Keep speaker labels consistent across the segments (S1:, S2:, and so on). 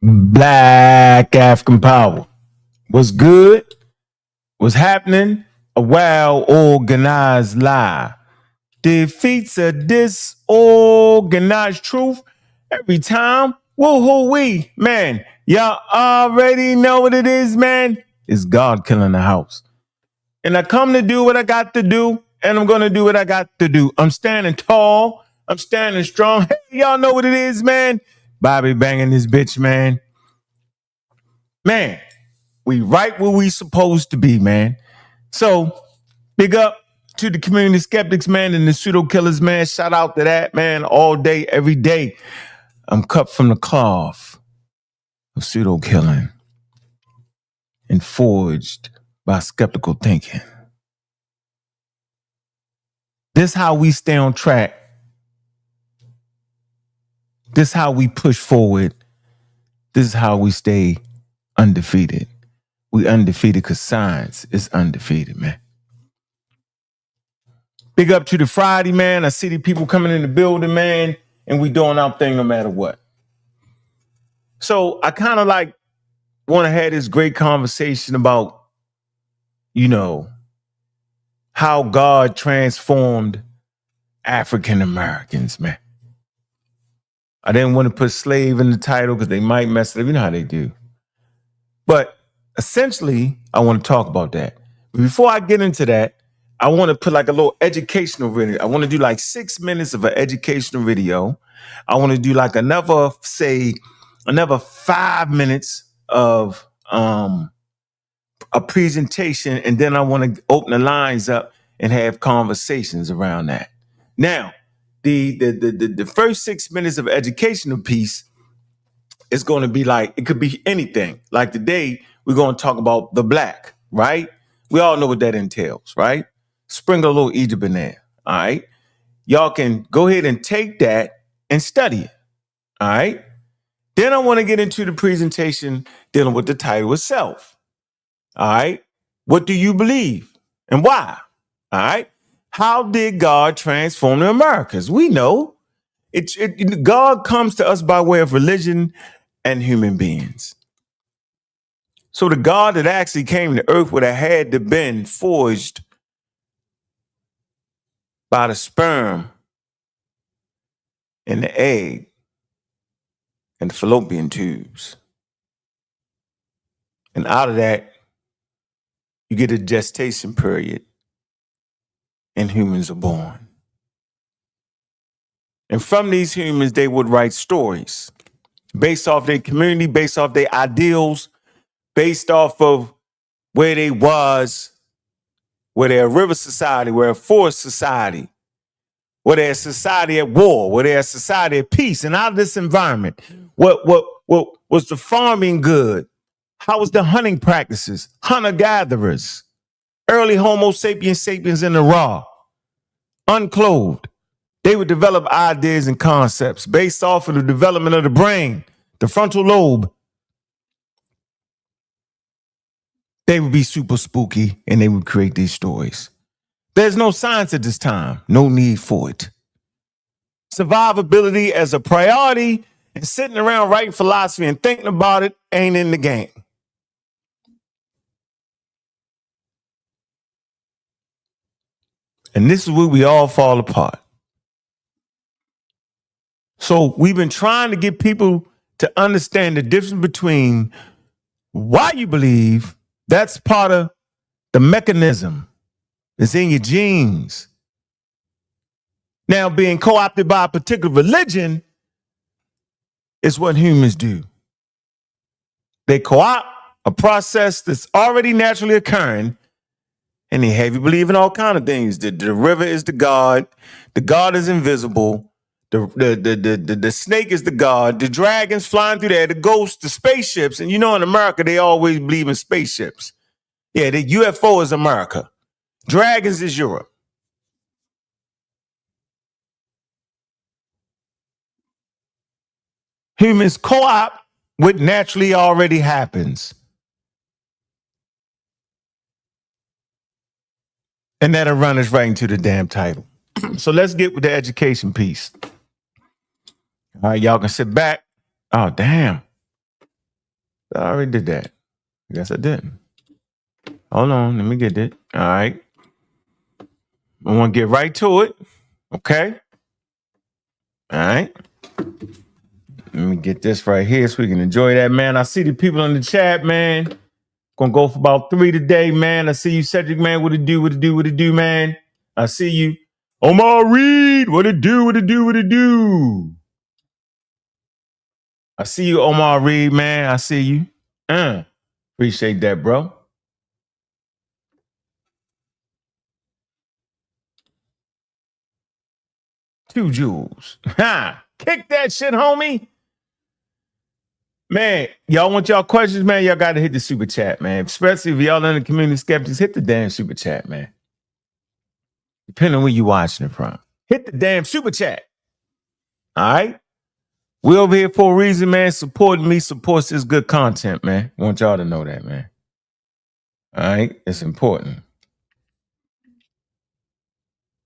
S1: Black African power. What's good? What's happening? A well-organized lie defeats a disorganized truth every time. Woo-hoo-wee, man. Y'all already know what it is, man. It's God killing the house. And I come to do what I got to do, and I'm going to do what I got to do. I'm standing tall. I'm standing strong. Hey, y'all know what it is, man. Bobby banging this bitch, man. Man, we right where we supposed to be, man. So, big up to the community skeptics, man, and the pseudo killers, man. Shout out to that, man, all day, every day. I'm cut from the cloth of pseudo killing and forged by skeptical thinking. This how we stay on track. This how we push forward. This is how we stay undefeated. We undefeated because science is undefeated, man. Big up to the Friday, man. I see the people coming in the building, man, and we doing our thing no matter what. So I kind of like want to have this great conversation about, how God transformed African Americans, man. I didn't want to put slave in the title because they might mess it up. You know how they do. But essentially, I want to talk about that. But before I get into that, I want to put like a little educational video. I want to do like 6 minutes of an educational video. I want to do like another 5 minutes of a presentation, and then I want to open the lines up and have conversations around that. Now, the first 6 minutes of educational piece is going to be like, it could be anything. Like today, we're going to talk about the black, right? We all know what that entails, right? Sprinkle a little Egypt in there, all right? Y'all can go ahead and take that and study it, all right? Then I want to get into the presentation dealing with the title itself, all right? What do you believe and why, all right? How did God transform the Americas? We know God comes to us by way of religion and human beings. So the God that actually came to earth would have had to been forged by the sperm and the egg and the fallopian tubes. And out of that, you get a gestation period and humans are born. And from these humans, they would write stories based off their community, based off their ideals, based off of where they was, where they're a river society, where a forest society, where they're a society at war, where they're a society at peace. And out of this environment, what was the farming good? How was the hunting practices? Hunter-gatherers, early Homo sapiens in the raw, unclothed. They would develop ideas and concepts based off of the development of the brain, the frontal lobe. They would be super spooky and they would create these stories. There's no science at this time, no need for it. Survivability as a priority and sitting around writing philosophy and thinking about it ain't in the game. And this is where we all fall apart. So we've been trying to get people to understand the difference between why you believe. That's part of the mechanism. It's in your genes. Now, being co-opted by a particular religion is what humans do. They co-opt a process that's already naturally occurring, and they have you believe in all kinds of things. The river is the God is invisible. The snake is the God. The dragons flying through there. The ghosts, the spaceships. And in America, they always believe in spaceships. Yeah, the UFO is America. Dragons is Europe. Humans co-opt what naturally already happens. And that'll run us right into the damn title. So let's get with the education piece. All right, y'all can sit back. Oh, damn. I already did that. I guess I didn't. Hold on, let me get it. All right. I want to get right to it. Okay. All right. Let me get this right here so we can enjoy that, man. I see the people in the chat, man. Gonna go for about 3 today, man. I see you, Cedric, man. What it do, what it do, what it do, man. I see you. Omar Reed, what it do, what it do, what it do. I see you, Omar Reed, man. I see you. Appreciate that, bro. 2 joules. Ha! Kick that shit, homie. Man, y'all want y'all questions, man? Y'all got to hit the super chat, man. Especially if y'all in the community skeptics, hit the damn super chat, man. Depending on where you watching it from. Hit the damn super chat. All right? We over here for a reason, man. Supporting me supports this good content, man. Want y'all to know that, man. All right? It's important.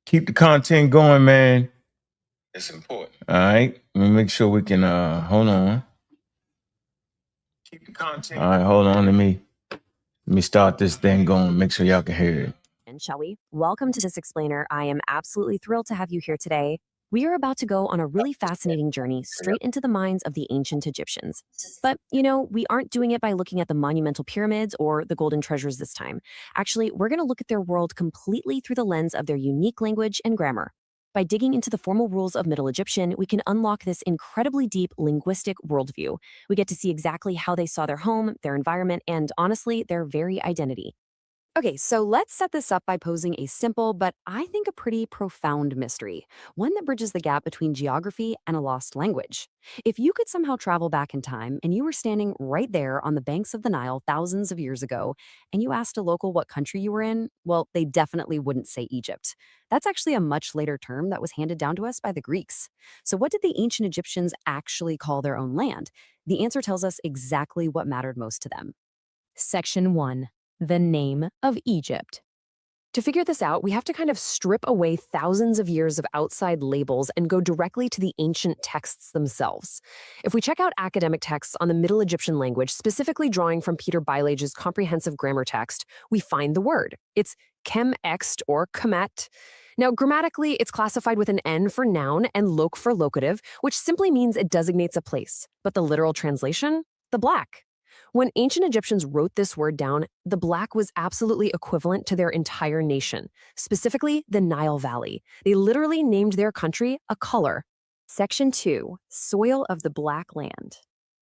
S1: Keep the content going, man. It's important. All right? Let me make sure we can, hold on. Keep the content. All right, hold on. Let me start this thing going. Make sure y'all can hear it.
S2: And shall we? Welcome to this explainer. I am absolutely thrilled to have you here today. We are about to go on a really fascinating journey straight into the minds of the ancient Egyptians. But, we aren't doing it by looking at the monumental pyramids or the golden treasures this time. Actually, we're going to look at their world completely through the lens of their unique language and grammar. By digging into the formal rules of Middle Egyptian, we can unlock this incredibly deep linguistic worldview. We get to see exactly how they saw their home, their environment, and honestly, their very identity. Okay, so let's set this up by posing a simple, but I think a pretty profound mystery, one that bridges the gap between geography and a lost language. If you could somehow travel back in time and you were standing right there on the banks of the Nile thousands of years ago, and you asked a local what country you were in, well, they definitely wouldn't say Egypt. That's actually a much later term that was handed down to us by the Greeks. So, what did the ancient Egyptians actually call their own land? The answer tells us exactly what mattered most to them. Section 1. The name of Egypt. To figure this out, we have to kind of strip away thousands of years of outside labels and go directly to the ancient texts themselves. If we check out academic texts on the Middle Egyptian language, specifically drawing from Peter Bylage's comprehensive grammar text, we find the word. It's kem-ext or kemet. Now, grammatically, it's classified with an N for noun and loc for locative, which simply means it designates a place. But the literal translation? The black. When ancient Egyptians wrote this word down, the black was absolutely equivalent to their entire nation, specifically the Nile Valley. They literally named their country a color. Section 2. Soil of the Black Land.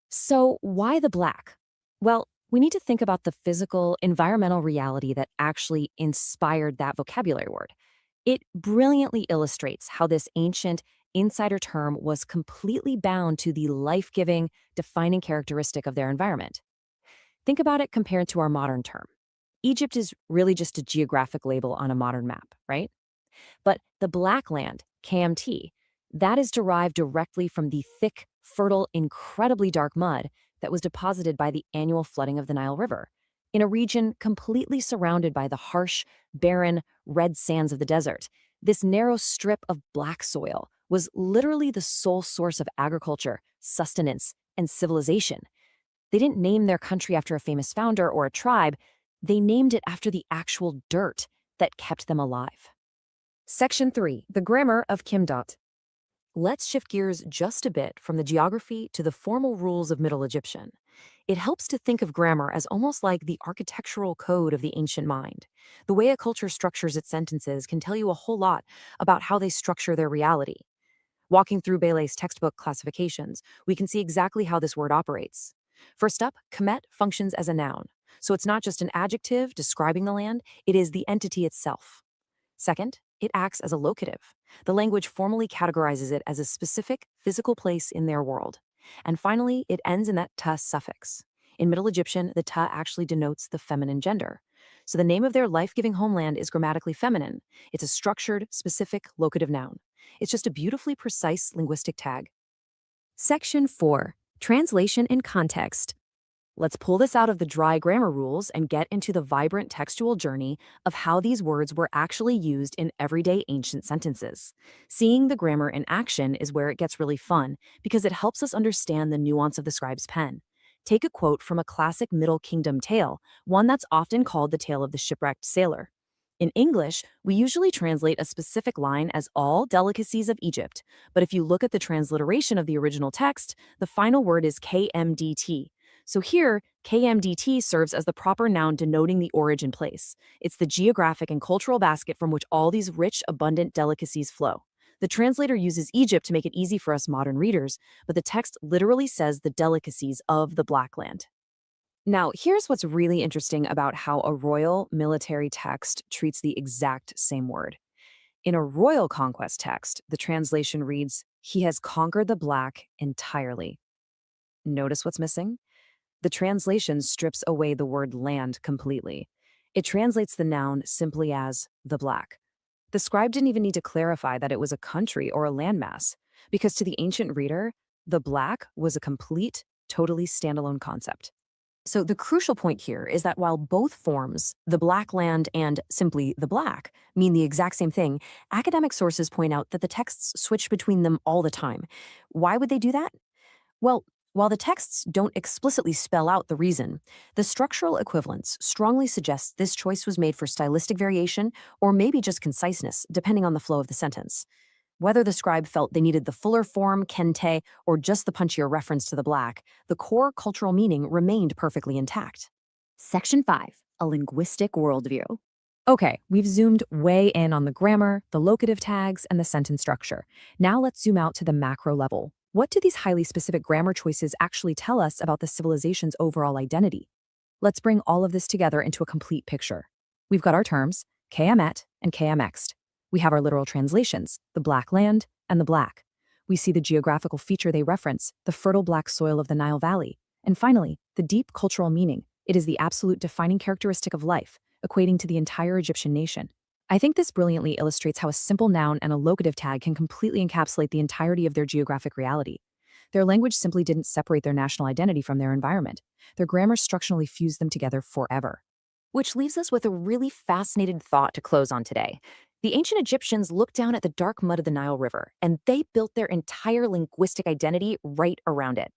S2: So, why the black? Well, we need to think about the physical, environmental reality that actually inspired that vocabulary word. It brilliantly illustrates how this ancient insider term was completely bound to the life-giving, defining characteristic of their environment. Think about it compared to our modern term. Egypt is really just a geographic label on a modern map, right? But the Black Land, KMT, that is derived directly from the thick, fertile, incredibly dark mud that was deposited by the annual flooding of the Nile River, in a region completely surrounded by the harsh, barren, red sands of the desert. This narrow strip of black soil was literally the sole source of agriculture, sustenance, and civilization. They didn't name their country after a famous founder or a tribe. They named it after the actual dirt that kept them alive. Section 3. The Grammar of Kimdot. Let's shift gears just a bit from the geography to the formal rules of Middle Egyptian. It helps to think of grammar as almost like the architectural code of the ancient mind. The way a culture structures its sentences can tell you a whole lot about how they structure their reality. Walking through Bayle's textbook classifications, we can see exactly how this word operates. First up, Kemet functions as a noun. So it's not just an adjective describing the land, it is the entity itself. Second, it acts as a locative. The language formally categorizes it as a specific physical place in their world. And finally, it ends in that ta suffix. In Middle Egyptian, the ta actually denotes the feminine gender. So the name of their life-giving homeland is grammatically feminine. It's a structured, specific locative noun. It's just a beautifully precise linguistic tag. Section 4. Translation and context. Let's pull this out of the dry grammar rules and get into the vibrant textual journey of how these words were actually used in everyday ancient sentences. Seeing the grammar in action is where it gets really fun because it helps us understand the nuance of the scribe's pen. Take a quote from a classic Middle Kingdom tale, one that's often called the tale of the shipwrecked sailor. In English, we usually translate a specific line as all delicacies of Egypt, but if you look at the transliteration of the original text, the final word is KMDT. So here, KMDT serves as the proper noun denoting the origin place. It's the geographic and cultural basket from which all these rich, abundant delicacies flow. The translator uses Egypt to make it easy for us modern readers, but the text literally says the delicacies of the Black Land. Now, here's what's really interesting about how a royal military text treats the exact same word. In a royal conquest text, the translation reads, "He has conquered the Black entirely." Notice what's missing? The translation strips away the word land completely. It translates the noun simply as the Black. The scribe didn't even need to clarify that it was a country or a landmass, because to the ancient reader, the Black was a complete, totally standalone concept. So the crucial point here is that while both forms, the Black Land and simply the Black, mean the exact same thing, academic sources point out that the texts switch between them all the time. Why would they do that? Well, while the texts don't explicitly spell out the reason, the structural equivalence strongly suggests this choice was made for stylistic variation or maybe just conciseness, depending on the flow of the sentence. Whether the scribe felt they needed the fuller form, kente, or just the punchier reference to the Black, the core cultural meaning remained perfectly intact. Section 5, a linguistic worldview. Okay, we've zoomed way in on the grammar, the locative tags, and the sentence structure. Now let's zoom out to the macro level. What do these highly specific grammar choices actually tell us about the civilization's overall identity? Let's bring all of this together into a complete picture. We've got our terms, KMet and KMXed. We have our literal translations, the Black Land and the Black. We see the geographical feature they reference, the fertile black soil of the Nile Valley. And finally, the deep cultural meaning. It is the absolute defining characteristic of life, equating to the entire Egyptian nation. I think this brilliantly illustrates how a simple noun and a locative tag can completely encapsulate the entirety of their geographic reality. Their language simply didn't separate their national identity from their environment. Their grammar structurally fused them together forever. Which leaves us with a really fascinating thought to close on today. The ancient Egyptians looked down at the dark mud of the Nile River, and they built their entire linguistic identity right around it.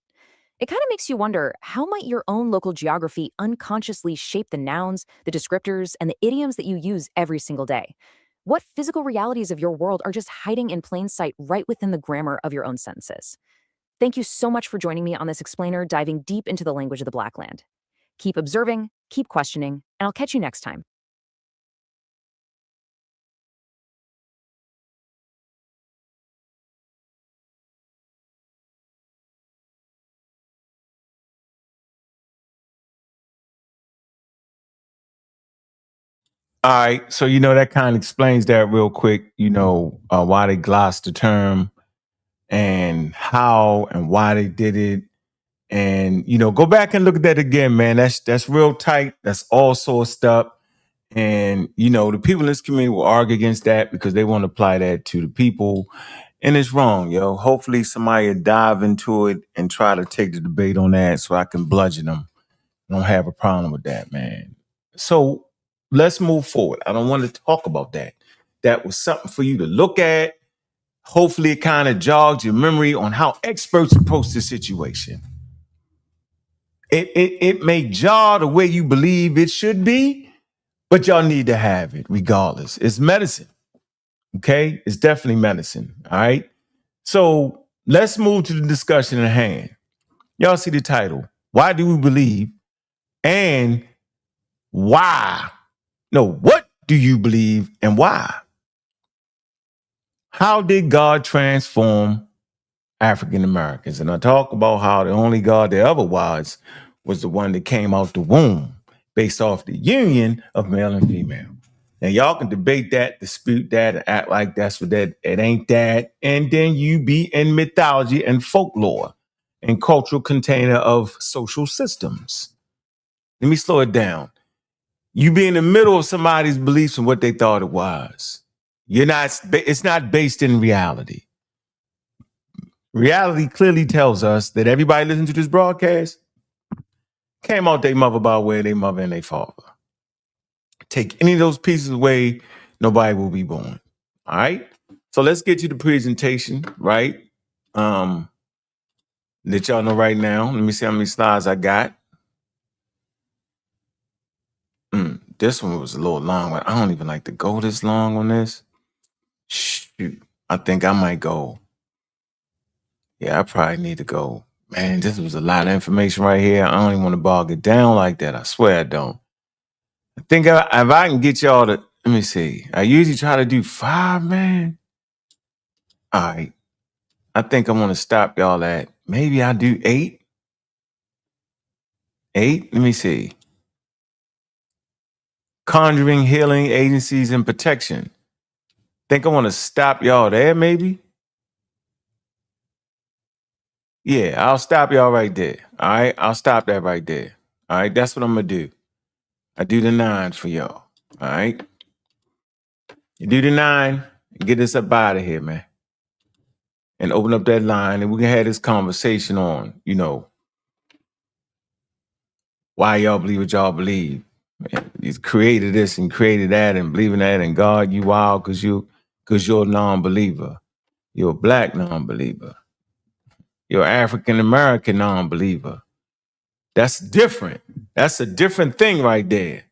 S2: It kind of makes you wonder, how might your own local geography unconsciously shape the nouns, the descriptors, and the idioms that you use every single day? What physical realities of your world are just hiding in plain sight right within the grammar of your own sentences? Thank you so much for joining me on this explainer diving deep into the language of the Black Land. Keep observing, keep questioning, and I'll catch you next time.
S1: All right, so that kind of explains that real quick. Why they glossed the term and how and why they did it, and go back and look at that again, man. That's real tight. That's all sourced up, and the people in this community will argue against that because they want to apply that to the people, and it's wrong, yo. Hopefully, somebody will dive into it and try to take the debate on that, so I can bludgeon them. I don't have a problem with that, man. So let's move forward. I don't want to talk about that. That was something for you to look at. Hopefully, it kind of jogs your memory on how experts approach the situation. It may jar the way you believe it should be, but y'all need to have it regardless. It's medicine, okay? It's definitely medicine, all right? So let's move to the discussion at hand. Y'all see the title. Why do we believe? And why? No, what do you believe and why? How did God transform African Americans? And I talk about how the only God there ever was the one that came out the womb based off the union of male and female. Now y'all can debate that, dispute that, and act like that's what that it ain't that, and then you be in mythology and folklore and cultural container of social systems. Let me slow it down. You be in the middle of somebody's beliefs and what they thought it was. It's not based in reality. Reality clearly tells us that everybody listening to this broadcast came out their mother by way of their mother and their father. Take any of those pieces away, nobody will be born. All right. So let's get to the presentation, right? Let y'all know right now. Let me see how many slides I got. This one was a little long, but I don't even like to go this long on this. Shoot, I think I might go. Yeah, I probably need to go. Man, this was a lot of information right here. I don't even want to bog it down like that. I swear I don't. I think if I can get y'all to, let me see. I usually try to do 5, man. All right. I think I want to stop y'all at, maybe I do 8. 8? Let me see. Conjuring, healing, agencies, and protection. Think I want to stop y'all there, maybe? Yeah, I'll stop y'all right there. All right, I'll stop that right there. All right, that's what I'm gonna do. I do the 9 for y'all. All right, you do the 9 and get this up out of here, man, and open up that line, and we can have this conversation on, why y'all believe what y'all believe. Man, he's created this and created that, and believing that, and God, you wild because you're a non-believer. You're a black non-believer. You're an African American non-believer. That's different. That's a different thing right there.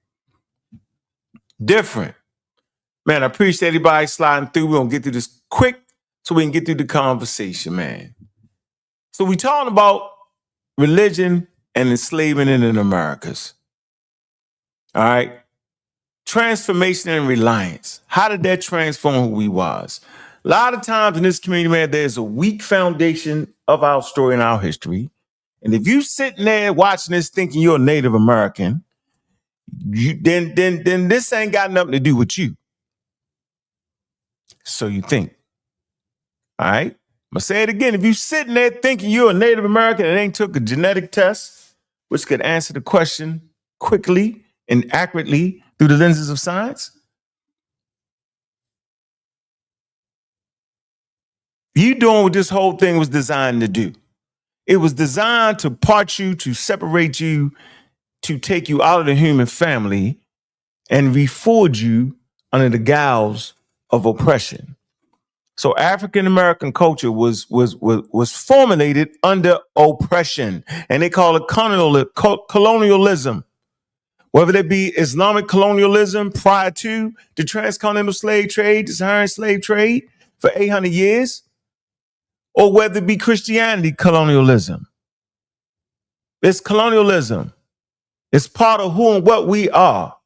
S1: Different. Man, I appreciate everybody sliding through. We're going to get through this quick so we can get through the conversation, man. So we talking about religion and enslavement in the Americas. All right. Transformation and reliance. How did that transform who we was? A lot of times in this community, man, there's a weak foundation of our story and our history. And if you sitting there watching this thinking you're a Native American, then this ain't got nothing to do with you. So you think. All right. I'm gonna say it again. If you sitting there thinking you're a Native American and ain't took a genetic test, which could answer the question quickly and accurately through the lenses of science, you doing what this whole thing was designed to do. It was designed to part you, to separate you, to take you out of the human family and reforge you under the gauze of oppression. So African American culture was formulated under oppression, and they call it colonialism. Whether it be Islamic colonialism prior to the transcontinental slave trade, the Saharan slave trade for 800 years, or whether it be Christianity colonialism. It's colonialism. It's part of who and what we are.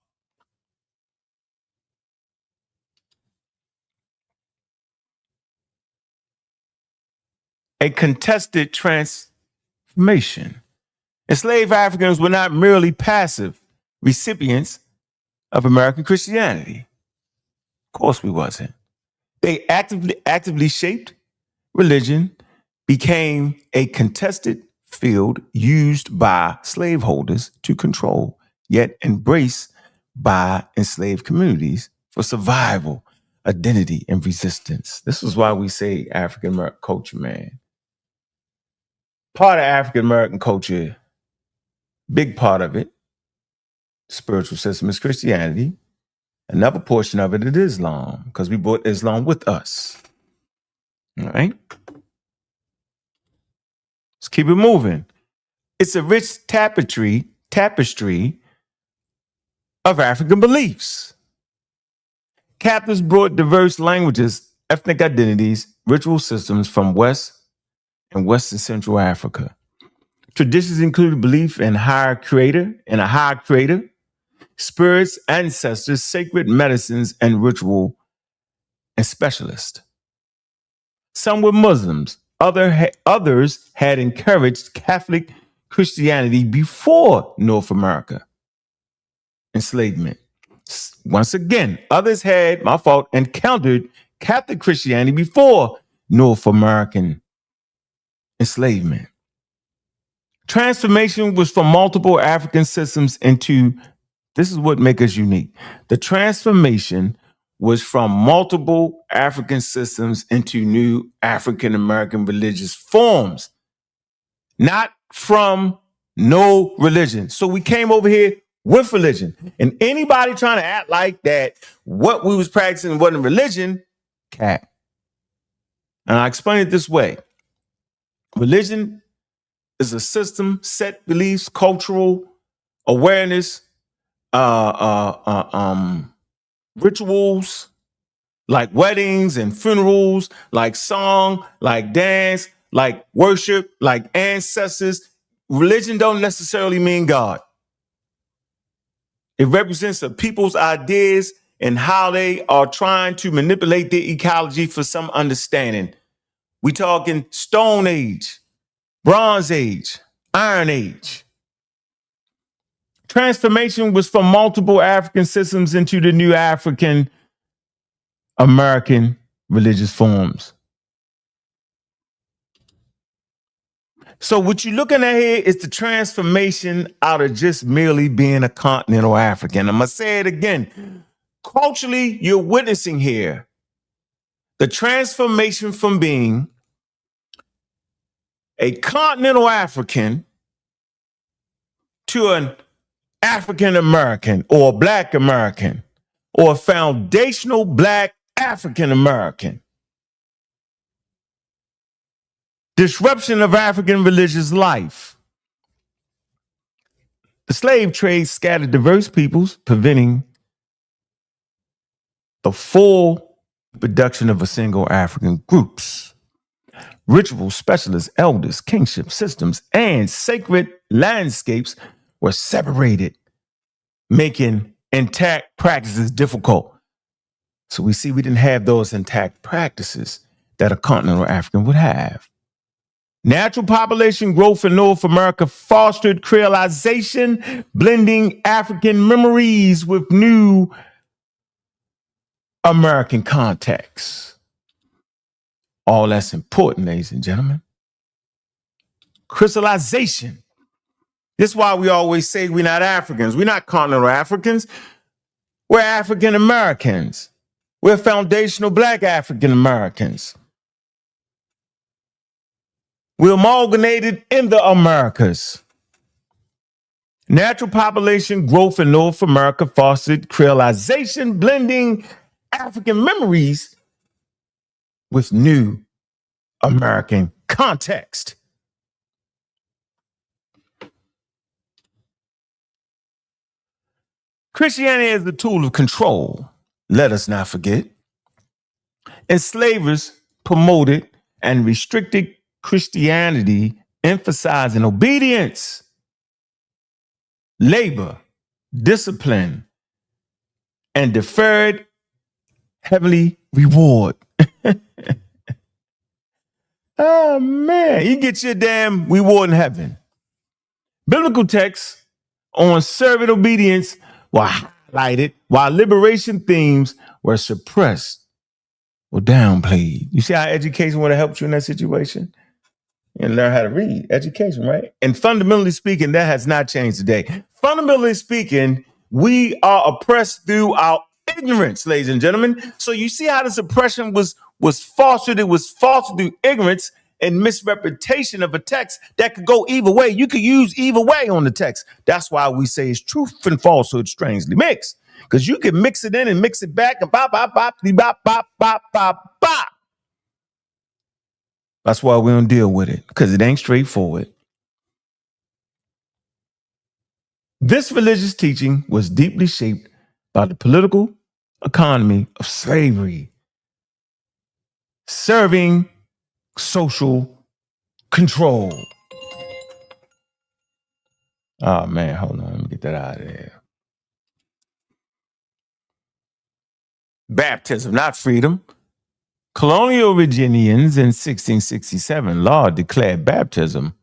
S1: A contested transformation. Enslaved Africans were not merely passive recipients of American Christianity. Of course we wasn't. They actively shaped religion, became a contested field used by slaveholders to control, yet embraced by enslaved communities for survival, identity, and resistance. This is why we say African American culture, man. Part of African American culture, big part of it, spiritual system is Christianity. Another portion of it is Islam, because we brought Islam with us. All right? Let's keep it moving. It's a rich tapestry of African beliefs. Captives brought diverse languages, ethnic identities, ritual systems from West and Western Central Africa. Traditions included belief in a higher creator, spirits, ancestors, sacred medicines, and ritual and specialists. Some were Muslims. Others had encouraged Catholic Christianity before North America enslavement. Once again, others had, encountered Catholic Christianity before North American enslavement. Transformation was from multiple African systems into, this is what makes us unique. The transformation was from multiple African systems into new African American religious forms, not from no religion. So we came over here with religion, and anybody trying to act like that what we was practicing wasn't religion, cat. And I explain it this way. Religion is a system, set beliefs, cultural awareness, rituals like weddings and funerals, like song, like dance, like worship, like ancestors. Religion don't necessarily mean God. It represents a people's ideas and how they are trying to manipulate their ecology for some understanding. We talking Stone Age, Bronze Age, Iron Age. Transformation was from multiple African systems into the new African American religious forms. So what you're looking at here is the transformation out of just merely being a continental African. I'm going to say it again. Culturally, you're witnessing here the transformation from being a continental African to an African American or Black American or a foundational Black African American. Disruption of African religious life. The slave trade scattered diverse peoples, preventing the full production of a single African groups. Ritual specialists, elders, kingship systems, and sacred landscapes were separated, making intact practices difficult. So we see we didn't have those intact practices that a continental African would have. Natural population growth in North America fostered creolization, blending African memories with new American contexts. All that's important, ladies and gentlemen. Crystallization. This is why we always say we're not Africans. We're not continental Africans. We're African Americans. We're foundational Black African Americans. We're amalgamated in the Americas. Natural population growth in North America fostered creolization, blending African memories with new American context. Christianity as a tool of control. Let us not forget. Enslavers promoted and restricted Christianity, emphasizing obedience, labor, discipline, and deferred heavenly reward. Oh, man, you get your damn reward in heaven. Biblical texts on servant obedience were highlighted while liberation themes were suppressed or downplayed. You see how education would have helped you in that situation? And learn how to read. Education, right? And fundamentally speaking, that has not changed today. Fundamentally speaking, we are oppressed through our ignorance, ladies and gentlemen. So you see how this oppression was fostered. It was fostered through ignorance and misrepresentation of a text that could go either way. You could use either way on the text. That's why we say it's truth and falsehood strangely mixed. Because you can mix it in and mix it back and bop, bop, bop, bop, bop, bop, bop, bop. That's why we don't deal with it, because it ain't straightforward. This religious teaching was deeply shaped by the political economy of slavery, serving social control. Oh, man, hold on. Let me get that out of there. Baptism, not freedom. Colonial Virginians in 1667 law declared baptism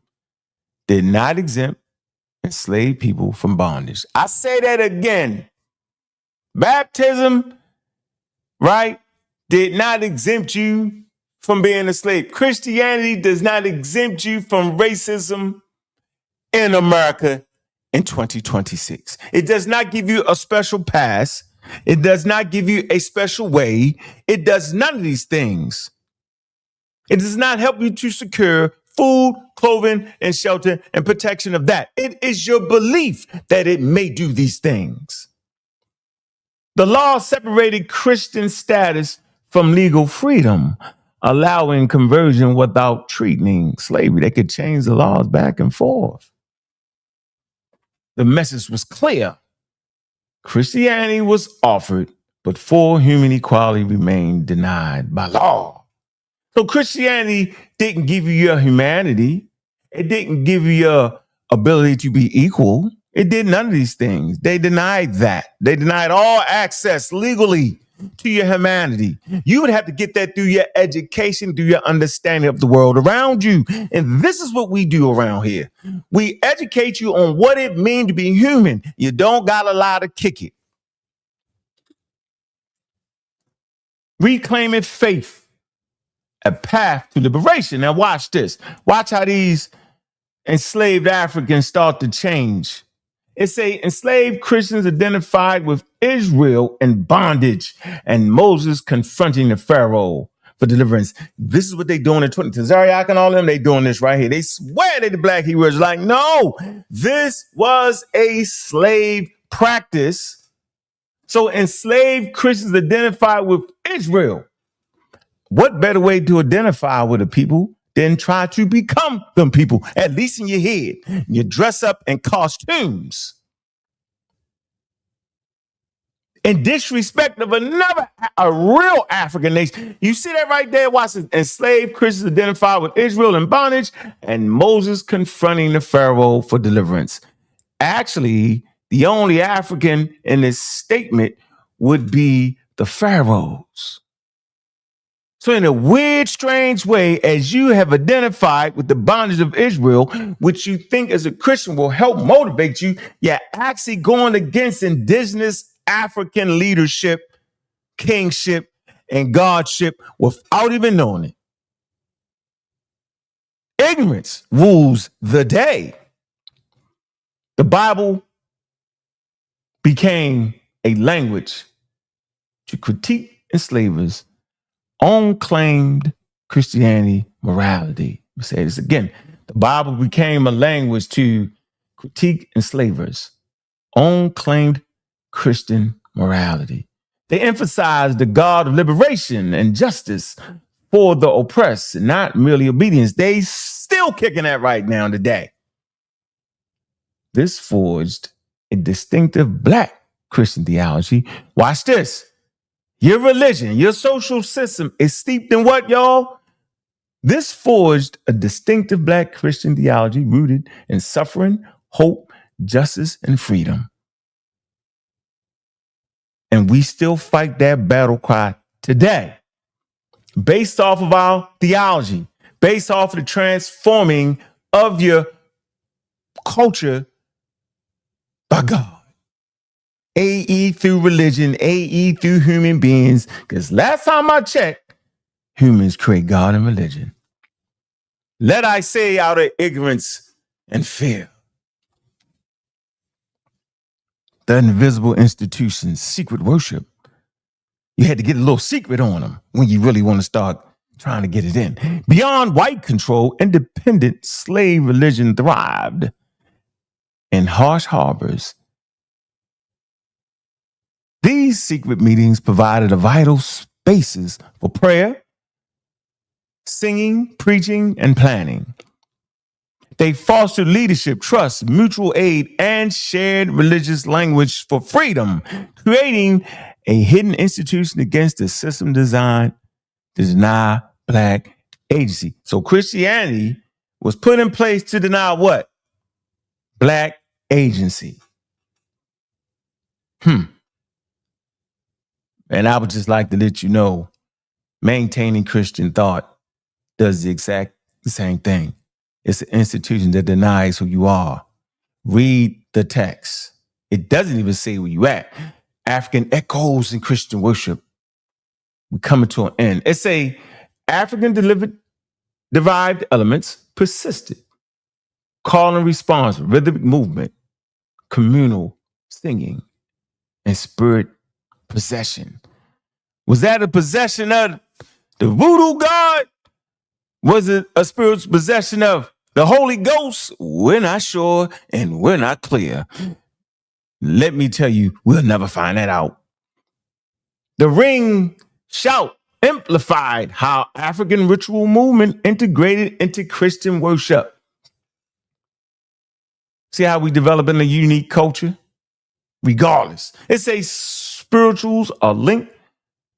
S1: did not exempt enslaved people from bondage. I say that again. Baptism, right, did not exempt you from being a slave. Christianity does not exempt you from racism in America in 2026. It does not give you a special pass. It does not give you a special way. It does none of these things. It does not help you to secure food, clothing, and shelter and protection of that. It is your belief that it may do these things. The law separated Christian status from legal freedom. allowing conversion without treating slavery. They could change the laws back and forth. The message was clear. Christianity was offered, but full human equality remained denied by law. So Christianity didn't give you your humanity. It didn't give you your ability to be equal. It did none of these things. They denied that. They denied all access legally to your humanity. You would have to get that through your education, through your understanding of the world around you. And this is what we do around here. We educate you on what it means to be human. You don't got a lot to kick it. Reclaiming faith, a path to liberation. Now watch this. Watch how these enslaved Africans start to change. It say enslaved Christians identified with Israel in bondage and Moses confronting the Pharaoh for deliverance. This is what they doing in 20. Tazariak and all them, they doing this right here. They swear they the black Hebrews. Like, no, this was a slave practice. So enslaved Christians identified with Israel. What better way to identify with a people than try to become them people, at least in your head? You dress up in costumes in disrespect of a real African nation. You see that right there? Watch it. Enslaved Christians identified with Israel in bondage and Moses confronting the Pharaoh for deliverance. Actually, the only African in this statement would be the pharaohs. So in a weird, strange way, as you have identified with the bondage of Israel, which you think as a Christian will help motivate you, you're actually going against indigenous African leadership, kingship, and godship without even knowing it. Ignorance rules the day. The Bible became a language to critique enslavers, unclaimed Christianity, morality. I'll say this again. The Bible became a language to critique enslavers, unclaimed Christian morality. They emphasized the God of liberation and justice for the oppressed, not merely obedience. They still kicking that right now today. This forged a distinctive black Christian theology. Watch this. Your religion, your social system is steeped in what, y'all? This forged a distinctive black Christian theology rooted in suffering, hope, justice, and freedom. And we still fight that battle cry today based off of our theology, based off of the transforming of your culture by God. AE through religion, AE through human beings. Because last time I checked, humans create God and religion. Let I say out of ignorance and fear. The invisible institutions, secret worship. You had to get a little secret on them when you really want to start trying to get it in. Beyond white control, independent slave religion thrived in harsh harbors. These secret meetings provided a vital spaces for prayer, singing, preaching, and planning. They fostered leadership, trust, mutual aid, and shared religious language for freedom, creating a hidden institution against the system designed to deny black agency. So Christianity was put in place to deny what? Black agency. And I would just like to let you know, maintaining Christian thought does the exact same thing. It's an institution that denies who you are. Read the text. It doesn't even say where you at. African echoes in Christian worship. We're coming to an end. It's a African derived elements persisted. Call and response, rhythmic movement, communal singing, and spirit possession. Was that a possession of the voodoo god? Was it a spiritual possession of the Holy Ghost? We're not sure and we're not clear. Let me tell you, we'll never find that out. The ring shout amplified how African ritual movement integrated into Christian worship. See how we developing a unique culture? Regardless, it says spirituals are linked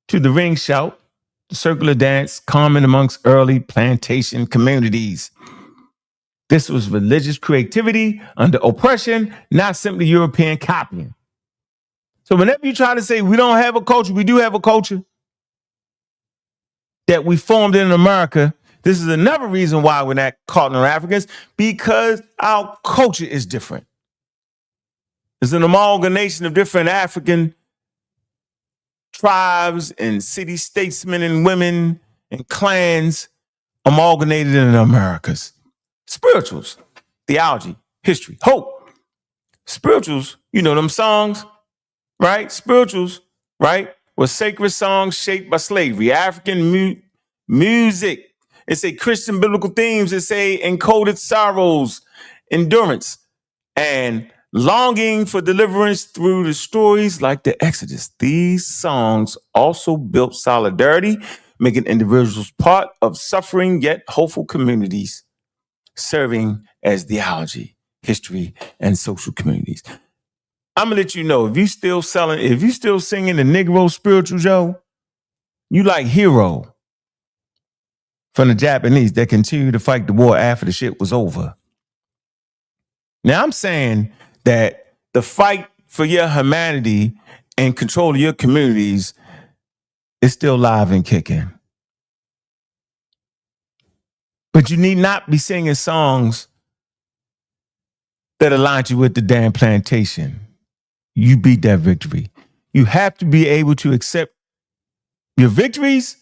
S1: to the ring shout, the circular dance, common amongst early plantation communities. This was religious creativity under oppression, not simply European copying. So whenever you try to say we don't have a culture, we do have a culture that we formed in America. This is another reason why we're not calling them Africans, because our culture is different. It's an amalgamation of different African tribes and city statesmen and women and clans amalgamated in the Americas. Spirituals, theology, history, hope. Spirituals, you know them songs, right? Spirituals, right? Were sacred songs shaped by slavery, African music. It's a Christian biblical themes. It's a encoded sorrows, endurance, and longing for deliverance through the stories like the Exodus. These songs also built solidarity, making individuals part of suffering yet hopeful communities, serving as theology, history, and social communities. I'm gonna let you know, if you still singing the Negro spirituals, yo, you like Hero from the Japanese that continued to fight the war after the shit was over. Now I'm saying that the fight for your humanity and control of your communities is still live and kicking. But you need not be singing songs that align you with the damn plantation. You beat that victory. You have to be able to accept your victories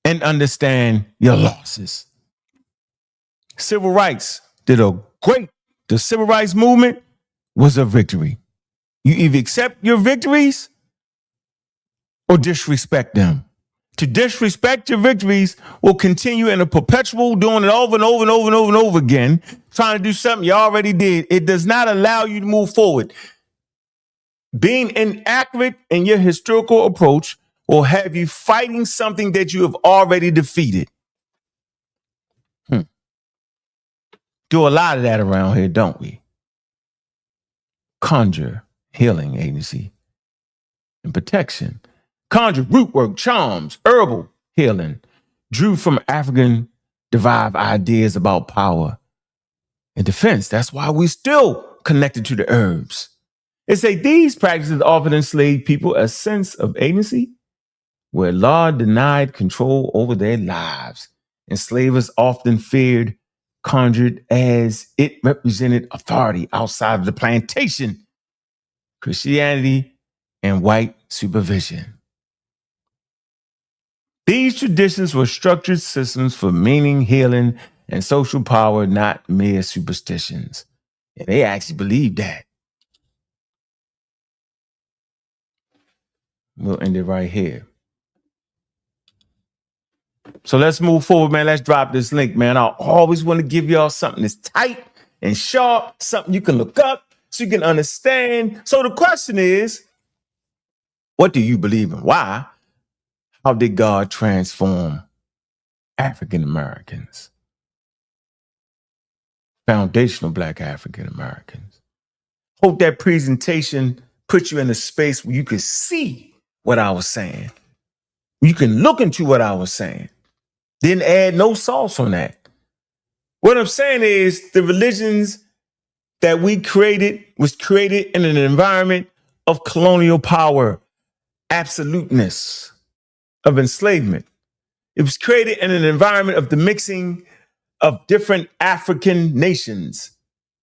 S1: and understand your losses. Civil rights the civil rights movement was a victory. You either accept your victories or disrespect them. To disrespect your victories will continue in a perpetual doing it over and over and over and over and over again, trying to do something you already did. It does not allow you to move forward. Being inaccurate in your historical approach will have you fighting something that you have already defeated. Do a lot of that around here, don't we? Conjure, healing agency, and protection. Conjure, root work, charms, herbal healing, drew from African derived ideas about power and defense. That's why we're still connected to the herbs. It say these practices often enslaved people a sense of agency where law denied control over their lives. Enslavers often feared conjured as it represented authority outside of the plantation, Christianity, and white supervision. These traditions were structured systems for meaning, healing, and social power, not mere superstitions. And they actually believed that. We'll end it right here. So let's move forward, man. Let's drop this link, man. I always want to give y'all something that's tight and sharp, something you can look up so you can understand. So the question is, what do you believe in? Why? How did God transform African Americans? Foundational Black African Americans. Hope that presentation put you in a space where you could see what I was saying. You can look into what I was saying. Didn't add no sauce on that. What I'm saying is the religions that we created was created in an environment of colonial power, absoluteness, of enslavement. It was created in an environment of the mixing of different African nations,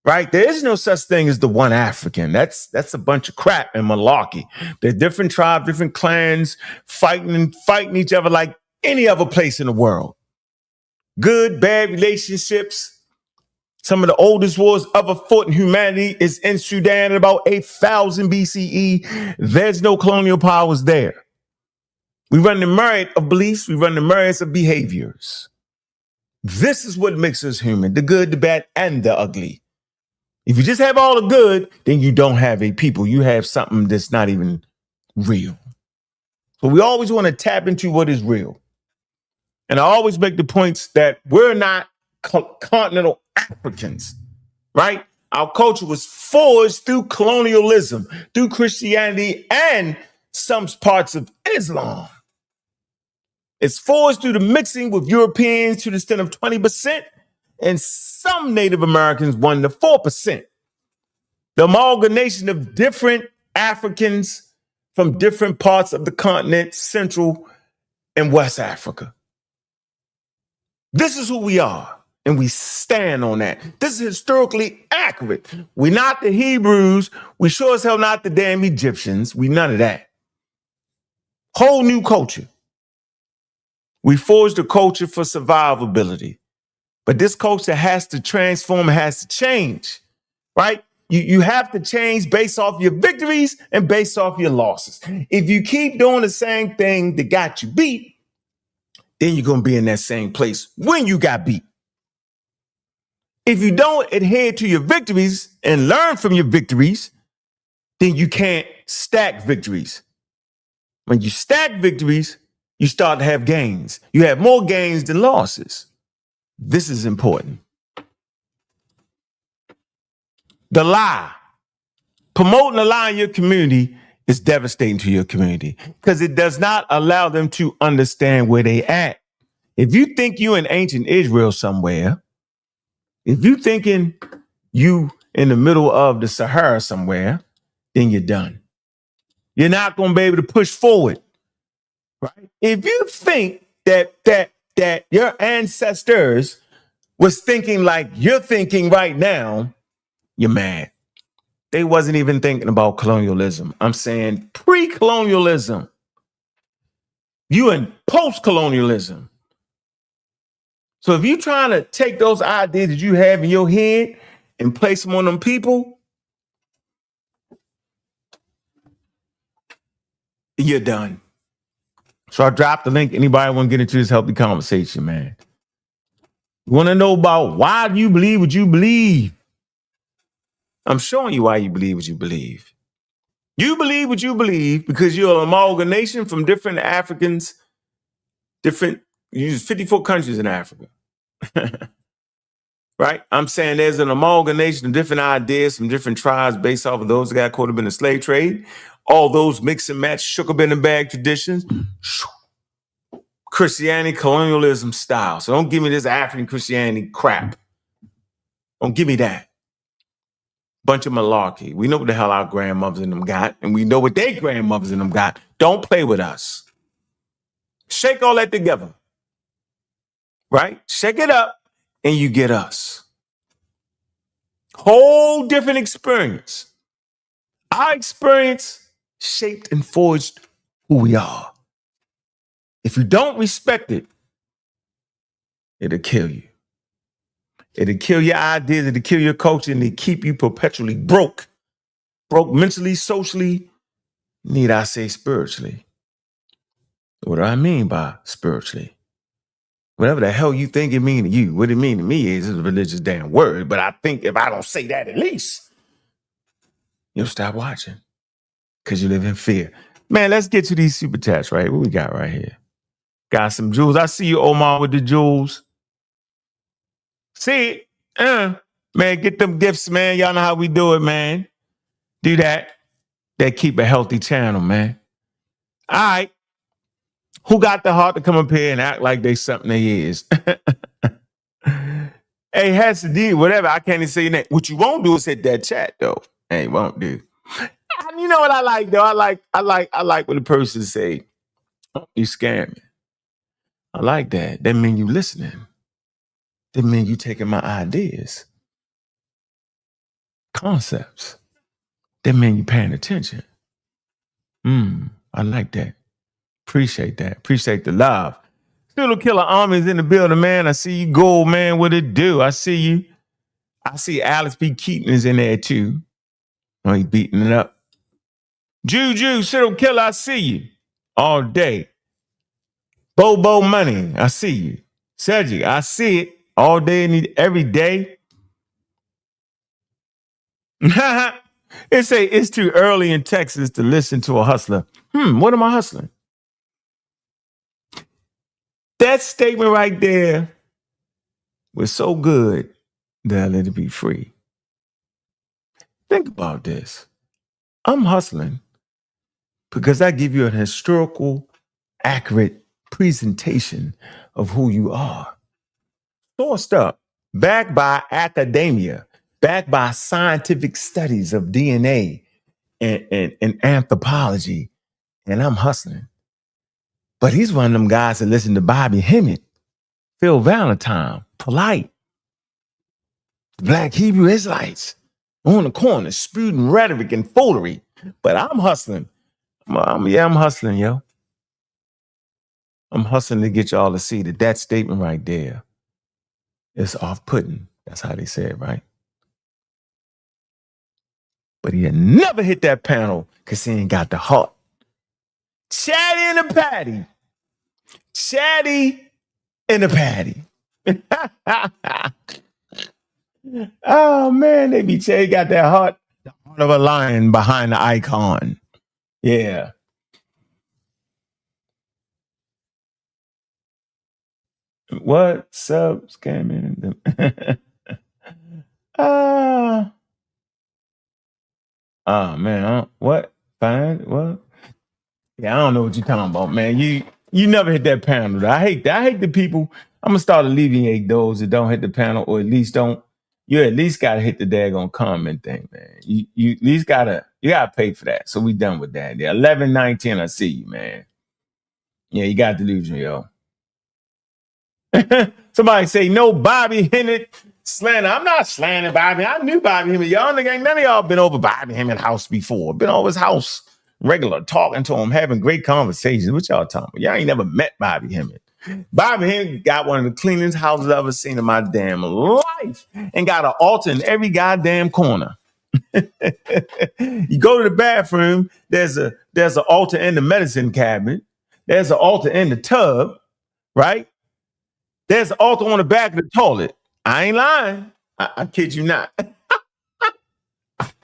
S1: right? There is no such thing as the one African. That's a bunch of crap and malarkey. There's different tribes, different clans fighting each other like any other place in the world. Good, bad relationships. Some of the oldest wars ever fought in humanity is in Sudan at about 8,000 BCE. There's no colonial powers there. We run the myriad of beliefs. We run the myriads of behaviors. This is what makes us human, the good, the bad, and the ugly. If you just have all the good, then you don't have a people. You have something that's not even real. So we always want to tap into what is real. And I always make the points that we're not continental Africans, right? Our culture was forged through colonialism, through Christianity, and some parts of Islam. It's forged through the mixing with Europeans to the extent of 20%, and some Native Americans 1 to 4%. The amalgamation of different Africans from different parts of the continent, Central and West Africa. This is who we are, and we stand on that. This is historically accurate. We're not the Hebrews. We sure as hell not the damn Egyptians. We none of that. Whole new culture. We forged a culture for survivability. But this culture has to transform, has to change, right? You have to change based off your victories and based off your losses. If you keep doing the same thing that got you beat, then you're going to be in that same place when you got beat. If you don't adhere to your victories and learn from your victories, then you can't stack victories. When you stack victories, you start to have gains. You have more gains than losses. This is important. The lie. Promoting a lie in your community is devastating to your community because it does not allow them to understand where they at. If you think you in ancient Israel somewhere, if you thinking you in the middle of the Sahara somewhere, then you're done. You're not going to be able to push forward, right? If you think that your ancestors was thinking like you're thinking right now, you're mad. They wasn't even thinking about colonialism. I'm saying pre-colonialism. You in post-colonialism. So if you're trying to take those ideas that you have in your head and place them on them people, you're done. So I dropped the link. Anybody want to get into this healthy conversation, man? You want to know about why do you believe what you believe? I'm showing you why you believe what you believe. You believe what you believe because you're an amalgamation from different Africans, use 54 countries in Africa. Right? I'm saying there's an amalgamation of different ideas from different tribes based off of those that got caught up in the slave trade. All those mix and match, shook up in the bag traditions. Christianity, colonialism style. So don't give me this African Christianity crap. Don't give me that. Bunch of malarkey. We know what the hell our grandmothers and them got, and we know what their grandmothers and them got. Don't play with us. Shake all that together. Right? Shake it up, and you get us. Whole different experience. Our experience shaped and forged who we are. If you don't respect it, it'll kill you. It'll kill your ideas, it'll kill your culture, and it'll keep you perpetually broke. Broke mentally, socially, need I say spiritually. What do I mean by spiritually? Whatever the hell you think it mean to you, what it mean to me is a religious damn word. But I think if I don't say that at least, you'll stop watching because you live in fear. Man, let's get to these super chats, right? What we got right here? Got some jewels. I see you, Omar, with the jewels. See it? Man, get them gifts, man. Y'all know how we do it, man. Do that. That keep a healthy channel, man. All right. Who got the heart to come up here and act like they something they is? Hey, has to do whatever. I can't even say your name. What you won't do is hit that chat, though. Hey, won't do. And you know what I like, though? I like when the person say, oh, you scared me. I like that. That mean you listening. That mean you taking my ideas, concepts. That mean you paying attention. I like that. Appreciate that. Appreciate the love. Still Killer Army's in the building, man. I see you, Gold, man. What it do? I see you. I see Alex P. Keaton is in there, too. Oh, he beating it up. Juju, Cyril Killer, I see you. All day. Bobo Money, I see you. Cedric, I see it. All day and every day. It say it's too early in Texas to listen to a hustler. What am I hustling? That statement right there was so good that I let it be free. Think about this. I'm hustling because I give you an historical, accurate presentation of who you are. Sourced up, backed by academia, backed by scientific studies of DNA and anthropology, and I'm hustling. But he's one of them guys that listen to Bobby Hemmett, Phil Valentine, Polite, Black Hebrew Israelites on the corner, spewing rhetoric and foolery. But I'm hustling. I'm hustling, yo. I'm hustling to get y'all to see that statement right there is off-putting. That's how they say it, right? But he'll never hit that panel because he ain't got the heart. Chatty and the patty. Chatty and the patty. Oh, man, they be chatty, got that heart. The heart of a lion behind the icon. Yeah. What's up, scamming? Oh man, what? Fine, what? Yeah, I don't know what you're talking about, man. You never hit that panel. I hate that. I hate the people. I'm gonna start alleviate those that don't hit the panel, or at least don't. You at least gotta hit the daggone comment thing, man. You at least gotta pay for that. So we done with that. Yeah, 11:19. I see you, man. Yeah, you got delusion, yo. Somebody say no Bobby Hennett slander. I'm not slandering Bobby. I knew Bobby Hennett. Y'all nigga, none of y'all been over Bobby Hennett house before. Been over his house regular, talking to him, having great conversations. What y'all talking about? Y'all ain't never met Bobby Hennett. Bobby Hennett got one of the cleanest houses I've ever seen in my damn life, and got an altar in every goddamn corner. You go to the bathroom, there's an altar in the medicine cabinet. There's an altar in the tub, right? There's an altar on the back of the toilet. I ain't lying. I kid you not.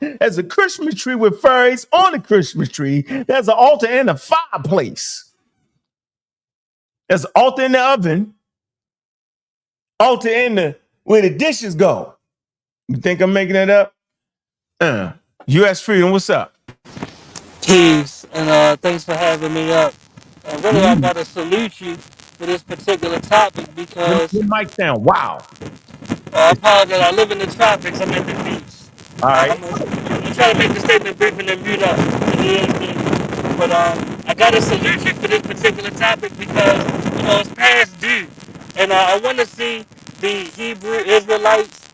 S1: There's a Christmas tree with fairies on the Christmas tree. There's an altar in the fireplace. There's an altar in the oven. Altar in the where the dishes go. You think I'm making that up? U.S. Freedom, what's up?
S3: Peace, and thanks for having me up. And really, I gotta salute you for this particular topic because
S1: Your mic sound wow.
S3: I apologize. I live in the tropics. I'm at the beach.
S1: All right.
S3: I'm gonna try to make the statement brief and then mute up. But I gotta salute you for this particular topic because it's past due, and I want to see the Hebrew Israelites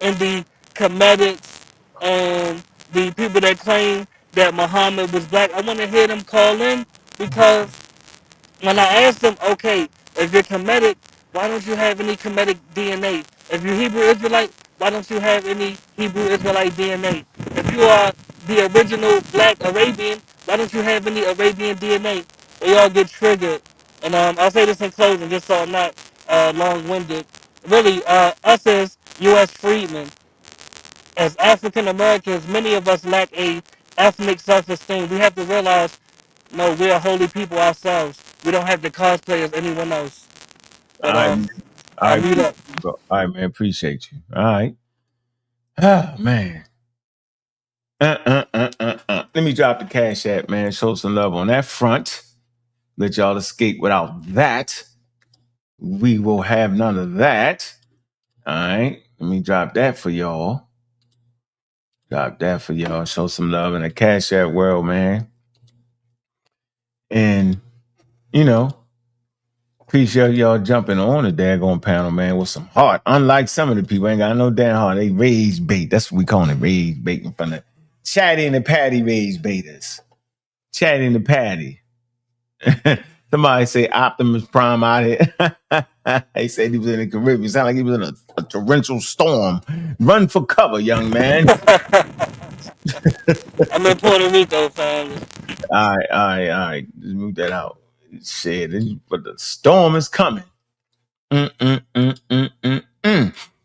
S3: and the Comedics and the people that claim that Muhammad was black. I want to hear them call in because when I asked them, okay, if you're Kemetic, why don't you have any Kemetic DNA? If you're Hebrew Israelite, why don't you have any Hebrew Israelite DNA? If you are the original black Arabian, why don't you have any Arabian DNA? They all get triggered. And I'll say this in closing, just so I'm not long-winded. Really, us as U.S. freedmen, as African Americans, many of us lack a ethnic self-esteem. We have to realize, no, we're a holy people ourselves. We don't have to cosplay as anyone else. But
S1: All right.
S3: I'll
S1: I
S3: mute
S1: appreciate
S3: up.
S1: you, bro. All right, man. Appreciate you. All right. Ah, man. Let me drop the cash app, man. Show some love on that front. Let y'all escape without that. We will have none of that. All right. Let me drop that for y'all. Drop that for y'all. Show some love in the cash app world, man. And, appreciate y'all jumping on the daggone panel, man, with some heart. Unlike some of the people, ain't got no damn heart. They rage bait. That's what we call it, rage bait in front of Chatty and the Patty rage baiters. Chatty and the Patty. Somebody say Optimus Prime out here. He said he was in the Caribbean. Sound like he was in a torrential storm. Run for cover, young man.
S3: I'm in Puerto Rico, family.
S1: All right. Just move that out. Shit, but the storm is coming.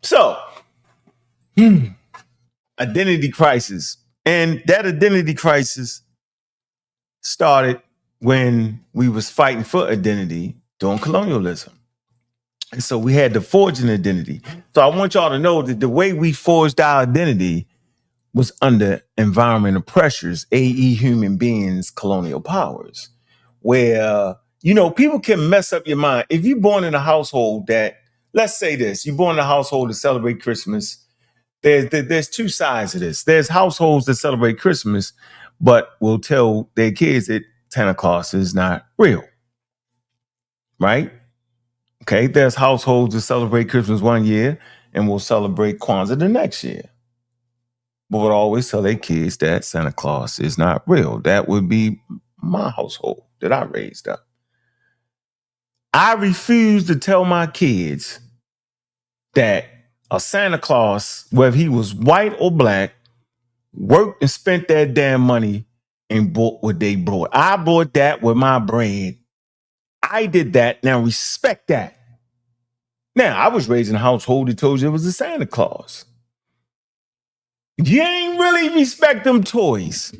S1: So, identity crisis. And that identity crisis started when we was fighting for identity during colonialism. And so we had to forge an identity. So I want y'all to know that the way we forged our identity was under environmental pressures, i.e. human beings, colonial powers, where, people can mess up your mind. If you're born in a household that, let's say this, you're born in a household to celebrate Christmas, there's two sides of this. There's households that celebrate Christmas, but will tell their kids that Santa Claus is not real, right? Okay, there's households that celebrate Christmas one year and will celebrate Kwanzaa the next year, but would always tell their kids that Santa Claus is not real. That would be my household that I raised up. I refuse to tell my kids that a Santa Claus, whether he was white or black, worked and spent that damn money and bought what they brought. I bought that with my bread. I did that. Now respect that. Now, I was raised in a household that told you it was a Santa Claus. You ain't really respect them toys.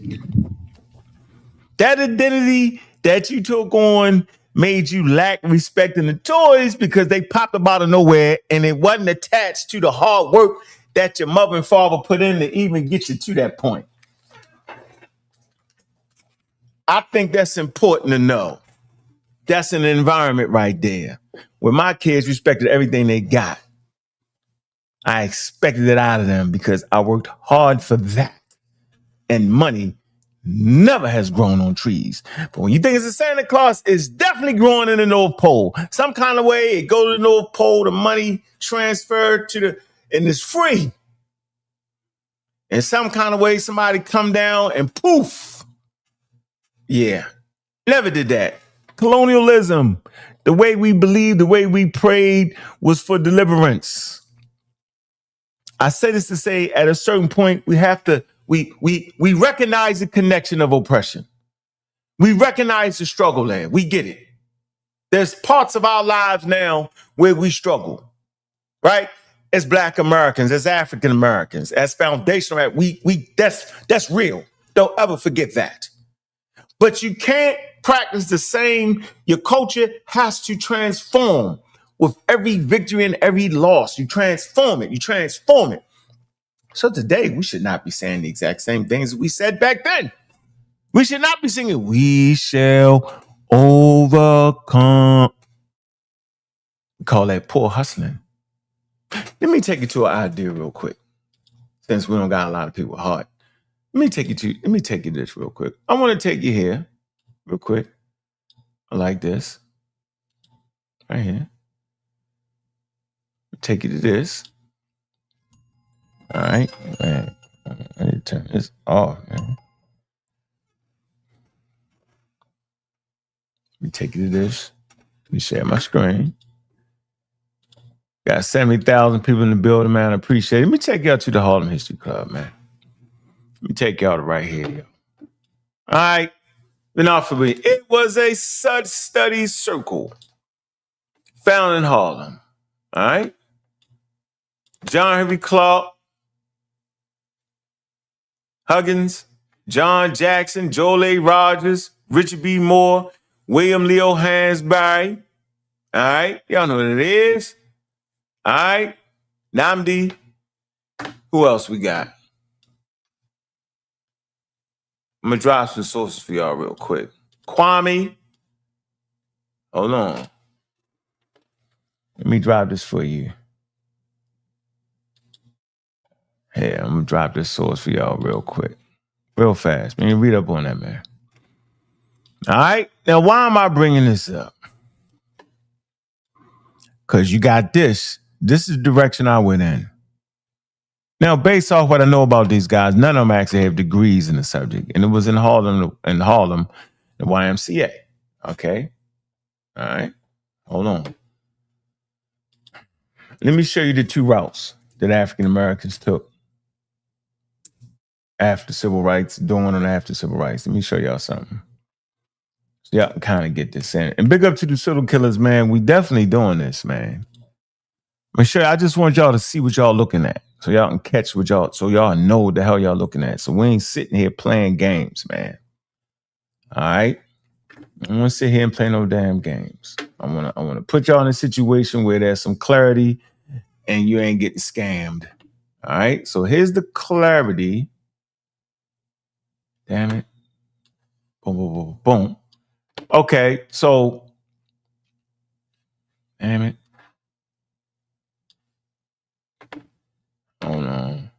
S1: That identity that you took on made you lack respect in the toys because they popped up out of nowhere and it wasn't attached to the hard work that your mother and father put in to even get you to that point. I think that's important to know. That's an environment right there where my kids respected everything they got. I expected it out of them because I worked hard for that. And money never has grown on trees. But when you think it's a Santa Claus, it's definitely growing in the North Pole. Some kind of way it go to the North Pole, the money transferred and it's free. In some kind of way, somebody come down and poof. Yeah, never did that. Colonialism, the way we believed, the way we prayed was for deliverance. I say this to say at a certain point, we have to, we recognize the connection of oppression. We recognize the struggle there. We get it. There's parts of our lives now where we struggle, right? As Black Americans, as African Americans, as foundational, that's real. Don't ever forget that. But you can't practice the same. Your culture has to transform with every victory and every loss. You transform it. So today, we should not be saying the exact same things that we said back then. We should not be singing, we shall overcome. We call that poor hustling. Let me take you to an idea real quick. Since we don't got a lot of people with heart. Let me take you to this real quick. I want to take you here real quick. I like this. Right here. Take you to this. All right. Man. I need to turn this off, man. Let me take you to this. Let me share my screen. Got 70,000 people in the building, man. I appreciate it. Let me take y'all to the Harlem History Club, man. Let me take y'all to right here, yo. All right. Enough for me. It was a such studies circle found in Harlem. All right. John Henry Clark, Huggins, John Jackson, Joel A. Rogers, Richard B. Moore, William Leo Hansberry. All right. Y'all know what it is. All right. Namdi. Who else we got? I'm going to drop some sources for y'all real quick. Kwame. Hold on. Let me drop this for you. Hey, I'm going to drop this source for y'all real quick. Real fast. Man, read up on that, man. All right. Now, why am I bringing this up? Because you got this. This is the direction I went in. Now, based off what I know about these guys, none of them actually have degrees in the subject. And it was in Harlem, the YMCA. Okay. All right. Hold on. Let me show you the two routes that African Americans took after civil rights, during and after civil rights. Let me show y'all something. So y'all can kind of get this in. And big up to the serial killers, man. We definitely doing this, man. I'm sure I just want y'all to see what y'all looking at. So y'all can catch what y'all, so y'all know what the hell y'all looking at. So we ain't sitting here playing games, man. All right. I don't want to sit here and play no damn games. I want to put y'all in a situation where there's some clarity and you ain't getting scammed. All right. So here's the clarity. Damn it. Boom, boom, boom, boom. Okay. So, damn it. Hold on.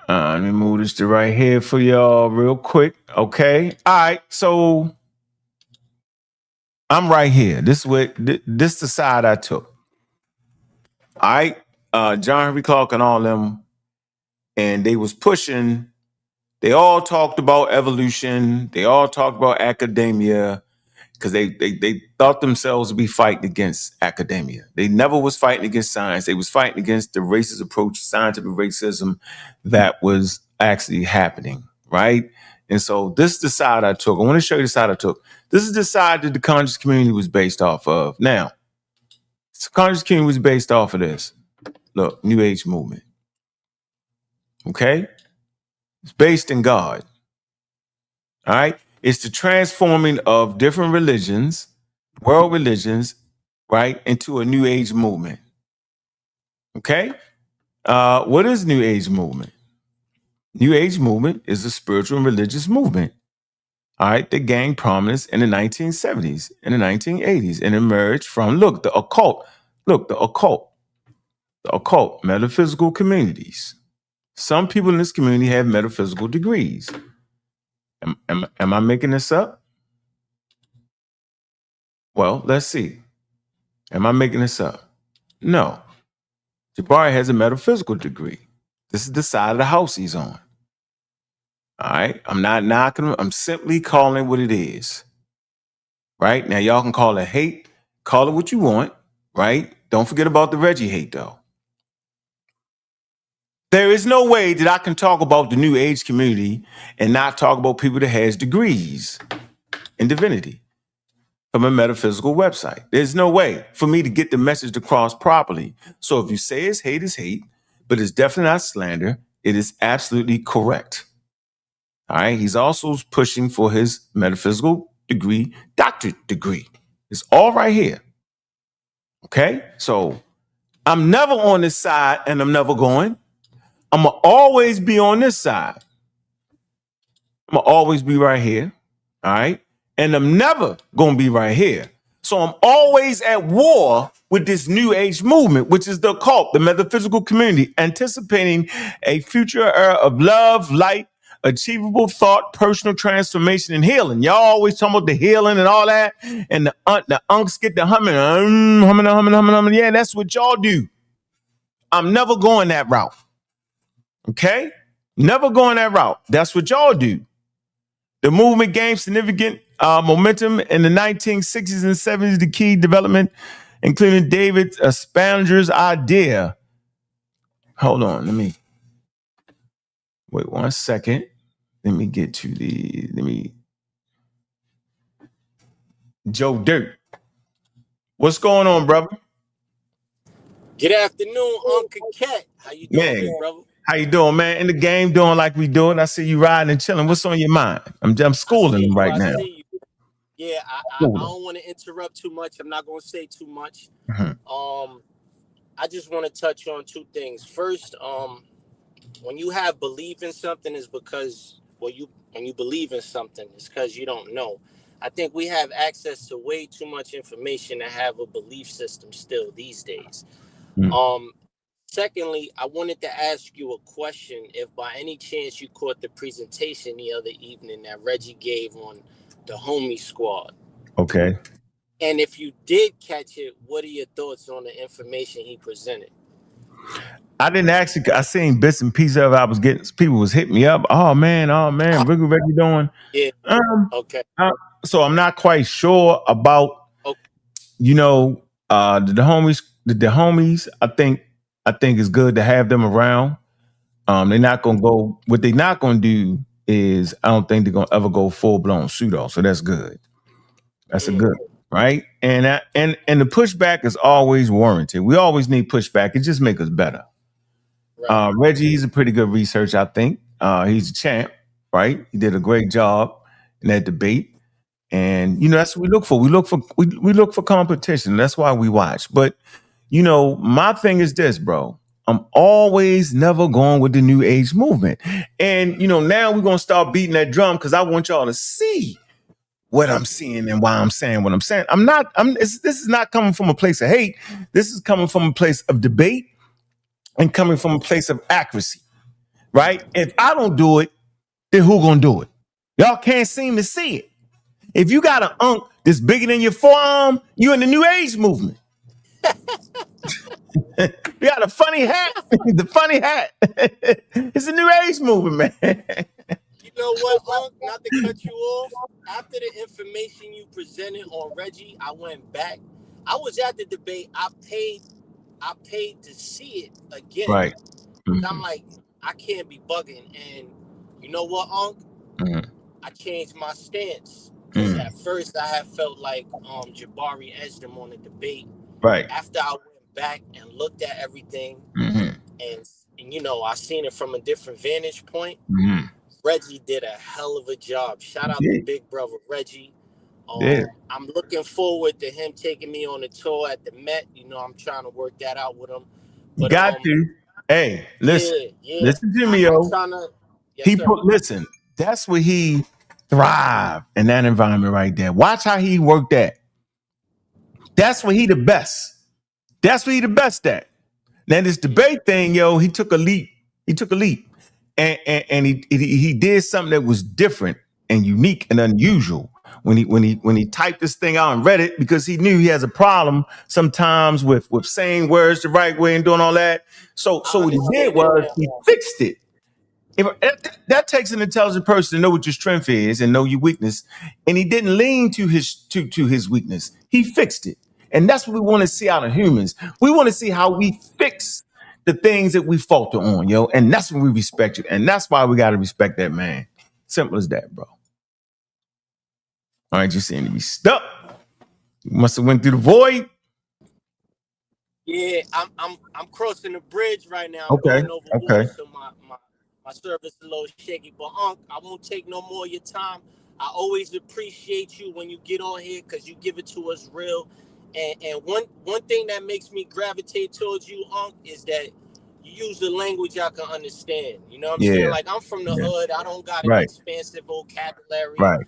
S1: Let me move this to right here for y'all real quick. Okay. All right. So I'm right here. This is the side I took. All right. John Henry Clark and all them, and they was pushing. They all talked about evolution. They all talked about academia because they thought themselves to be fighting against academia. They never was fighting against science. They was fighting against the racist approach, scientific racism that was actually happening, right? And so this is the side I took. I want to show you the side I took. This is the side that the conscious community was based off of. Now, the conscious community was based off of this. Look, New Age movement. Okay? It's based in God. All right? It's the transforming of different religions, world religions, right, into a New Age movement. Okay? What is New Age movement? New Age movement is a spiritual and religious movement. All right, that gained prominence in the 1970s and the 1980s and emerged from, look, the occult, metaphysical communities. Some people in this community have metaphysical degrees. Am I making this up? Well, let's see. Am I making this up? No. Jabari has a metaphysical degree. This is the side of the house he's on. All right. I'm not knocking him. I'm simply calling what it is. Right? Now, y'all can call it hate. Call it what you want. Right? Don't forget about the Reggie hate, though. There is no way that I can talk about the New Age community and not talk about people that has degrees in divinity from a metaphysical website. There's no way for me to get the message across properly. So if you say it's hate, but it's definitely not slander. It is absolutely correct. All right. He's also pushing for his metaphysical degree, doctorate degree. It's all right here. Okay. So I'm never on this side and I'm never going. I'm going to always be on this side. I'm going to always be right here. All right. And I'm never going to be right here. So I'm always at war with this New Age movement, which is the occult, the metaphysical community, anticipating a future era of love, light, achievable thought, personal transformation, and healing. Y'all always talking about the healing and all that. And the unks get the humming. Yeah, that's what y'all do. I'm never going that route. Okay? Never going that route. That's what y'all do. The movement gained significant momentum in the 1960s and 70s. The key development, including David Spanger's idea. Hold on, let me wait 1 second. Let me get to Joe Dirt. What's going on, brother?
S4: Good afternoon, Uncle Cat. How you doing,
S1: Man,
S4: big brother?
S1: how you doing, man? In the game, doing like we doing. I see you riding and chilling. What's on your mind? I'm schooling them right now.
S4: I see you. Yeah, I don't want to interrupt too much. I'm not going to say too much.
S1: Mm-hmm.
S4: I just want to touch on two things. First, when you have belief in something, is because when you believe in something, it's because you don't know. I think we have access to way too much information to have a belief system still these days.
S1: Mm-hmm.
S4: Secondly, I wanted to ask you a question. If by any chance you caught the presentation the other evening that Reggie gave on the Homie Squad.
S1: Okay.
S4: And if you did catch it, what are your thoughts on the information he presented?
S1: I didn't actually. I seen bits and pieces of it. I was getting people was hitting me up. Oh man, Reggie doing.
S4: Yeah. Okay.
S1: So I'm not quite sure about.
S4: Okay.
S1: The homies. The homies. I think it's good to have them around. They're not gonna go. What they're not gonna do is I don't think they're gonna ever go full blown pseudo. So that's good. That's a good. Right. And the pushback is always warranted. We always need pushback. It just makes us better. Right. Reggie, he's a pretty good researcher, I think. He's a champ, right? He did a great job. in that debate. And that's what we look for. We look for competition. That's why we watch. But my thing is this, bro. I'm always never going with the new age movement. And now we're gonna start beating that drum because I want y'all to see what I'm seeing and why I'm saying what I'm saying. This is not coming from a place of hate. This is coming from a place of debate and coming from a place of accuracy. Right? If I don't do it, then who gonna do it? Y'all can't seem to see it. If you got an unk that's bigger than your forearm, you in the new age movement. You got a funny hat. The funny hat. It's a new age movement, man.
S4: You know what, Unc? Not to cut you off. After the information you presented on Reggie, I went back. I was at the debate. I paid to see it again.
S1: Right.
S4: I'm like, I can't be bugging. And you know what, Unc?
S1: Mhm.
S4: I changed my stance. Because at first I had felt like Jabari edged him on the debate.
S1: Right.
S4: After I went back and looked at everything
S1: Mhm.
S4: and I seen it from a different vantage point,
S1: Mhm.
S4: Reggie did a hell of a job. Shout out to
S1: Yeah.
S4: big brother Reggie.
S1: Yeah.
S4: I'm looking forward to him taking me on a tour at the Met. I'm trying to work that out with him.
S1: You
S4: But
S1: got to. Hey, listen.
S4: yeah.
S1: Listen to me,
S4: I'm
S1: yo.
S4: trying to. Yes, sir.
S1: Listen, that's where he thrived in that environment right there. Watch how he worked that. That's where he the best. That's where he the best at. Now this debate thing, yo, he took a leap. He took a leap, and he did something that was different and unique and unusual when he typed this thing out and read it because he knew he has a problem sometimes with saying words the right way and doing all that. So
S4: I
S1: what he did
S4: understand it
S1: was
S4: now.
S1: he fixed it. That takes an intelligent person to know what your strength is and know your weakness. And he didn't lean to his weakness. He fixed it. And that's what we want to see out of humans. We want to see how we fix the things that we falter on, yo. And that's when we respect it. And that's why we got to respect that man. Simple as that, bro. All right, you seem to be stuck. You must have went through the void.
S4: Yeah, I'm crossing the bridge right now. I'm
S1: Okay.
S4: going over water,
S1: Okay.
S4: so my service is a little shaky. But Unc, I won't take no more of your time. I always appreciate you when you get on here because you give it to us real. And one thing that makes me gravitate towards you, Unc, is that you use the language I can understand. You know what I'm saying?
S1: Yeah.
S4: Like I'm from the
S1: Yeah.
S4: hood. I don't got an
S1: Right.
S4: expansive vocabulary.
S1: Right.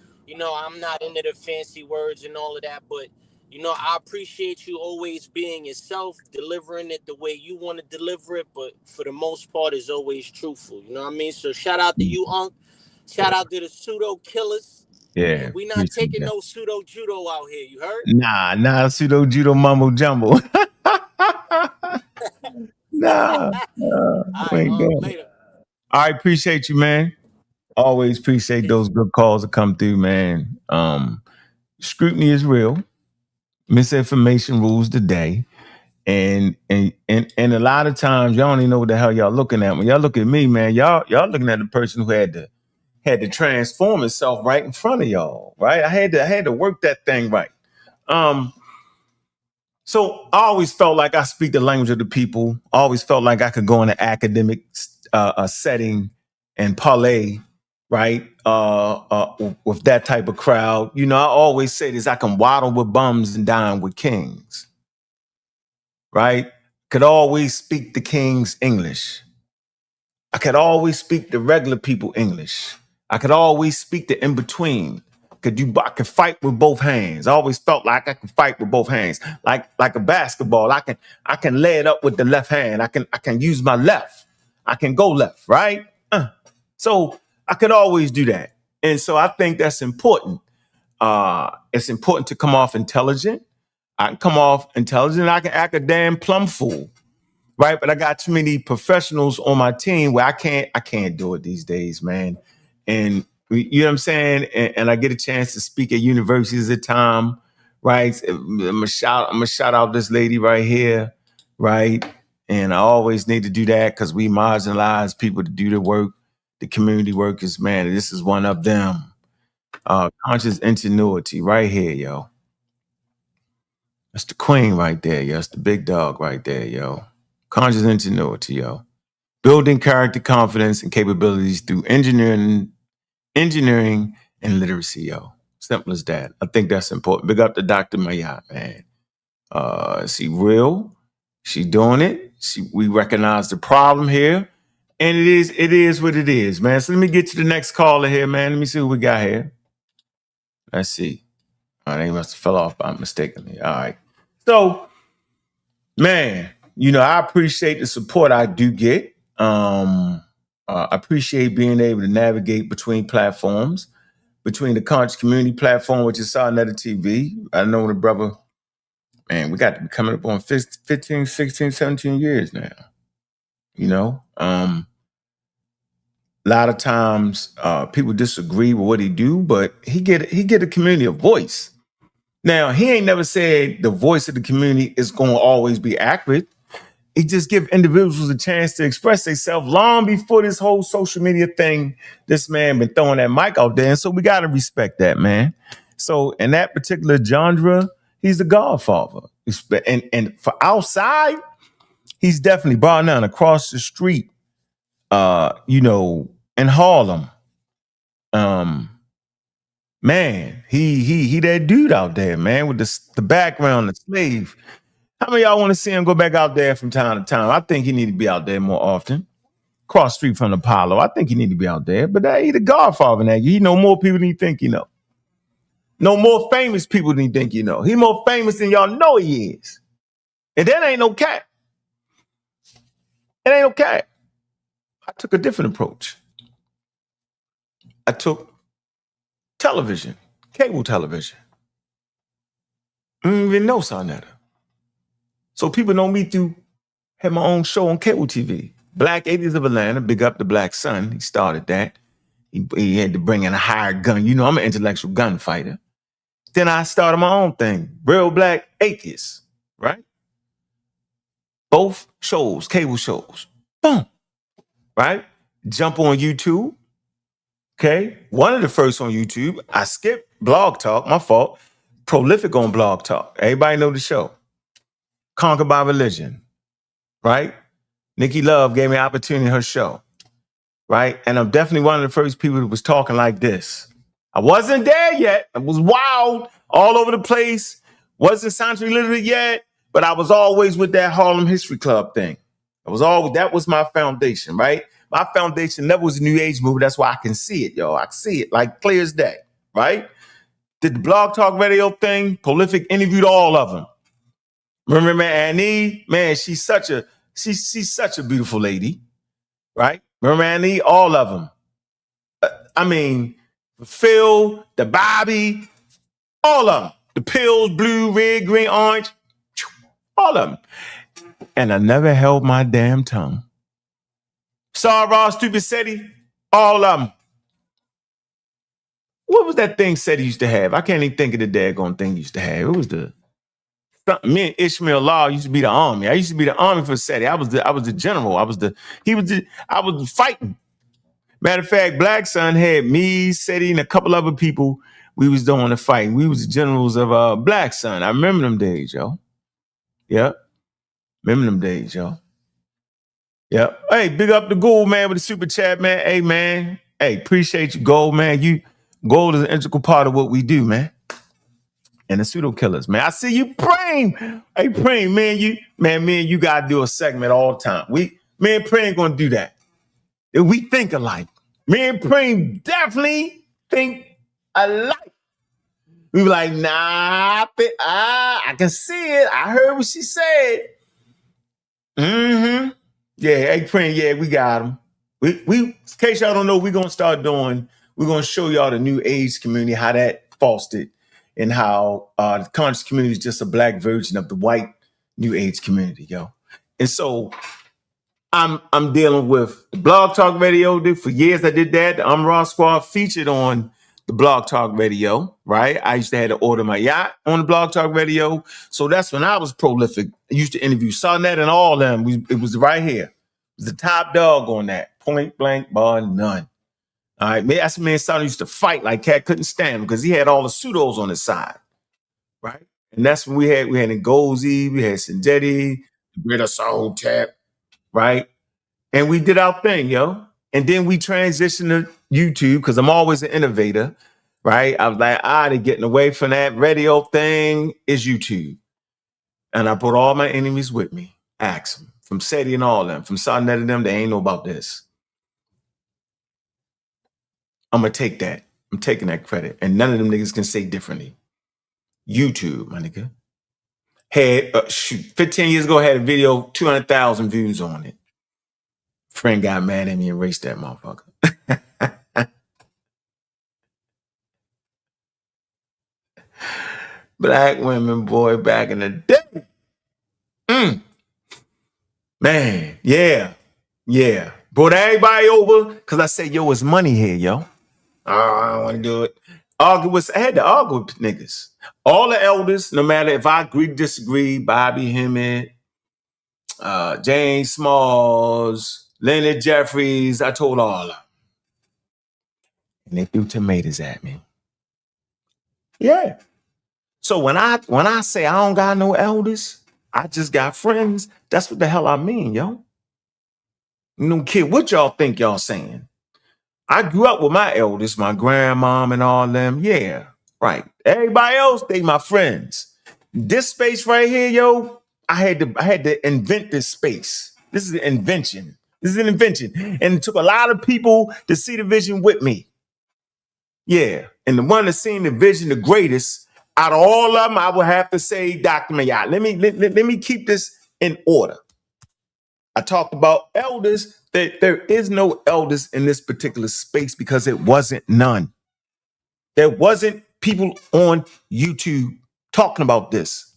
S4: I'm not into the fancy words and all of that, but I appreciate you always being yourself, delivering it the way you want to deliver it, but for the most part, it's always truthful. You know what I mean? So shout out to you, Unc. Shout out to the pseudo killers.
S1: Yeah.
S4: And we not
S1: Appreciate
S4: taking
S1: that.
S4: no pseudo judo out here. You heard?
S1: Nah, pseudo judo mumbo jumbo. Nah,
S4: All
S1: we
S4: right,
S1: ain't doing it.
S4: later.
S1: I appreciate you, man. Always appreciate
S4: Peace.
S1: those good calls that come through, man. Scrutiny is real. Misinformation rules the day. And a lot of times y'all don't even know what the hell y'all looking at. When y'all look at me, man, y'all looking at the person who had to transform itself right in front of y'all, right? I had to work that thing right. Um, So I always felt like I speak the language of the people. I always felt like I could go in an academic setting and parlay, right, with that type of crowd. I always say this: I can waddle with bums and dine with kings, right? Could always speak the king's English. I could always speak the regular people English. I could always speak the in between. I could fight with both hands. I always felt like I could fight with both hands, like a basketball. I can lay it up with the left hand. I can use my left. I can go left, right? So I could always do that, and so I think that's important. It's important to come off intelligent. I can come off intelligent. I can act a damn plum fool, right? But I got too many professionals on my team where I can't do it these days, man. And you know what I'm saying? And I get a chance to speak at universities at time, right? I'm gonna shout out this lady right here, right? And I always need to do that because we marginalize people to do the work, the community workers, man. And this is one of them. Conscious ingenuity right here, yo. That's the queen right there, yo. That's the big dog right there, yo. Conscious ingenuity, yo. Building character, confidence, and capabilities through engineering and literacy, yo. Simple as that. I think that's important. Big up to Dr. Mayat, man. She real. She doing it. We recognize the problem here. And it is what it is, man. So let me get to the next caller here, man. Let me see who we got here. Let's see. Oh, they must have fell off by mistakenly. All right. So, man, I appreciate the support I do get. I appreciate being able to navigate between platforms, between the conscious community platform, which is sa.neter TV. I know the brother, man, we got to be coming up on 15, 16, 17 years now. A lot of times people disagree with what he do, but he get a community a voice. Now, he ain't never said the voice of the community is going to always be accurate. He just give individuals a chance to express themselves long before this whole social media thing, this man been throwing that mic out there. And so we got to respect that, man. So in that particular genre, he's the godfather. And for outside, he's definitely bar none across the street, in Harlem. Man, he that dude out there, man, with the background, the slave. How many of y'all want to see him go back out there from time to time? I think he need to be out there more often. Cross street from Apollo. I think he need to be out there. But he the godfather now. He know more people than you think you know. Know more famous people than you think you know. He more famous than y'all know he is. And that ain't no cat. It ain't no cat. I took a different approach. I took television, cable television. I don't even know sa.neter. So people know me through, had my own show on cable TV. Black 80s of Atlanta, big up the Black Sun. He started that. He had to bring in a hired gun. I'm an intellectual gunfighter. Then I started my own thing, Real Black Atheists, right? Both shows, cable shows. Boom, right? Jump on YouTube. Okay, one of the first on YouTube. I skipped Blog Talk, my fault. Prolific on Blog Talk. Everybody know the show. Conquered by Religion, right? Nikki Love gave me an opportunity in her show, right? And I'm definitely one of the first people that was talking like this. I wasn't there yet. I was wild all over the place. Wasn't scientifically literate yet, but I was always with that Harlem History Club thing. That was my foundation, right? My foundation never was a New Age movement. That's why I can see it, yo. I can see it like clear as day, right? Did the Blog Talk Radio thing. Prolific interviewed all of them. Remember Annie? Man, she's such a beautiful lady, right? Remember Annie? All of them. I mean, Phil, the Bobby, all of them. The pills, blue, red, green, orange, all of them. And I never held my damn tongue. Sarah, stupid SETI, all of them. What was that thing SETI used to have? I can't even think of the daggone thing he used to have. It was me and Ishmael Law used to be the army. I used to be the army for SETI. I was the general. I was fighting. Matter of fact, Black Sun had me, SETI, and a couple other people. We was doing the fighting. We was the generals of Black Sun. I remember them days, yo. Yep. Remember them days, yo. Yep. Hey, big up the Gold, man, with the super chat, man. Hey, man. Hey, appreciate you, Gold, man. Gold is an integral part of what we do, man. And the pseudo killers, man. I see you praying. Hey, praying, man. Me and you gotta do a segment all the time. Me and praying gonna do that. We think alike. Me and praying definitely think alike. We were like, nah, I can see it. I heard what she said. Mm-hmm. Yeah, hey, praying, yeah, we got them. We in case y'all don't know, we're gonna show y'all the New Age community, how that fostered, and how the conscious community is just a black version of the white New Age community, yo. And so I'm dealing with the Blog Talk Radio. For years I did that. The Raw Squad featured on the Blog Talk Radio, right? I used to have to order my yacht on the Blog Talk Radio. So that's when I was prolific. I used to interview sa.neter and all them. It was right here. It was the top dog on that. Point blank, bar none. All right, that's the man son used to fight like Cat couldn't stand him because he had all the pseudos on his side, right? And that's when we had Ngozi, we had Sanjetti, Greta Soul Tap, right? And we did our thing, yo. And then we transitioned to YouTube because I'm always an innovator. right? I was like, they're getting away from that radio thing is YouTube. And I brought all my enemies with me. Ask them. From SETI and all them. From sa.neter and them, they ain't know about this. I'm going to take that. I'm taking that credit. And none of them niggas can say differently. YouTube, my nigga. Had, 15 years ago, I had a video, 200,000 views on it. Friend got mad at me and erased that motherfucker. Black women, boy, back in the day. Man, yeah. Brought everybody over because I said, yo, it's money here, yo. I don't want to do it. I had to argue with niggas. All the elders, no matter if I agree, disagree, Bobby Hemmett, James Smalls, Leonard Jeffries, I told all of them. And they threw tomatoes at me. Yeah. So when I say I don't got no elders, I just got friends, that's what the hell I mean, yo. You don't care what y'all think y'all saying. I grew up with my elders, my grandmom and all them. Yeah, right. Everybody else, they my friends. This space right here, yo, I had to invent this space. This is an invention. And it took a lot of people to see the vision with me. Yeah. And the one that's seen the vision the greatest, out of all of them, I would have to say Dr. Mayat. Let me keep this in order. I talked about elders. There is no elders in this particular space because it wasn't none. There wasn't people on YouTube talking about this.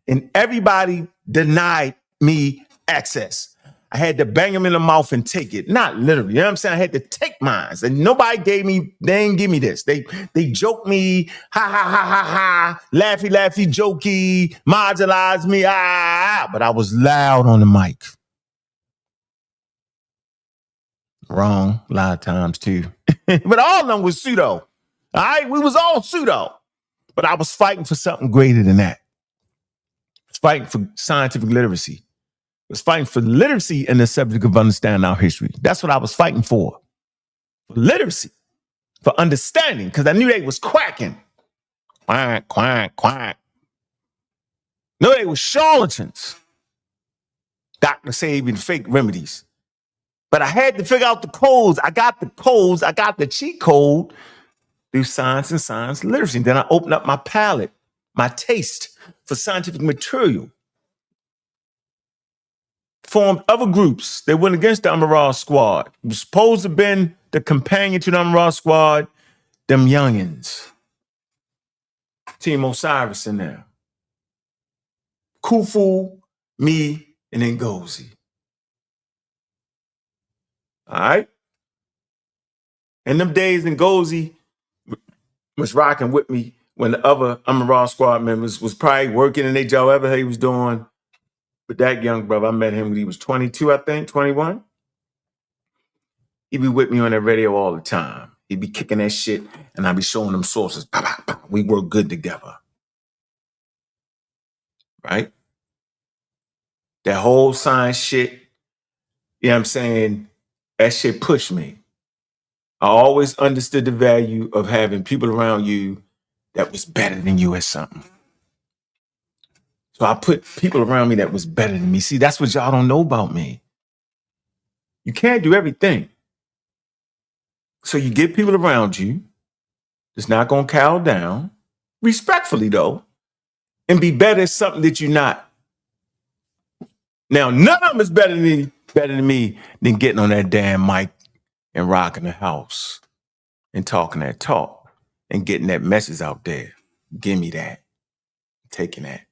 S1: And everybody denied me access. I had to bang them in the mouth and take it. Not literally, you know what I'm saying? I had to take mine. And nobody they didn't give me this. They joked me, ha, ha, ha, ha, ha, laughy, laughy, jokey, marginalized me, but I was loud on the mic. Wrong, a lot of times too. But all of them was pseudo. All right, we was all pseudo. But I was fighting for something greater than that. I was fighting for scientific literacy. I was fighting for literacy in the subject of understanding our history. That's what I was fighting for. For literacy. For understanding, because I knew they was quacking. Quack, quack, quack. No, they were charlatans. Doctor saving fake remedies. But I had to figure out the codes. I got the codes. I got the cheat code through science and science literacy. Then I opened up my palette, my taste for scientific material. Formed other groups. They went against the Amaral Squad. It was supposed to have been the companion to the Amaral Squad, them youngins. Team Osiris in there. Khufu, me, and Ngozi. All right? In them days, Ngozi was rocking with me when the other Amaral Squad members was probably working in their job, whatever he was doing. But that young brother, I met him when he was 22, I think, 21. He'd be with me on that radio all the time. He'd be kicking that shit, and I'd be showing them sources. Bah, bah, bah. We work good together. Right? That whole science shit, you know what I'm saying? That shit pushed me. I always understood the value of having people around you that was better than you at something. So I put people around me that was better than me. See, that's what y'all don't know about me. You can't do everything. So you get people around you that's not going to cow down, respectfully though, and be better at something that you're not. Now, none of them is better than me than getting on that damn mic and rocking the house and talking that talk and getting that message out there. Give me that. I'm taking that.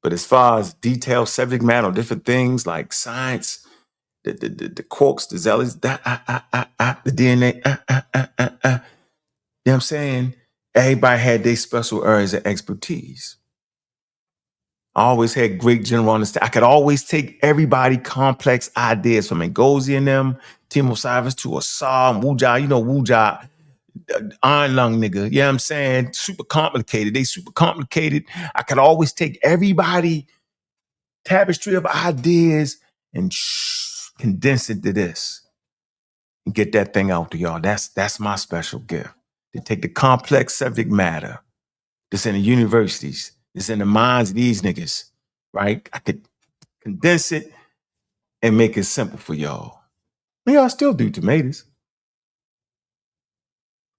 S1: But as far as detailed subject matter on different things like science, the quarks, the zealots, the DNA, you know what I'm saying? Everybody had their special areas of expertise. I always had great general understanding. I could always take everybody complex ideas from Ngozi and them, Team Osiris to Asar, Wuja, you know, Wuja, Iron Lung nigga, you know what I'm saying? Super complicated. They super complicated. I could always take everybody tapestry of ideas and condense it to this and get that thing out to y'all. That's my special gift. They take the complex subject matter that's in the universities, that's in the minds of these niggas, right? I could condense it and make it simple for y'all. Y'all still do tomatoes.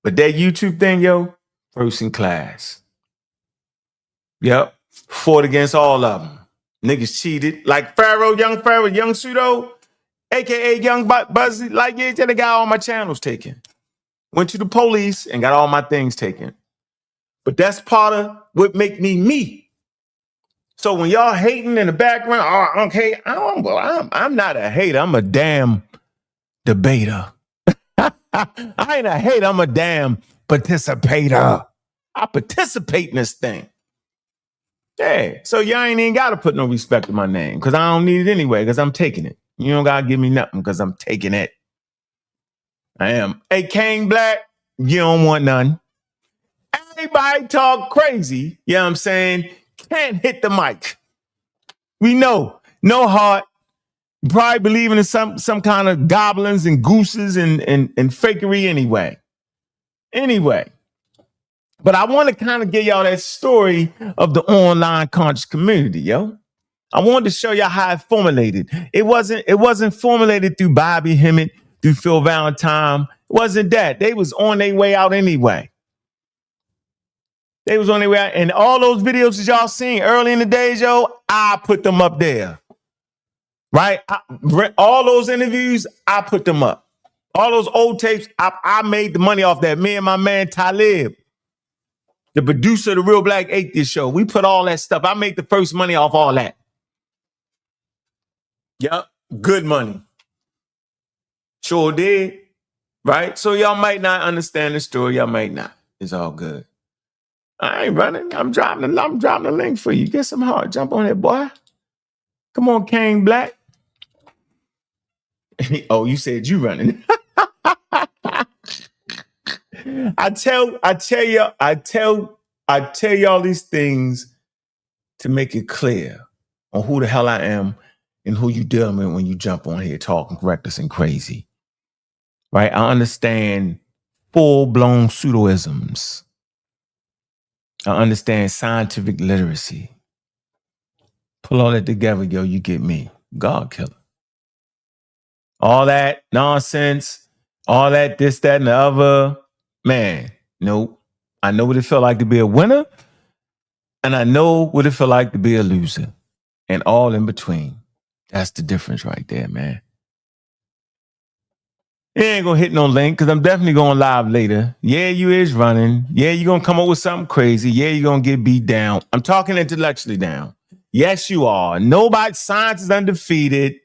S1: But that YouTube thing, yo, first in class. Yep. Fought against all of them. Niggas cheated. Like Pharaoh, young pseudo, aka Young Buzzy. Like, yeah, they got all my channels taken. Went to the police and got all my things taken. But that's part of what make me me. So when y'all hating in the background, oh, okay, I'm not a hater. I'm a damn debater. I ain't a hater. I'm a damn participator. I participate in this thing. Yeah. So y'all ain't even got to put no respect in my name because I don't need it anyway because I'm taking it. You don't got to give me nothing because I'm taking it. I am. Hey, King Black, you don't want none. Everybody talk crazy, you know what I'm saying? Can't hit the mic. We know. No heart. Probably believing in some kind of goblins and gooses and fakery anyway. Anyway. But I want to kind of give y'all that story of the online conscious community, yo. I wanted to show y'all how it formulated. It wasn't formulated through Bobby Hemmett, through Phil Valentine. It wasn't that. They was on their way out anyway. They was on their way out. And all those videos that y'all seen early in the days, yo, I put them up there. Right? All those interviews, I put them up. All those old tapes, I made the money off that. Me and my man Talib, the producer of the Real Black Atheist Show. We put all that stuff. I made the first money off all that. Yep. Good money. Sure did. Right? So y'all might not understand the story. Y'all might not. It's all good. I ain't running. I'm dropping the link for you. Get some heart. Jump on it, boy. Come on, King Black. Oh, you said you running. I tell y'all these things to make it clear on who the hell I am and who you dealing with when you jump on here talking reckless and crazy. Right? I understand full-blown pseudoisms. I understand scientific literacy. Pull all that together, yo, you get me. God killer. All that nonsense, all that, this, that, and the other. Man, nope. I know what it felt like to be a winner, and I know what it felt like to be a loser, and all in between. That's the difference right there, man. You ain't gonna hit no link because I'm definitely going live later. Yeah, you is running. Yeah, you're gonna come up with something crazy. Yeah, you're gonna get beat down. I'm talking intellectually down. Yes, you are. Nobody, science is undefeated.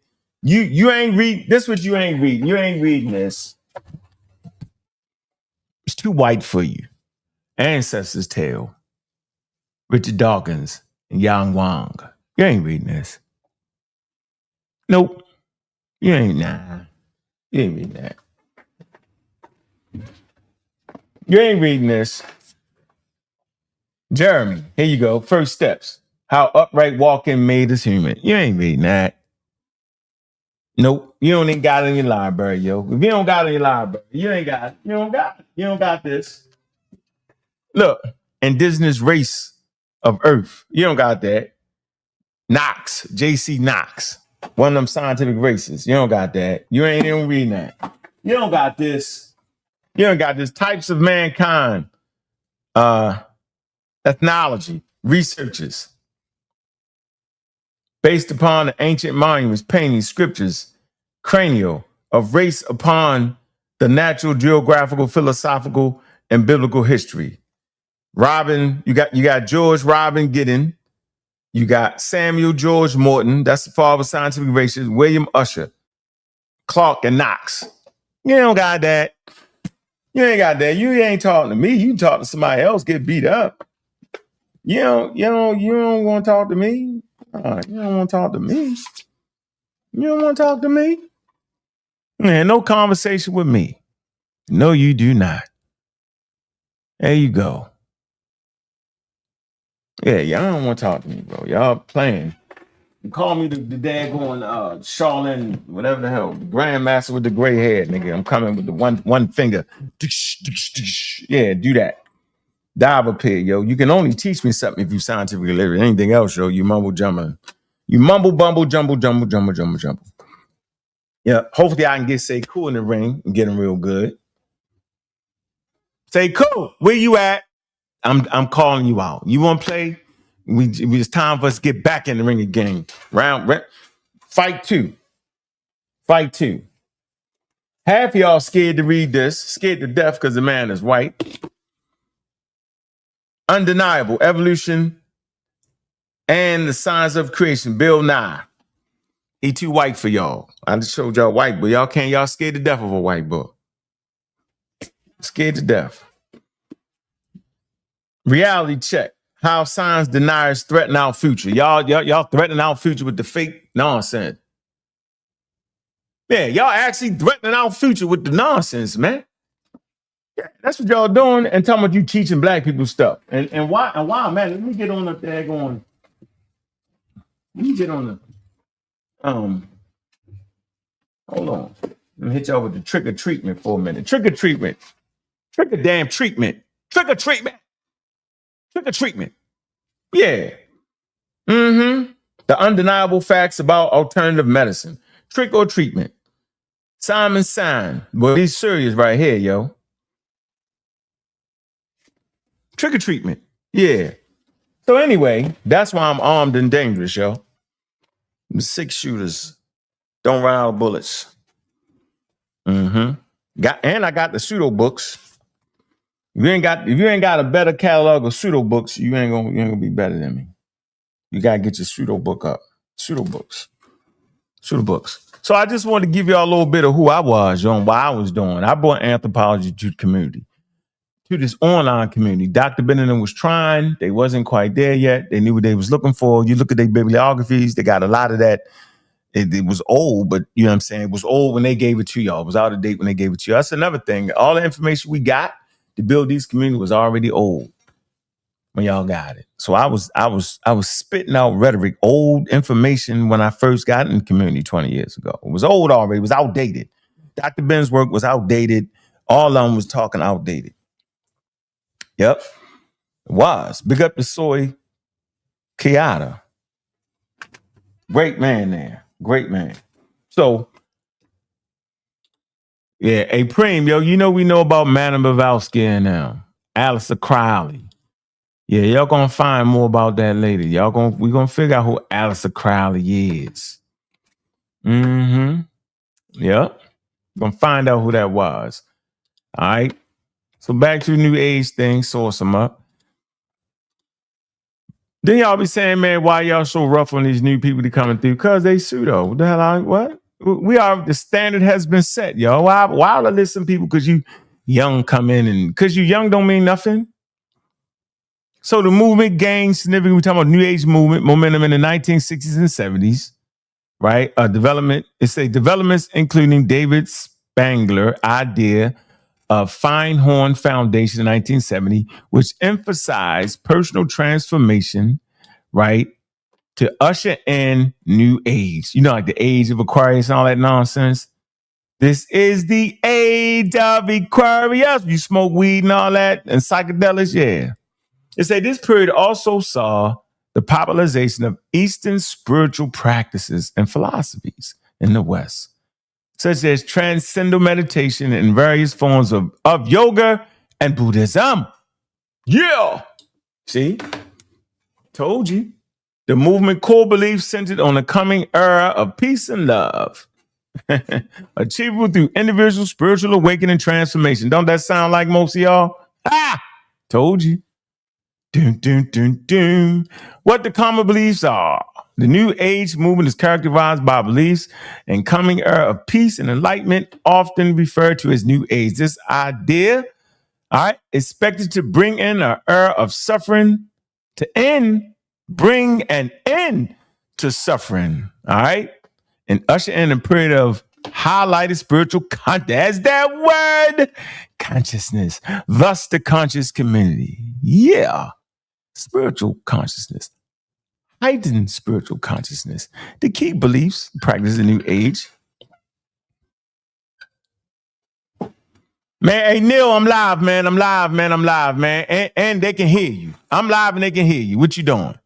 S1: You ain't read this. What you ain't reading? You ain't reading this. It's too white for you. Ancestors' Tale, Richard Dawkins, and Yang Wang. You ain't reading this. Nope. You ain't, nah. You ain't reading that. You ain't reading this. Jeremy, here you go. First steps. How upright walking made us human. You ain't reading that. Nope. You don't even got it in your library, yo. If you don't got it in your library, you ain't got it. You don't got it. You don't got this. Look, indigenous race of Earth. You don't got that. Knox, J.C. Knox. One of them scientific races. You don't got that. You ain't even reading that. You don't got this. You don't got this. Types of mankind. Ethnology. Researchers. Based upon the ancient monuments, paintings, scriptures, cranial of race upon the natural, geographical, philosophical, and biblical history. Robin, you got George Robin Giddens. You got Samuel George Morton. That's the father of scientific racism. William Usher, Clark, and Knox. You don't got that. You ain't got that. You ain't talking to me. You talk to somebody else, get beat up. You don't want to talk to me. You don't want to talk to me. You don't want to talk to me? Man, no conversation with me. No, you do not. There you go. Yeah, y'all don't want to talk to me, bro. Y'all playing. Call me the daggone Charlene, whatever the hell, the grandmaster with the gray hair, nigga. I'm coming with the one finger. Yeah, do that. Dive up here, yo. You can only teach me something if you scientifically literate. Anything else, yo, you mumble jumbling. You mumble, bumble, jumble. Yeah, hopefully I can get Say Cool in the ring and get him real good. Say Cool, where you at? I'm calling you out. You want to play? It's time for us to get back in the ring again. Fight two. Half of y'all scared to read this, scared to death because the man is white. Undeniable evolution and the science of creation. Bill Nye. He too white for y'all. I just showed y'all white, but y'all scared to death of a white boy. Scared to death. Reality check. How science deniers threaten our future. Y'all threatening our future with the fake nonsense. Yeah, y'all actually threatening our future with the nonsense, man. Yeah, that's what y'all doing and talking about you teaching black people stuff. And why, man, let me get on up there going. Let me get on the hold on. Let me hit y'all with the trick or treatment for a minute. Trick or treatment. Trick or damn treatment. Trick or treatment. Trick or treatment. Yeah. The undeniable facts about alternative medicine. Trick or treatment. Simon Sign. Well, he's serious right here, yo. Trick or treatment. Yeah. So anyway, that's why I'm armed and dangerous, yo. The 6 shooters don't run out of bullets. I got the pseudo books. If you ain't got a better catalog of pseudo books, you ain't gonna be better than me. You gotta get your pseudo book up. Pseudo books. So I just wanted to give y'all a little bit of who I was, and what I was doing. I brought anthropology to the community, to this online community. Dr. Benjamin was trying. They wasn't quite there yet. They knew what they was looking for. You look at their bibliographies, they got a lot of that. It was old, but you know what I'm saying? It was old when they gave it to y'all. It was out of date when they gave it to you. That's another thing. All the information we got to build these communities was already old when y'all got it. So I was spitting out rhetoric, old information when I first got in the community 20 years ago. It was old already. It was outdated. Dr. Ben's work was outdated. All of them was talking outdated. Yep. It was. Big up to Soy Kiata. Great man there. Great man. So, yeah, a Preem, yo, we know about Madame Bavowski now. Aleister Crowley. Yeah, y'all gonna find more about that later. We gonna figure out who Aleister Crowley is. Yep. Gonna find out who that was. All right. So back to the new age thing, source them up. Then y'all be saying, man, why y'all so rough on these new people that coming through? Because they pseudo. What the hell? What? The standard has been set, y'all. Why I listen to people because you young come in and because you young don't mean nothing? So the movement gained significant, we're talking about new age movement, momentum in the 1960s and 70s, right? Developments including David Spangler idea of Feinhorn Foundation in 1970, which emphasized personal transformation, right, to usher in new age. You know, like the age of Aquarius and all that nonsense. This is the age of Aquarius. You smoke weed and all that and psychedelics, yeah. It said this period also saw the popularization of Eastern spiritual practices and philosophies in the West, such as transcendental meditation and various forms of yoga and Buddhism. Yeah. See? Told you. The movement core beliefs centered on the coming era of peace and love. Achievable through individual spiritual awakening and transformation. Don't that sound like most of y'all? Told you. Dun, dun, dun, dun. What the common beliefs are. The New Age movement is characterized by beliefs and coming era of peace and enlightenment, often referred to as New Age. This idea, all right, expected to bring in an era of suffering bring an end to suffering, all right, and usher in a period of highlighted spiritual content. That's that word, consciousness. Thus, the conscious community. Yeah. Spiritual consciousness. heightened spiritual consciousness. The key beliefs, practice the new age. Man, hey Neil, I'm live, man. I'm live, man. And they can hear you. I'm live and they can hear you. What you doing?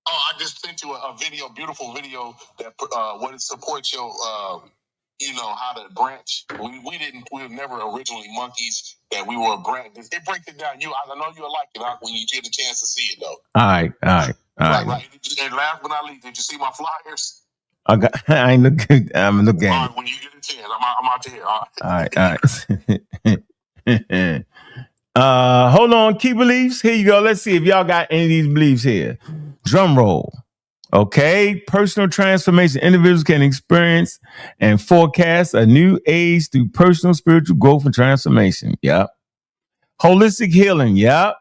S5: Oh, I just sent you a video, beautiful video that what it supports your, how to branch. We were never originally monkeys. That we were a branch. It breaks it down. I know you'll like it when you get a chance to see it, though.
S1: All right.
S5: Right. And last but not least, did you see my flyers?
S1: I ain't look good. I'm looking.
S5: All right, when you get a chance, I'm out to here.
S1: All right. Hold on. Key beliefs. Here you go. Let's see if y'all got any of these beliefs here. Drum roll. Okay. Personal transformation. Individuals can experience and forecast a new age through personal spiritual growth and transformation. Yep. Holistic healing. Yep.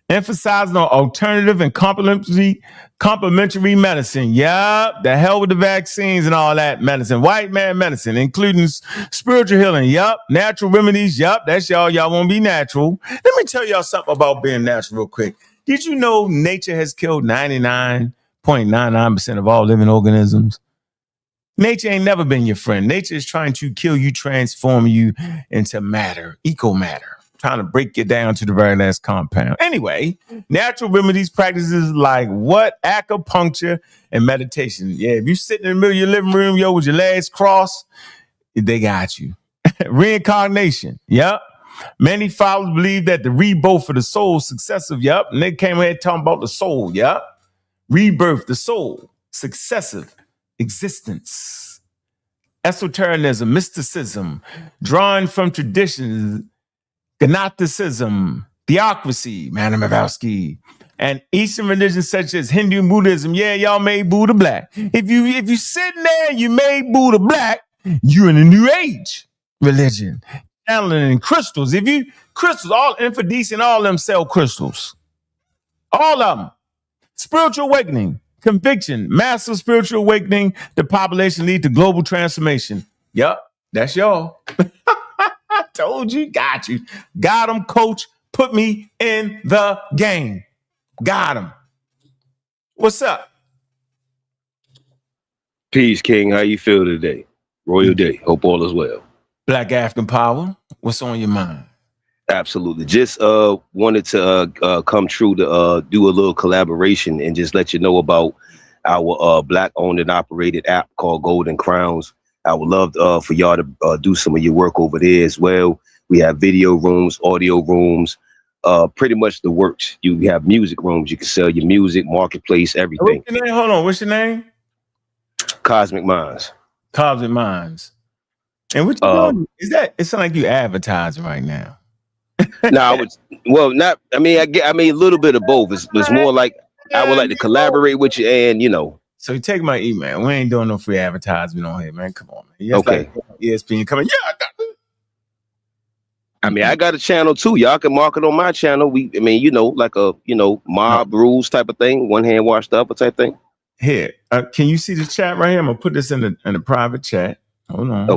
S1: Emphasizing on alternative and complementary medicine. Yep. The hell with the vaccines and all that medicine. White man medicine, including spiritual healing. Yep. Natural remedies. Yep. That's y'all. Y'all want to be natural. Let me tell y'all something about being natural real quick. Did you know nature has killed 99.99% of all living organisms? Nature ain't never been your friend. Nature is trying to kill you, transform you into matter, eco matter. Trying to break you down to the very last compound. Anyway, natural remedies practices like what? Acupuncture and meditation. Yeah, if you sit in the middle of your living room, with your legs crossed, they got you. Reincarnation. Yep. Many followers believe that the rebirth of the soul is successive. Yep. And they came here talking about the soul. Yep. Rebirth, the soul, successive existence. Esotericism, mysticism, drawing from traditions, Gnosticism, theocracy, Madam Blavatsky, and Eastern religions such as Hindu and Buddhism. Yeah, y'all made Buddha black. If you sitting there and you made Buddha black, you're in a new age religion. Channeling crystals. Crystals, all infidecent, all of them sell crystals. All of them. Spiritual awakening, conviction, massive spiritual awakening, the population lead to global transformation. Yep, that's y'all. I told you, got you. Got him, coach. Put me in the game. Got him. What's up?
S6: Peace, King. How you feel today? Royal day. Hope all is well.
S1: Black African Power. What's on your mind?
S6: Absolutely. Just wanted to come true to do a little collaboration and just let you know about our black owned and operated app called Golden Crowns. I would love for y'all to do some of your work over there as well. We have video rooms, audio rooms, pretty much the works. You have music rooms. You can sell your music, marketplace, everything.
S1: What's your name? Hold on. What's your name?
S6: Cosmic Minds.
S1: Cosmic Minds. And what you doing? It sounds like you advertising right now.
S6: No, not. I mean, a little bit of both. It's more like I would like to collaborate with you, and
S1: So you take my email. We ain't doing no free advertisement on here, man. Come on, man. Yes,
S6: okay.
S1: Like ESPN coming. Yeah, I got it.
S6: I got a channel too. Y'all can market on my channel. Like a mob rules type of thing. One hand washed up type thing.
S1: Here, can you see the chat right here? I'm gonna put this in the private chat. Hold on.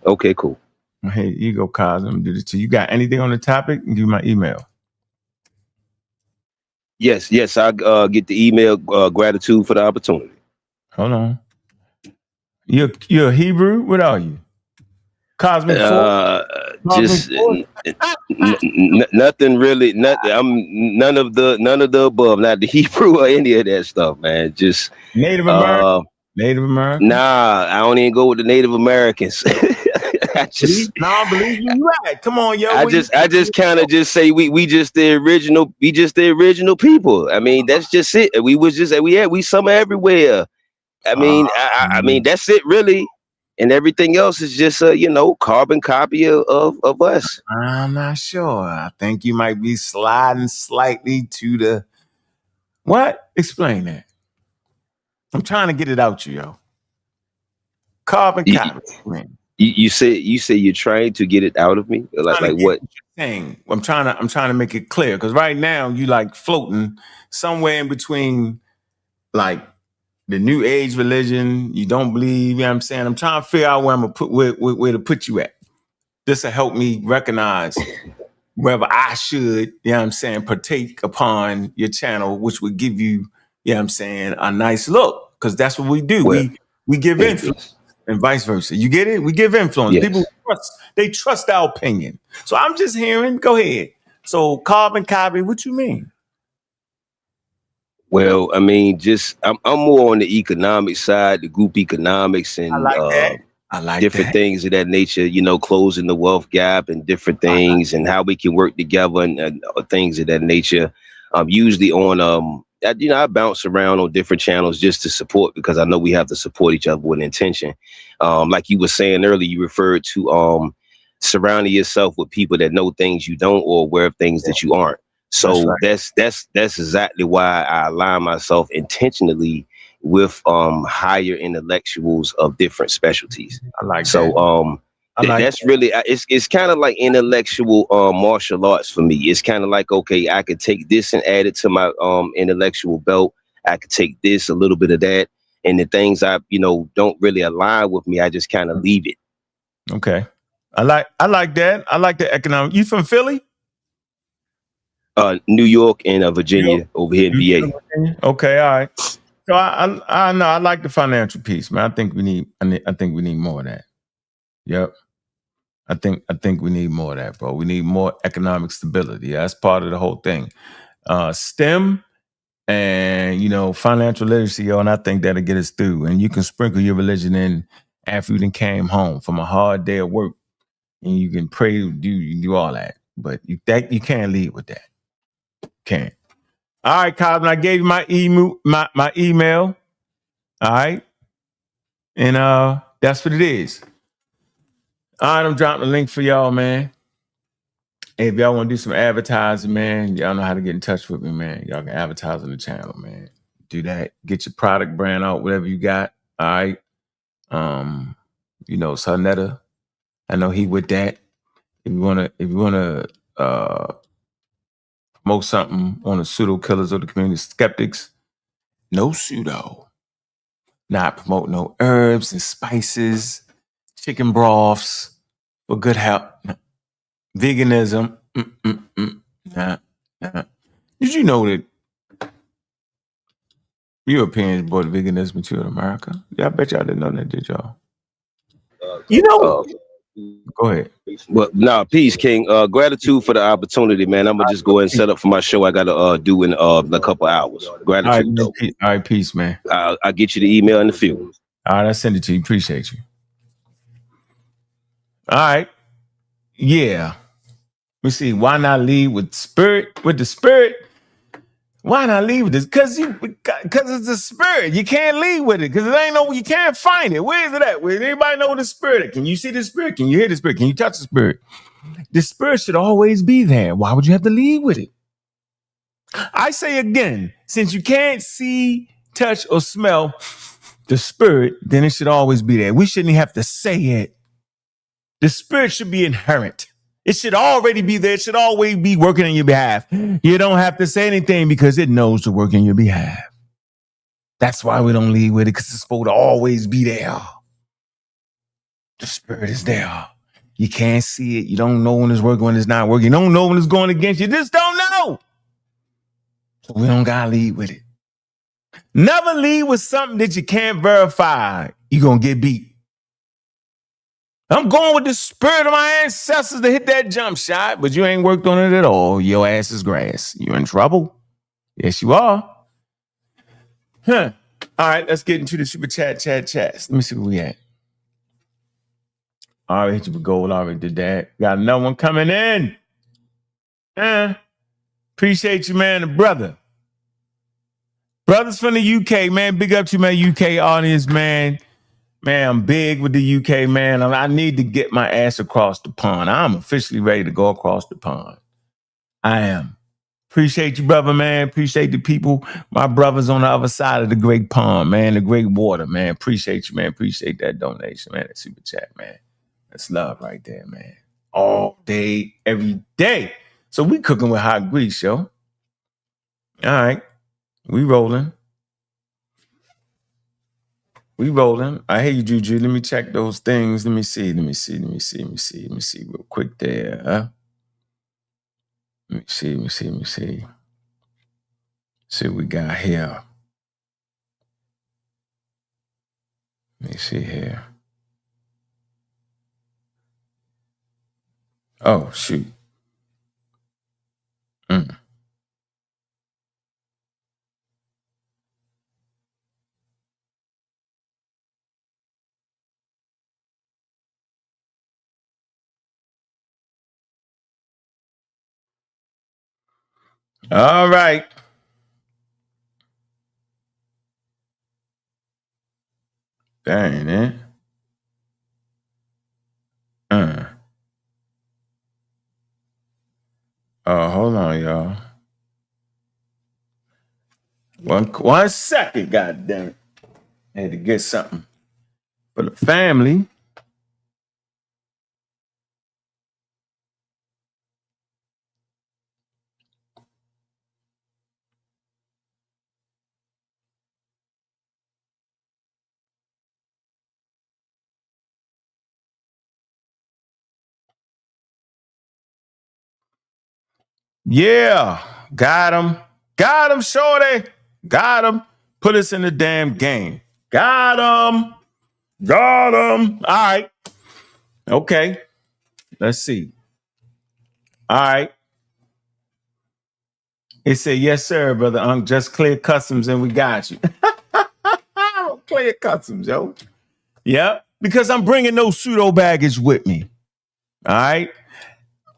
S6: Okay, cool.
S1: Hey, you go, Cos. I'm gonna do this too. You got anything on the topic? Give me my email.
S6: Yes. I get the email. Gratitude for the opportunity.
S1: Hold on. You're a Hebrew. What are you? Cosmic
S6: Just nothing really. Nothing. I'm none of the above. Not the Hebrew or any of that stuff, man. Just
S1: Native American. Native American.
S6: Nah, I don't even go with the Native Americans.
S1: Believe you right. Come on, yo.
S6: I just kind of just say we just the original. We just the original people. I mean, that's just it. We summer everywhere. I mean, that's it really. And everything else is just a carbon copy of us.
S1: I'm not sure. I think you might be sliding slightly to the what? Explain that. I'm trying to get it out you, yo. Carbon copy.
S6: You say you're trying to get it out of me? Like what?
S1: Saying. I'm trying to make it clear because right now you like floating somewhere in between like the new age religion, you don't believe, you know what I'm saying? I'm trying to figure out where I'm gonna put where to put you at. This will help me recognize wherever I should, you know what I'm saying, partake upon your channel, which would give you you know what I'm saying, a nice look, because that's what we do.
S6: Well,
S1: We give influence
S6: yes,
S1: and vice versa. You get it? We give influence. People
S6: yes.
S1: trust our opinion. So I'm just hearing, go ahead. So carbon copy, what you mean?
S6: Well, I mean, just I'm more on the economic side, the group economics,
S1: I
S6: and
S1: like that. I like
S6: different
S1: that.
S6: things of that nature. You know, closing the wealth gap and different
S1: I like
S6: things, and how we can work together and things of that nature. Usually on I bounce around on different channels just to support, because I know we have to support each other with intention. Like you were saying earlier, you referred to surrounding yourself with people that know things you don't, or aware of things that you aren't.
S1: That's
S6: So
S1: right.
S6: that's exactly why I align myself intentionally with higher intellectuals of different specialties.
S1: I like that.
S6: So
S1: I like
S6: that's really it's kind of like intellectual martial arts for me. It's kind of like, okay, I could take this and add it to my intellectual belt. I could take this, a little bit of that, and the things I don't really align with me, I just kind of leave it.
S1: okay. I like that. I like the economic. You from Philly?
S6: New York and
S1: New York?
S6: Virginia over here in
S1: You
S6: VA.
S1: from Virginia? Okay, all right. So I know I like the financial piece, man. I think we need more of that. Yep. I think we need more of that, bro. We need more economic stability. That's part of the whole thing. STEM and financial literacy, yo, and I think that'll get us through. And you can sprinkle your religion in after you done came home from a hard day of work, and you can pray, you can do all that. But you can't lead with that. Can't. All right, Cosmo, I gave you my email. All right. And that's what it is. All right, I'm dropping the link for y'all, man. Hey, if y'all want to do some advertising, man, y'all know how to get in touch with me, man. Y'all can advertise on the channel, man. Do that. Get your product brand out, whatever you got. All right. Sa.neter, I know he with that. If you wanna promote something on the pseudo killers or the community skeptics, no pseudo. Not promote no herbs and spices, chicken broths for good health. Veganism. Nah, nah. Did you know that Europeans brought veganism to America? Yeah, I bet y'all didn't know that, did y'all? You know,
S6: Uh,
S1: go ahead.
S6: but nah, peace, King. Gratitude for the opportunity, man. I'm gonna just go ahead and set up for my show. I gotta do in a couple hours.
S1: All right,
S6: Gratitude,
S1: man.
S6: though.
S1: All right, peace, man.
S6: I'll get you the email in a few.
S1: All right, I send it to you. Appreciate you. All right. Yeah. Let me see. Why not lead with spirit? With the spirit? Why not lead with this? Because it's the spirit. You can't lead with it because it ain't you can't find it. Where is it at? Where anybody know the spirit? Can you see the spirit? Can you hear the spirit? Can you touch the spirit? The spirit should always be there. Why would you have to lead with it? I say again, since you can't see, touch, or smell the spirit, then it should always be there. We shouldn't have to say it. The spirit should be inherent. It should already be there. It should always be working on your behalf. You don't have to say anything because it knows to work on your behalf. That's why we don't lead with it, because it's supposed to always be there. The spirit is there. You can't see it. You don't know when it's working, when it's not working. You don't know when it's going against you. You just don't know. So we don't got to lead with it. Never lead with something that you can't verify. You're going to get beat. I'm going with the spirit of my ancestors to hit that jump shot, but you ain't worked on it at all. Your ass is grass. You're in trouble. Yes, you are. Huh. All right, let's get into the super chats. Let me see where we at. All right, hit you with gold. Already did that. Got another one coming in. Appreciate you, man. The brother. Brothers from the UK, man. Big up to my UK audience, man. Man, I'm big with the UK, man. I need to get my ass across the pond. I'm officially ready to go across the pond. I am. Appreciate you, brother, man. Appreciate the people, my brothers on the other side of the great pond, man, the great water, man. Appreciate you, man. Appreciate that donation, man. That super chat, man. That's love right there, man. All day, every day. So we cooking with hot grease, yo. All right. We rolling. We rolling. I hear you, Juju. Let me check those things. Let me see real quick there. Huh? Let me see. See what we got here. Let me see here. Oh, shoot. All right. Dang, man. Oh, hold on, y'all. One second, God damn it. I had to get something for the family. Yeah. Got him. Got him, shorty. Got him. Put us in the damn game. Got him. Got him. All right. Okay. Let's see. All right. He said, yes, sir, brother. Just clear customs and we got you. Clear customs, yo. Yep. Because I'm bringing no pseudo baggage with me. All right.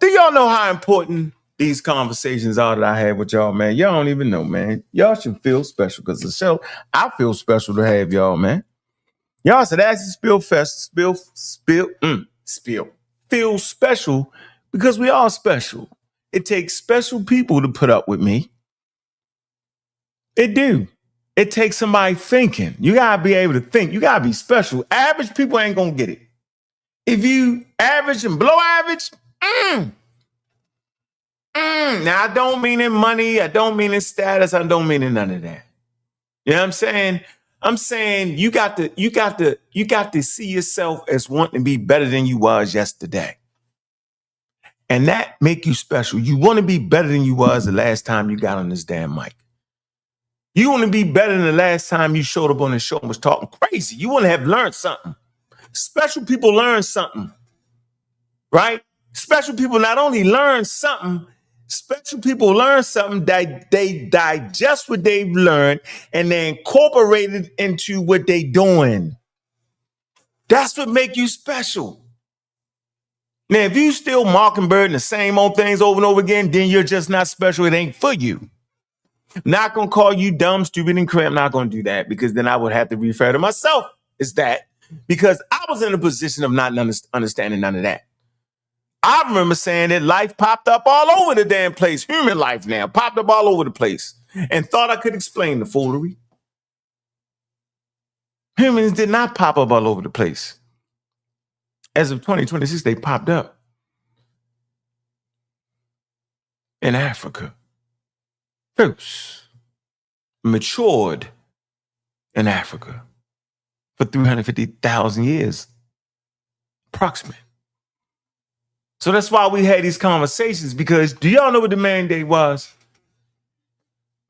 S1: Do y'all know how important these conversations are that I have with y'all, man? Y'all don't even know, man. Y'all should feel special because the show, I feel special to have y'all, man. Y'all said actually feel special because we are special. It takes special people to put up with me. It do. It takes somebody thinking. You gotta be able to think. You gotta be special. Average people ain't gonna get it. If you average and below average, now I don't mean in money, I don't mean in status, I don't mean in none of that. You know what I'm saying? I'm saying you got to see yourself as wanting to be better than you was yesterday. And that make you special. You want to be better than you was the last time you got on this damn mic. You want to be better than the last time you showed up on the show and was talking crazy. You want to have learned something. Special people learn something, right? Special people not only learn something, special people learn something that they digest what they've learned and they incorporate it into what they doing. That's what make you special. Now, if you still mockingbird the same old things over and over again, then you're just not special. It ain't for you. Not gonna call you dumb, stupid, and crazy. I'm not gonna do that because then I would have to refer to myself as that because I was in a position of not understanding none of that. I remember saying that life popped up all over the damn place. Human life now popped up all over the place and thought I could explain the foolery. Humans did not pop up all over the place. As of 2026, they popped up in Africa. First, matured in Africa for 350,000 years, approximate. So that's why we had these conversations because do y'all know what the mandate was?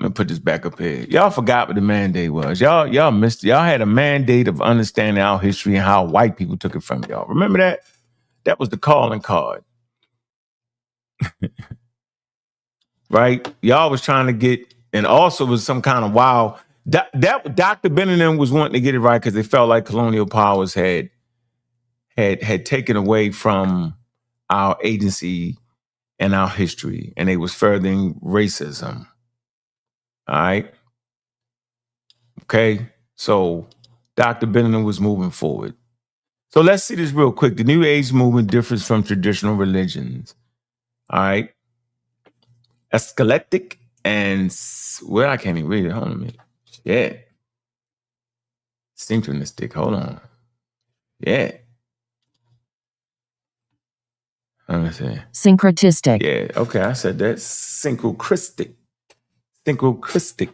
S1: I'm gonna put this back up here. Y'all forgot what the mandate was. Y'all missed it. Y'all had a mandate of understanding our history and how white people took it from y'all. Remember that? That was the calling card. Right? Y'all was trying to get, and also was some kind of wow. That Dr. Benjamin was wanting to get it right because they felt like colonial powers had taken away from our agency and our history, and they was furthering racism. All right. Okay. So Dr. Benjamin was moving forward. So let's see this real quick. The New Age movement differs from traditional religions. All right. Eschalectic and, well, I can't even read it. Hold on a minute. Yeah. Synchronistic. Hold on. Yeah. Let me see.
S5: Syncretistic.
S1: Yeah. Okay. I said that. Synchronistic. Synchronistic.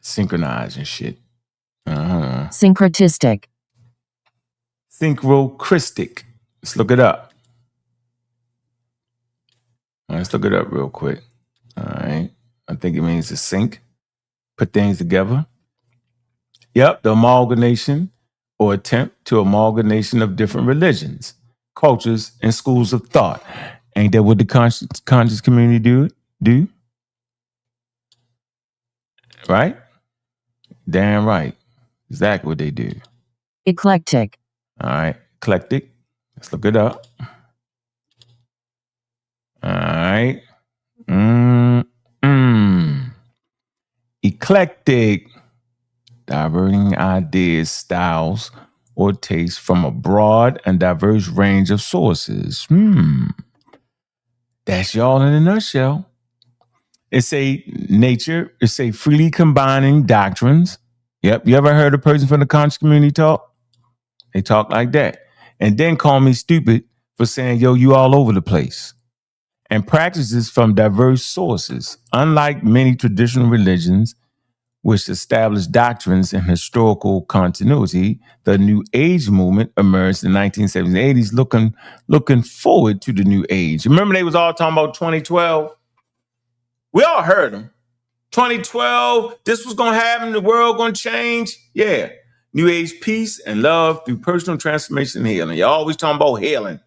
S1: Synchronize and shit.
S5: Syncretistic.
S1: Synchronistic. Let's look it up. Let's look it up real quick. All right. I think it means to sync, put things together. Yep, the amalgamation or attempt to amalgamation of different religions, cultures, and schools of thought. Ain't that what the conscious community do? Right? Damn right. Exactly what they do.
S2: Eclectic.
S1: All right. Eclectic. Let's look it up. All right. Eclectic. Diverting ideas, styles, or tastes from a broad and diverse range of sources. That's y'all in a nutshell. It's a freely combining doctrines. Yep. You ever heard a person from the conscious community talk? They talk like that. And then call me stupid for saying, yo, you all over the place. And practices from diverse sources. Unlike many traditional religions, which established doctrines and historical continuity, the New Age movement emerged in the 1970s and 80s, looking forward to the New Age. Remember they was all talking about 2012? We all heard them. 2012, this was going to happen, the world going to change. Yeah. New Age peace and love through personal transformation and healing. You're always talking about healing.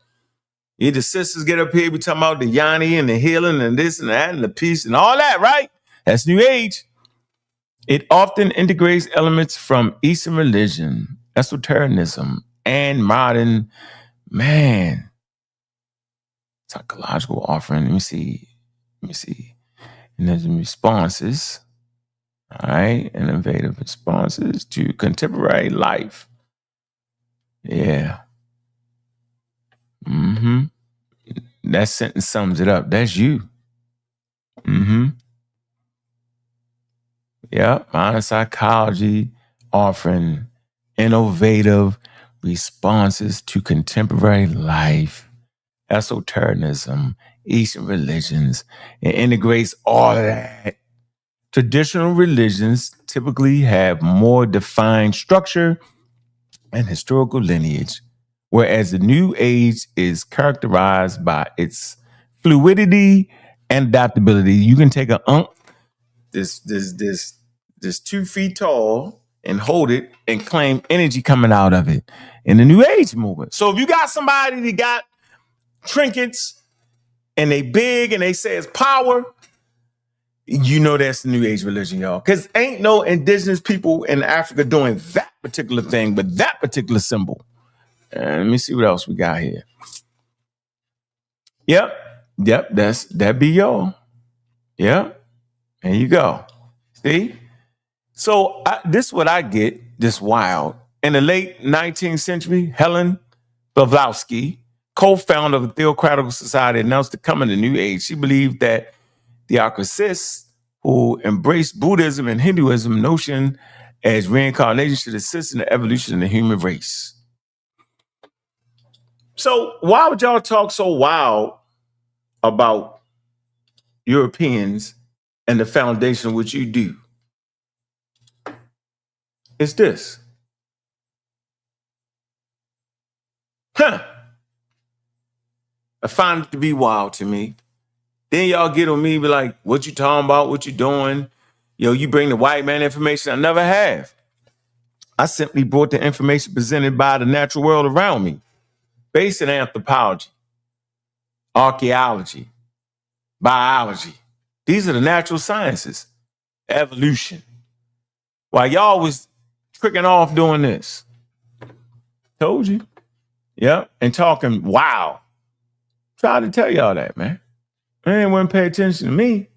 S1: The sisters get up here, we talking about the yanni and the healing and this and that and the peace and all that, right? That's New Age. It often integrates elements from Eastern religion, esotericism, and modern, psychological offering. Let me see. And there's responses, all right, innovative responses to contemporary life. Yeah. That sentence sums it up. That's you. Yep. Modern psychology offering innovative responses to contemporary life, esotericism, Eastern religions. It integrates all of that. Traditional religions typically have more defined structure and historical lineage, whereas the New Age is characterized by its fluidity and adaptability. You can take a this 2 feet tall and hold it and claim energy coming out of it in the New Age movement. So if you got somebody that got trinkets and they big and they say it's power, you know that's the New Age religion, y'all. Because ain't no indigenous people in Africa doing that particular thing, but that particular symbol. Let me see what else we got here. Yep, that be y'all. Yep, there you go. See? So this is what I get, this wild. In the late 19th century, Helen Blavatsky, co-founder of the Theocratical Society, announced the coming of the New Age. She believed that the Theosophists who embraced Buddhism and Hinduism notion as reincarnation should assist in the evolution of the human race. So why would y'all talk so wild about Europeans and the foundation of what you do? It's this. I find it to be wild to me. Then y'all get on me, be like, what you talking about? What you doing? You bring the white man information I never have. I simply brought the information presented by the natural world around me, based in anthropology, archaeology, biology. These are the natural sciences, evolution. While y'all was tricking off doing this. Told you. Yep. And talking wow. Tried to tell y'all that, man. Man wouldn't pay attention to me.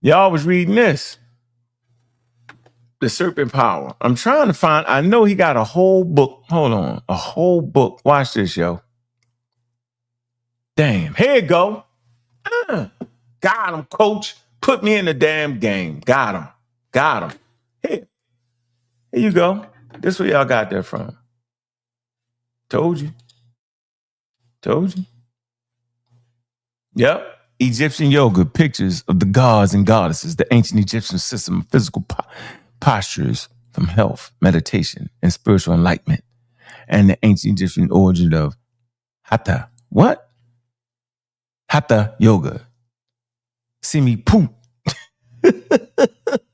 S1: Y'all was reading this. The Serpent Power. I'm trying to find, I know he got a whole book. Hold on. A whole book. Watch this, yo. Damn. Here you go. Got him, coach. Put me in the damn game. Got him. Here you go. This is where y'all got that from. Told you. Yep. Egyptian yoga, pictures of the gods and goddesses, the ancient Egyptian system of physical postures from health, meditation, and spiritual enlightenment, and the ancient Egyptian origin of Hatha. What? Hatha yoga. See me poop.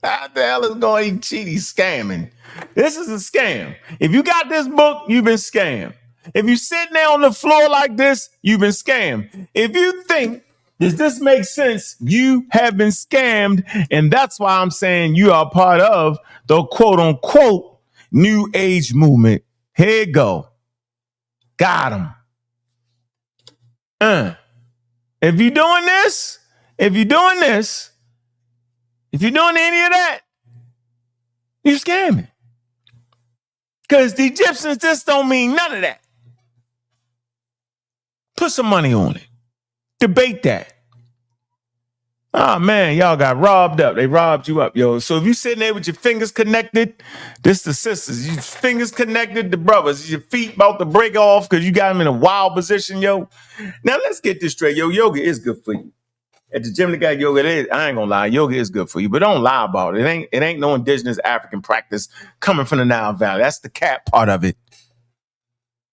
S1: Hatha the hell is going to cheat? He's scamming. This is a scam. If you got this book, you've been scammed. If you sitting there on the floor like this, you've been scammed. If you think, does this make sense? You have been scammed. And that's why I'm saying you are part of the quote unquote new age movement. Here you go. Got him. If you're doing this, if you're doing any of that, you're scamming. Because the Egyptians, this don't mean none of that. Put some money on it. Debate that. Oh, man, y'all got robbed up. They robbed you up, yo. So if you sitting there with your fingers connected, this the sisters. Your fingers connected, the brothers. Your feet about to break off because you got them in a wild position, yo. Now, let's get this straight. Yo, yoga is good for you. At the gym, they got yoga. I ain't gonna lie, yoga is good for you, but don't lie about it. It ain't no indigenous African practice coming from the Nile Valley. That's the cat part of it.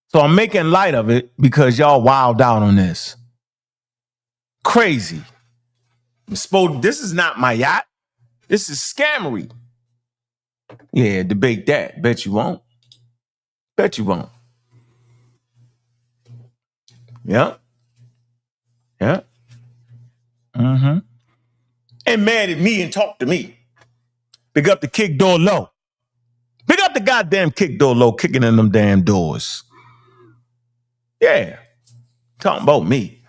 S1: So I'm making light of it because y'all wild out on this. Crazy. This is not my yacht. This is scammery. Yeah, debate that. Bet you won't. Bet you won't. Yeah. Yeah. Mm-hmm. And mad at me and talk to me. Big up the kick door low. Big up the goddamn kick door low, kicking in them damn doors. Yeah. Talking about me.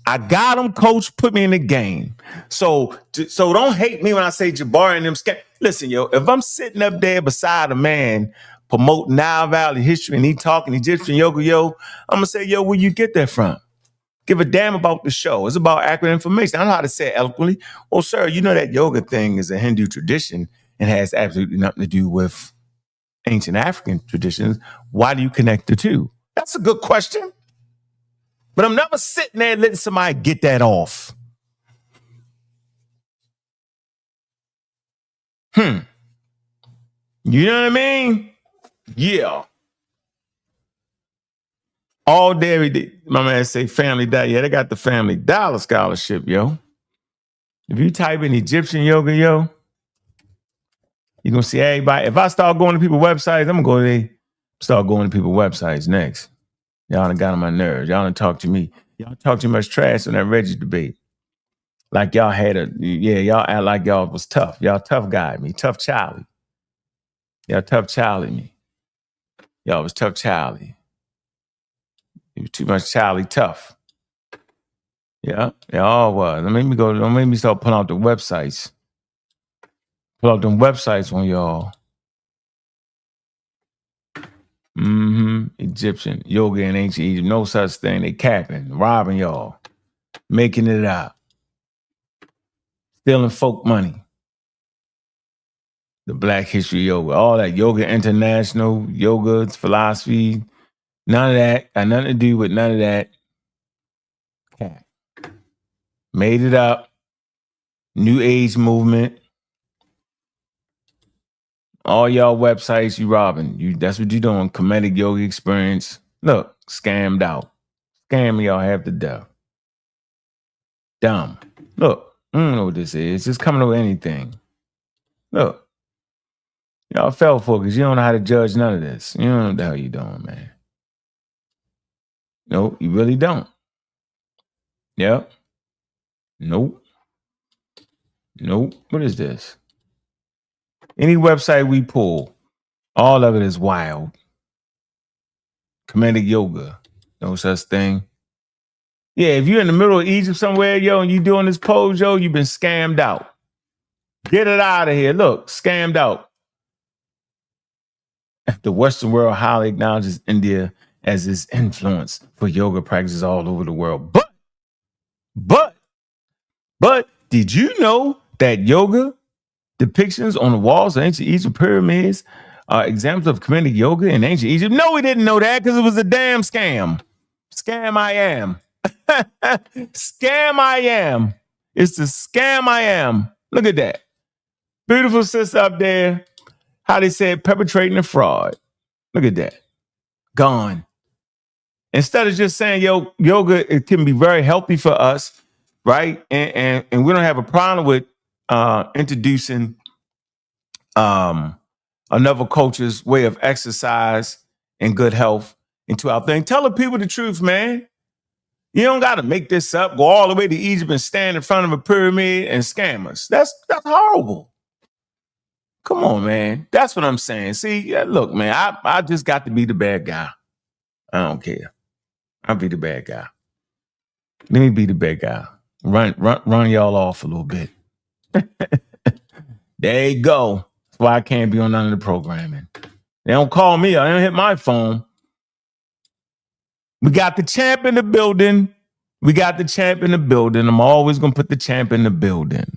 S1: I got him, coach, put me in the game. So don't hate me when I say Jabari and them scam. Listen, yo, if I'm sitting up there beside a man promoting Nile Valley history and he talking Egyptian yoga, yo, I'm going to say, yo, where you get that from? Give a damn about the show. It's about accurate information. I know how to say it eloquently. Well, sir, you know that yoga thing is a Hindu tradition and has absolutely nothing to do with ancient African traditions. Why do you connect the two? That's a good question. But I'm never sitting there letting somebody get that off. You know what I mean? Yeah. All day, every day. My man say family dollar. Yeah, they got the family dollar scholarship, yo. If you type in Egyptian yoga, yo, you're going to see everybody. If I start going to people's websites, I'm going to start going to people's websites next. Y'all done got on my nerves. Y'all done talk to me. Y'all talk too much trash on that Reggie debate. Like y'all y'all act like y'all was tough. Y'all tough guy me, tough Charlie. Y'all tough Charlie me. Y'all was tough Charlie. You was too much Charlie tough. Yeah, y'all was. Don't make me start pulling out the websites. Pull out them websites on y'all. Egyptian, yoga in ancient Egypt. No such thing. They capping, robbing y'all, making it out, stealing folk money. The Black History Yoga, all that Yoga International, yoga, philosophy, none of that. Got nothing to do with none of that. Cap. Made it up. New Age movement. All y'all websites, you robbing. That's what you doing. Comedic yoga experience. Look, scammed out. Scam y'all have to death. Dumb. Look, I don't know what this is. It's just coming over anything. Look. Y'all fell for it because you don't know how to judge none of this. You don't know what the hell you doing, man. Nope, you really don't. Yep. Nope. What is this? Any website we pull, all of it is wild. Comedic yoga. No such thing. Yeah, if you're in the middle of Egypt somewhere, yo, and you doing this pose, yo, you've been scammed out. Get it out of here. Look, scammed out. The Western world highly acknowledges India as its influence for yoga practices all over the world. But did you know that yoga depictions on the walls of ancient Egypt pyramids are examples of comedic yoga in ancient Egypt? No, we didn't know that because it was a damn scam. Scam I am. Scam I am. It's the scam I am. Look at that. Beautiful sister up there. How they said perpetrating a fraud. Look at that. Gone. Instead of just saying, yo, yoga, it can be very healthy for us, right? And we don't have a problem with introducing another culture's way of exercise and good health into our thing. Tell the people the truth, man. You don't got to make this up, go all the way to Egypt and stand in front of a pyramid and scam us. That's horrible. Come on, man. That's what I'm saying. See, look, man, I just got to be the bad guy. I don't care. I'll be the bad guy. Let me be the bad guy. Run y'all off a little bit. There you go. That's why I can't be on none of the programming. They don't call me. I don't hit my phone. We got the champ in the building. I'm always going to put the champ in the building.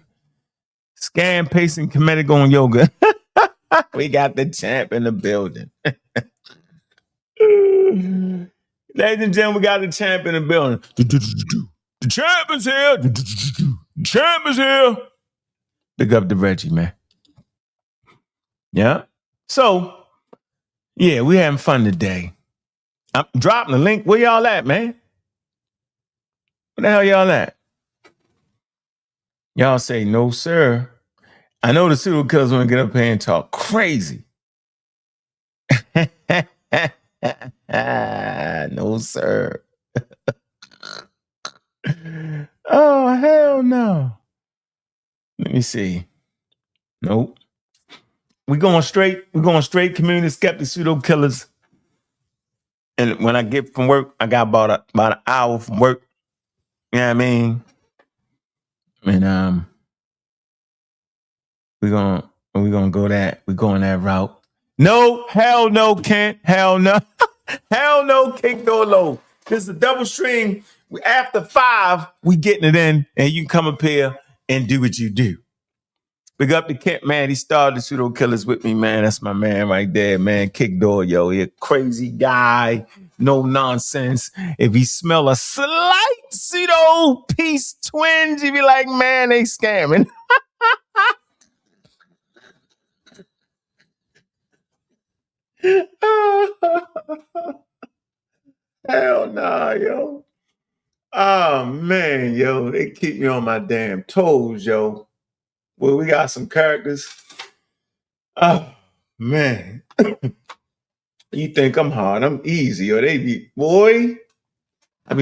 S1: Scam, pacing, comedic on yoga. We got the champ in the building. Ladies and gentlemen, we got the champ in the building. The champ is here. The champ is here. Pick up the Reggie, man. Yeah. So, yeah, we having fun today. I'm dropping the link. Where y'all at, man? Where the hell y'all at? Y'all say, no, sir. I know the serial killers want to get up here and talk crazy. No, sir. Oh, hell no. Let me see. Nope. We're going straight community skeptic pseudo killers. And when I get from work, I got about an hour from work. You know what I mean? And we're gonna go that. We're going that route. No, hell no, Kent. Hell no. Hell no, kick no low. This is a double stream. After 5, we getting it in, and you can come up here and do what you do. Big up to Kent, man. He started the pseudo killers with me, man. That's my man right there, man. Kick door, yo. He a crazy guy. No nonsense. If he smell a slight pseudo piece twinge, he be like, man, they scamming. Hell nah, yo. Oh, man, yo. They keep me on my damn toes, yo. Well, we got some characters. Oh, man. You think I'm hard. I'm easy, yo. They be, boy. I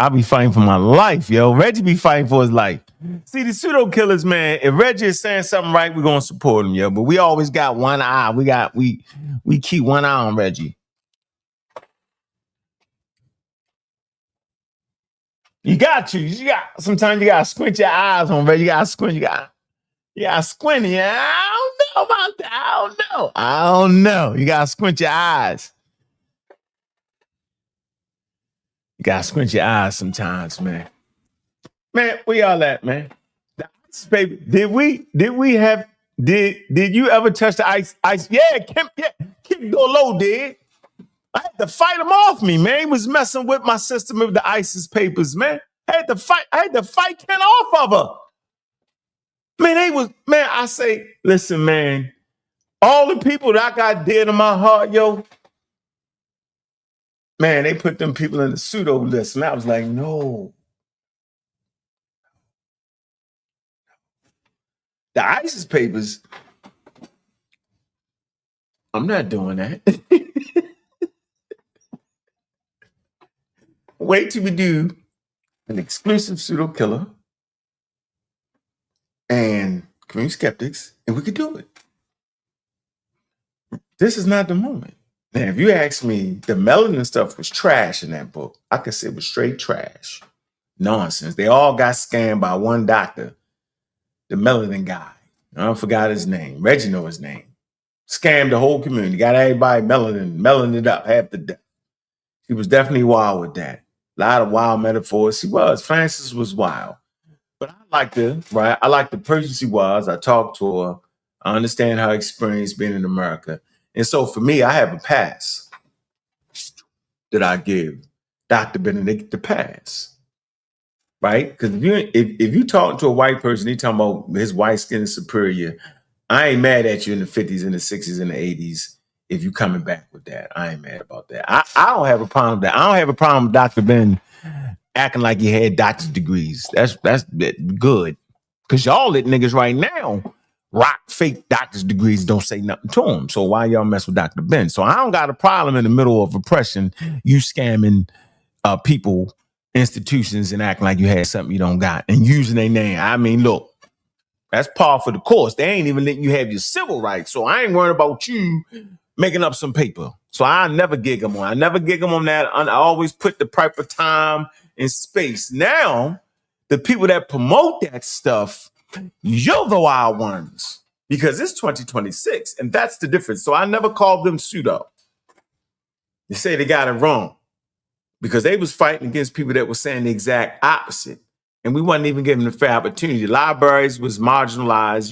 S1: be fighting for my life, yo. Reggie be fighting for his life. See, the pseudo killers, man, if Reggie is saying something right, we're gonna support him, yo. But we always got one eye. We keep one eye on Reggie. You got to. Sometimes you gotta squint your eyes on Reggie. You gotta squint. You gotta squint. Yeah, I don't know about that. I don't know. You gotta squint your eyes. You gotta squint your eyes sometimes, man. Man, where y'all at, man? The ice, baby. Did you ever touch the ice? Yeah, Kim Dolo did. I had to fight him off me, man. He was messing with my system with the ISIS papers, man. I had to fight Ken off of her. Man, I say, listen, man, all the people that I got dead in my heart, yo, man, they put them people in the pseudo list. And I was like, no. The ISIS papers, I'm not doing that. Wait till we do an exclusive pseudo killer and community skeptics, and we could do it. This is not the moment. Now, if you ask me, the melanin stuff was trash in that book. I could say it was straight trash. Nonsense. They all got scammed by one doctor, the melanin guy. I forgot his name. Reggie know his name. Scammed the whole community. Got everybody melanin up half the death. He was definitely wild with that. A lot of wild metaphors. He was. Francis was wild. But I like the person she was. I talked to her. I understand her experience being in America. And so for me, I have a pass that I give Dr. Benedict the pass. Right? Because if you talk to a white person, he talking about his white skin is superior, I ain't mad at you in the 50s and the 60s and the 80s if you coming back with that. I ain't mad about that. I don't have a problem with that. I don't have a problem with Dr. Ben acting like he had doctor's degrees. That's good. Because y'all lit niggas right now rock fake doctor's degrees don't say nothing to them. So why y'all mess with Dr. Ben? So I don't got a problem in the middle of oppression, you scamming people, institutions, and acting like you had something you don't got and using their name. I mean, look, that's par for the course. They ain't even letting you have your civil rights. So I ain't worried about you making up some paper. So I never gig them on. I never gig them on that. I always put the proper time and space. Now, the people that promote that stuff, you're the wild ones because it's 2026 and that's the difference. So I never called them pseudo. They say they got it wrong because they was fighting against people that were saying the exact opposite. And we wasn't even giving them a fair opportunity. Libraries was marginalized.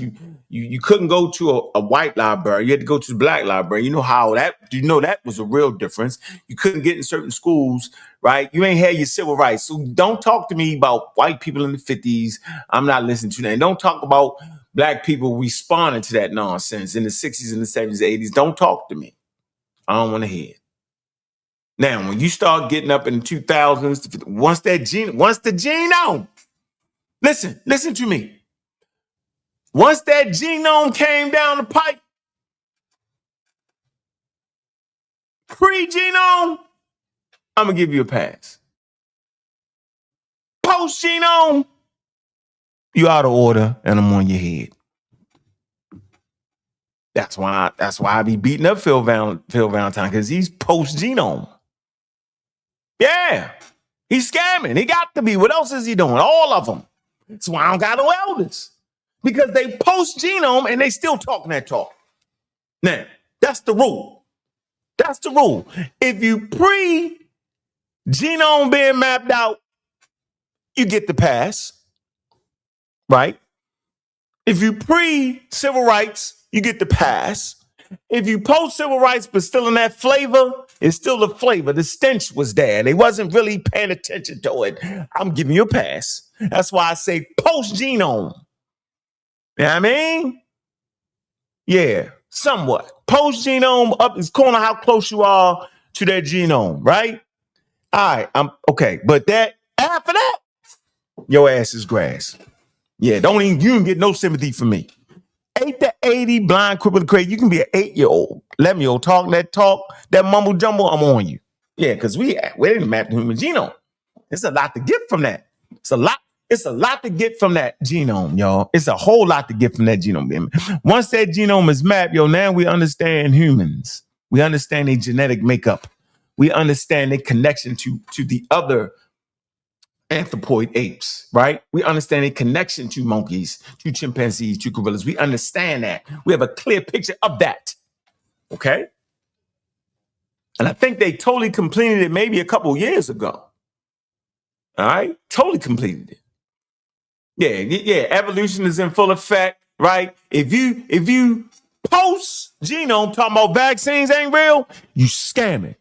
S1: You couldn't go to a white library. You had to go to the black library. You know that was a real difference. You couldn't get in certain schools, right? You ain't had your civil rights. So don't talk to me about white people in the 50s. I'm not listening to that. And don't talk about black people responding to that nonsense in the 60s and the 70s, 80s. Don't talk to me. I don't want to hear it. Now, when you start getting up in the 2000s, once the genome, listen to me. Once that genome came down the pipe, pre-genome, I'm going to give you a pass. Post-genome, you out of order and I'm on your head. That's why I be beating up Phil Valentine, because he's post-genome. Yeah, he's scamming. He got to be. What else is he doing? All of them. That's why I don't got no elders. Because they post-genome and they still talking that talk. Now, that's the rule. That's the rule. If you pre-genome being mapped out, you get the pass, right? If you pre-civil rights, you get the pass. If you post-civil rights but still in that flavor, it's still the flavor. The stench was there. They wasn't really paying attention to it. I'm giving you a pass. That's why I say post-genome. You know what I mean? Yeah, somewhat. Post-genome, up is corner how close you are to that genome, right? All right, I'm okay. But that after that, your ass is grass. Yeah, you can get no sympathy from me. 8 to 80, blind, crippled, crazy. You can be an 8-year-old, 11-year-old, talk, that mumble jumble, I'm on you. Yeah, because we didn't map the human genome. It's a lot to get from that. It's a lot to get from that genome, y'all. It's a whole lot to get from that genome. Once that genome is mapped, now we understand humans. We understand their genetic makeup. We understand their connection to the other anthropoid apes, right? We understand a connection to monkeys, to chimpanzees, to gorillas. We understand that. We have a clear picture of that. Okay? And I think they totally completed it maybe a couple years ago. All right? Totally completed it. Yeah. Evolution is in full effect, right? If you post genome talking about vaccines ain't real, you scamming.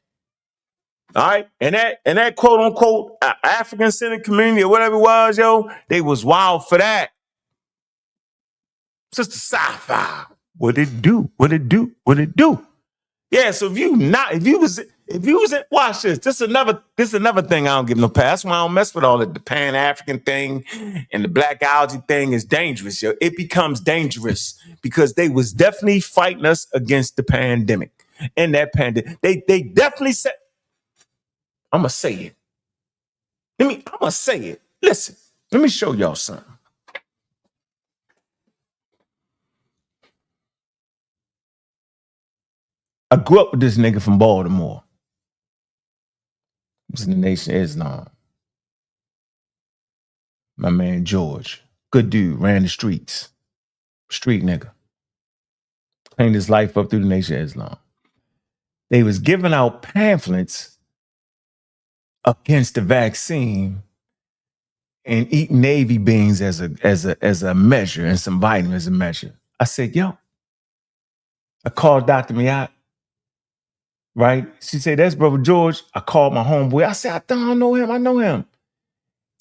S1: All right, and that quote unquote African centered community or whatever it was, they was wild for that. Sister Sci-Fi, what it do? Yeah, so if you was in, watch this. This is another thing I don't give no pass. That's why I don't mess with all the Pan-African thing and the black algae thing is dangerous, yo. It becomes dangerous because they was definitely fighting us against the pandemic. And that pandemic, they definitely said. I'm gonna say it. I'm gonna say it. Listen, let me show y'all something. I grew up with this nigga from Baltimore. He's in the Nation of Islam. My man George. Good dude, ran the streets. Street nigga. Cleaned his life up through the Nation of Islam. They was giving out pamphlets against the vaccine and eating Navy beans as a measure and some vitamins as a measure. I said, yo. I called Dr. Miyat. Right? She said, that's Brother George. I called my homeboy. I said, I don't know him. I know him. And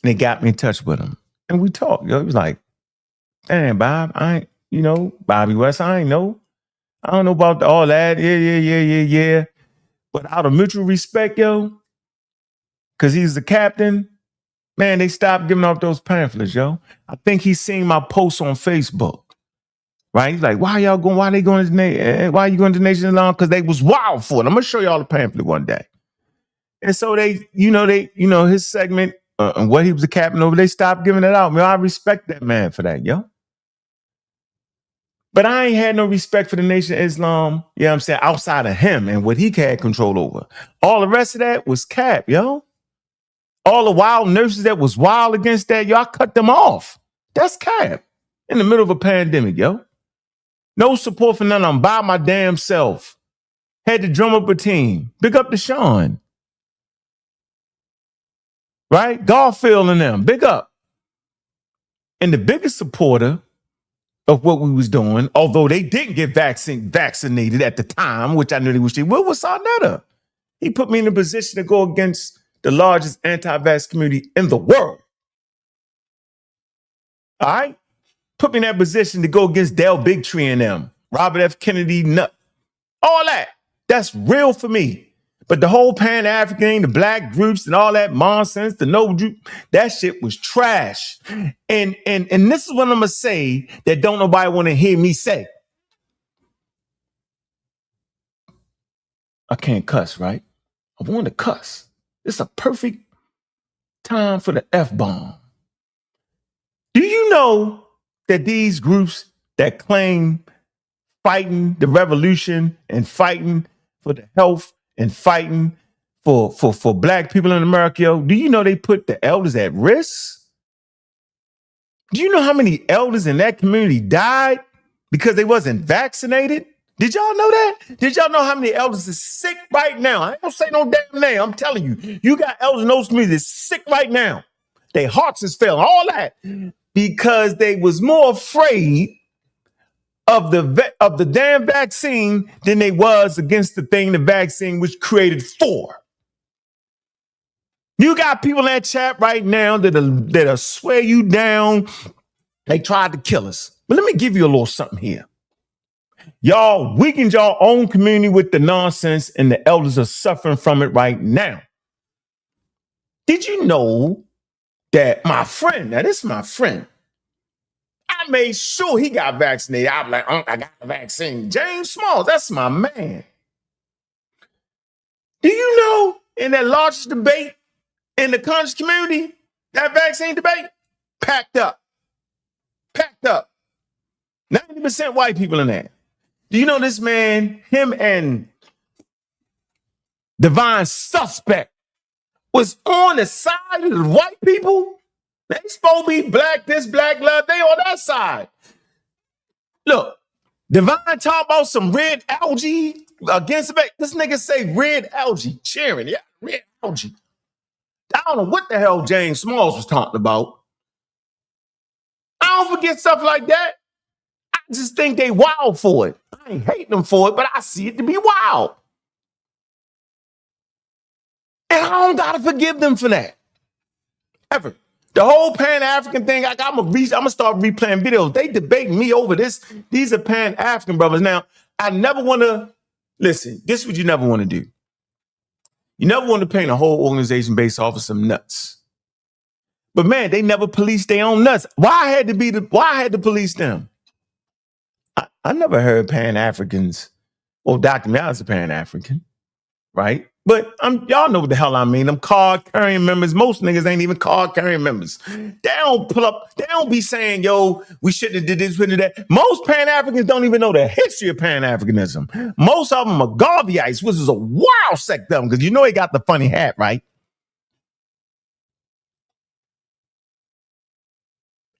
S1: they got me in touch with him. And we talked. He was like, damn, Bob, Bobby West, I ain't know. I don't know about all that. Yeah. But out of mutual respect, because he's the captain, man, they stopped giving out those pamphlets, I think he's seen my posts on Facebook. right? He's like, why y'all going? Why they going to why are you going to Nation of Islam? Because they was wild for it. I'm gonna show y'all the pamphlet one day. And so his segment and what he was a captain over, they stopped giving it out. Man, I respect that man for that, yo. But I ain't had no respect for the Nation of Islam, you know what I'm saying, outside of him and what he had control over. All the rest of that was cap, yo. All the wild nurses that was wild against that, yo, I cut them off. That's cap. In the middle of a pandemic, yo. No support for none. I'm by my damn self. Had to drum up a team. Big up to Sean. Right? Garfield and them. Big up. And the biggest supporter of what we was doing, although they didn't get vaccinated at the time, which I knew they was doing, was sa.neter. He put me in a position to go against the largest anti-vax community in the world. All right? Put me in that position to go against Dale Bigtree and them, Robert F. Kennedy, Nut, all that. That's real for me. But the whole Pan-African, the black groups and all that nonsense, the noble group, that shit was trash. And this is what I'm going to say that don't nobody want to hear me say. I can't cuss, right? I want to cuss. It's a perfect time for the F-bomb. Do you know that these groups that claim fighting the revolution and fighting for the health and fighting for black people in America, yo, do you know they put the elders at risk? Do you know how many elders in that community died because they wasn't vaccinated? Did y'all know that? Did y'all know how many elders is sick right now? I ain't gonna say no damn name. I'm telling you, you got elders in those communities sick right now. Their hearts is failing, all that, because they was more afraid of the damn vaccine than they was against the vaccine was created for. You got people in that chat right now that'll swear you down. They tried to kill us. But let me give you a little something here. Y'all weakened your own community with the nonsense, and the elders are suffering from it right now. Did you know that my friend, now this is my friend, I made sure he got vaccinated. I was like, I got the vaccine. James Smalls, that's my man. Do you know in that largest debate in the conscious community, that vaccine debate, packed up. 90% white people in there. Do you know this man, him and Divine Suspect was on the side of the white people? They supposed to be black, this black love, they on that side. Look, Divine talk about some red algae against the this nigga say red algae, cheering, yeah, red algae. I don't know what the hell James Smalls was talking about. I don't forget stuff like that. I just think they wild for it. I ain't hating them for it, but I see it to be wild. And I don't gotta forgive them for that. Ever. The whole Pan-African thing, I'm gonna start replaying videos. They debate me over this. These are Pan-African brothers. Now, I never wanna, listen, this is what you never wanna do. You never want to paint a whole organization based off of some nuts. But man, they never policed their own nuts. Why I had to police them? I never heard Pan-Africans. Well, Dr. Meow is a Pan-African, right? But y'all know what the hell I mean. Them card-carrying members, most niggas ain't even card-carrying members. They don't pull up, they don't be saying, yo, we shouldn't have did this, we did that. Most Pan-Africans don't even know the history of Pan-Africanism. Most of them are Garveyites, which is a wild sect of them, because you know they got the funny hat, right?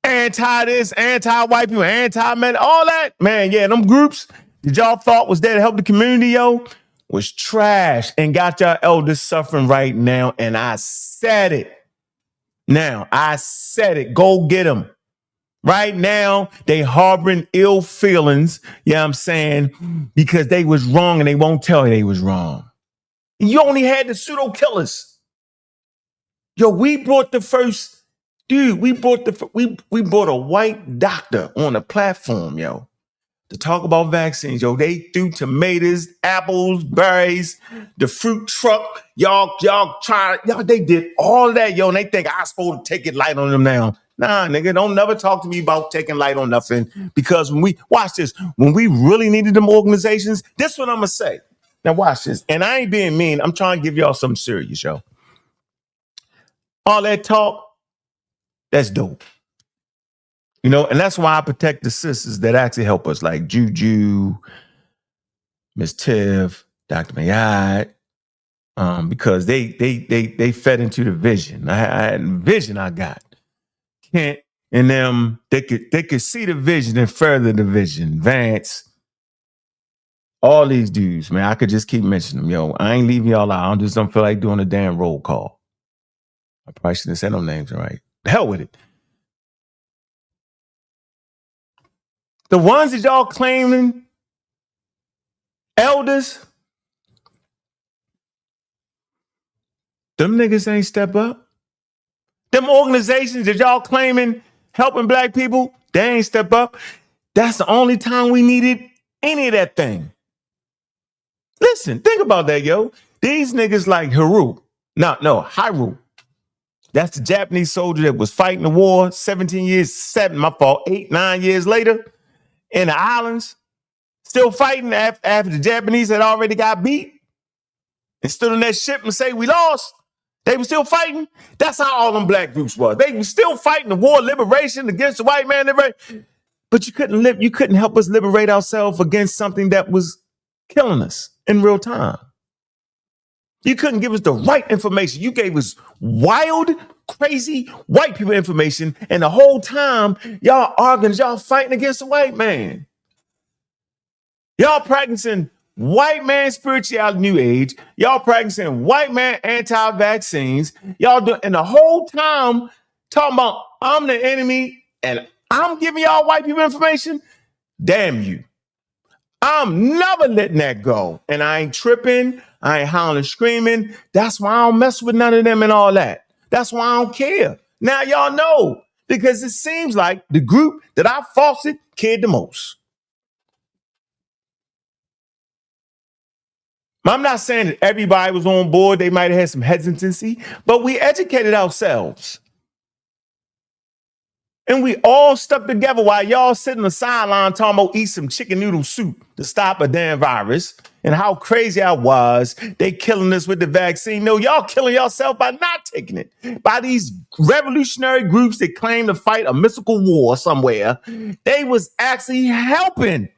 S1: Anti-this, anti-white people, anti-men, all that. Man, yeah, them groups that y'all thought was there to help the community, yo, was trash and got y'all elders suffering right now. And I said it. Now, I said it. Go get them. Right now, they harboring ill feelings, you know what I'm saying, because they was wrong and they won't tell you they was wrong. You only had the pseudo killers. Yo, we brought the first, dude, we brought a white doctor on the platform, yo, to talk about vaccines, yo. They threw tomatoes, apples, berries, the fruit truck. Y'all, they did all that, yo, and they think I'm supposed to take it light on them now. Nah, nigga, don't never talk to me about taking light on nothing. Because when we, watch this, when we really needed them organizations, this is what I'm going to say. Now watch this. And I ain't being mean. I'm trying to give y'all something serious, yo. All that talk, that's dope. You know, and that's why I protect the sisters that actually help us, like Juju, Miss Tiff, Dr. Mayad, because they fed into the vision. I had a vision I got. Kent and them, they could see the vision and further the vision. Vance, all these dudes, man, I could just keep mentioning them. Yo, I ain't leaving y'all out. I just don't feel like doing a damn roll call. I probably shouldn't have said them names right. The hell with it. The ones that y'all claiming elders, them niggas ain't step up. Them organizations that y'all claiming helping black people, they ain't step up. That's the only time we needed any of that thing. Listen, think about that, yo. These niggas like Haru. Haru. That's the Japanese soldier that was fighting the war 17 years, 8, 9 years later in the islands, still fighting after the Japanese had already got beat and stood on that ship and say, we lost. They were still fighting. That's how all them black groups was. They were still fighting the war of liberation against the white man. But you couldn't help us liberate ourselves against something that was killing us in real time. You couldn't give us the right information. You gave us wild, crazy white people information. And the whole time, y'all arguing, y'all fighting against the white man. Y'all practicing white man spirituality, new age. Y'all practicing white man anti-vaccines. Y'all doing, and the whole time talking about I'm the enemy and I'm giving y'all white people information. Damn you. I'm never letting that go. And I ain't tripping. I ain't howling, screaming. That's why I don't mess with none of them and all that. That's why I don't care. Now y'all know, because it seems like the group that I falsely cared the most. I'm not saying that everybody was on board. They might have had some hesitancy, but we educated ourselves. And we all stuck together while y'all sitting on the sideline talking about eat some chicken noodle soup to stop a damn virus and how crazy I was. They killing us with the vaccine. No, y'all killing yourself by not taking it. By these revolutionary groups that claim to fight a mystical war somewhere. They was actually helping.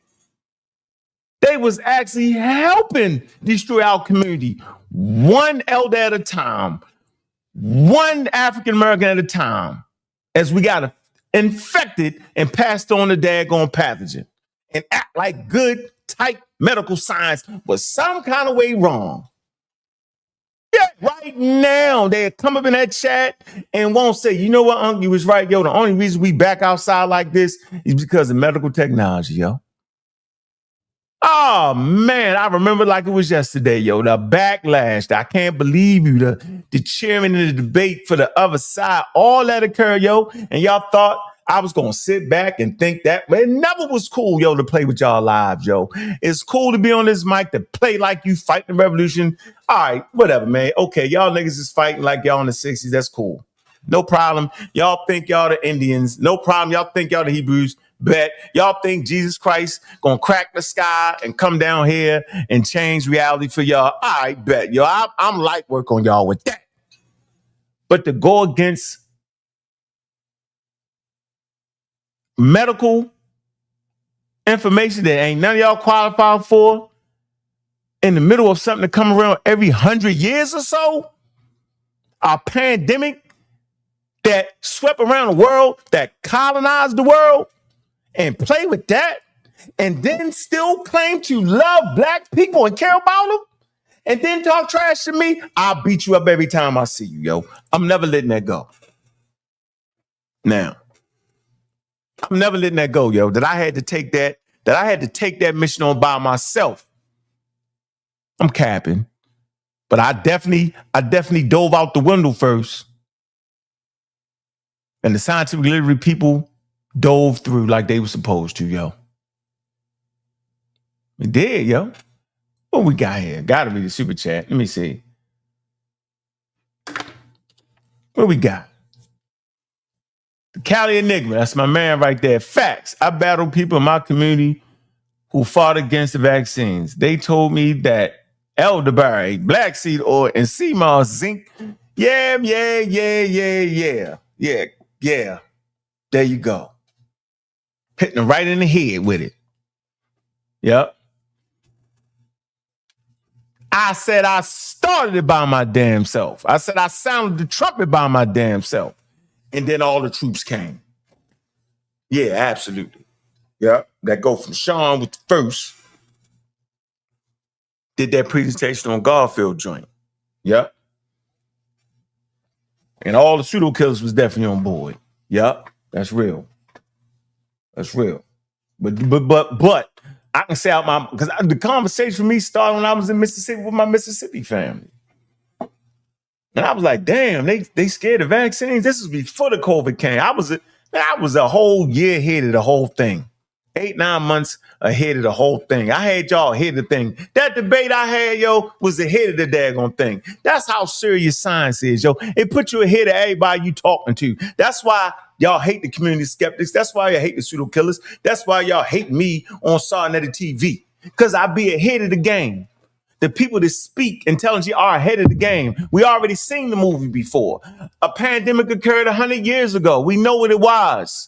S1: They was actually helping destroy our community. One elder at a time. One African American at a time. As we got infected and passed on the daggone pathogen. And act like good, tight medical science was some kind of way wrong. Yeah, right now, they come up in that chat and won't say, you know what, Unc, you was right, yo. The only reason we back outside like this is because of medical technology, yo. Oh man, I remember like it was yesterday, yo. The backlash, I can't believe you, the chairman in the debate for the other side, all that occurred, yo. And y'all thought I was gonna sit back and think that, but it never was cool, yo, to play with y'all lives, yo. It's cool to be on this mic to play like you fighting the revolution. All right, whatever, man. Okay, y'all niggas is fighting like y'all in the 60s. That's cool. No problem. Y'all think y'all the Indians. No problem. Y'all think y'all the Hebrews. Bet y'all think Jesus Christ gonna crack the sky and come down here and change reality for y'all. I bet, yo. I'm light work on y'all with that. But to go against medical information that ain't none of y'all qualified for in the middle of something to come around every 100 years or so, a pandemic that swept around the world, that colonized the world, and play with that, and then still claim to love black people and care about them, and then talk trash to me, I'll beat you up every time I see you, yo. I'm never letting that go. Now, I'm never letting that go, yo. That I had to take that mission on by myself. I'm capping. But I definitely dove out the window first. And the scientific literary people dove through like they were supposed to, yo. We did, yo. What we got here? Gotta be the super chat. Let me see. What we got? The Cali Enigma, that's my man right there. Facts. I battled people in my community who fought against the vaccines. They told me that elderberry, black seed oil, and sea moss zinc. Yeah. There you go. Hitting them right in the head with it. Yep. I said I started it by my damn self. I said I sounded the trumpet by my damn self. And then all the troops came. Yeah, absolutely. Yep. That go from Sean with the first. Did that presentation on Garfield joint. Yep. And all the pseudo killers was definitely on board. Yep. That's real. That's real. But I can say out my, because the conversation for me started when I was in Mississippi with my Mississippi family. And I was like, damn, they scared of vaccines. This was before the COVID came. I was a whole year ahead of the whole thing. 8-9 months ahead of the whole thing. I had y'all ahead of the thing. That debate I had, yo, was ahead of the daggone thing. That's how serious science is, yo. It put you ahead of everybody you talking to. That's why y'all hate the community skeptics. That's why y'all hate the pseudo killers. That's why y'all hate me on sa.neter TV. Because I be ahead of the game. The people that speak intelligently are ahead of the game. We already seen the movie before. A pandemic occurred 100 years ago. We know what it was.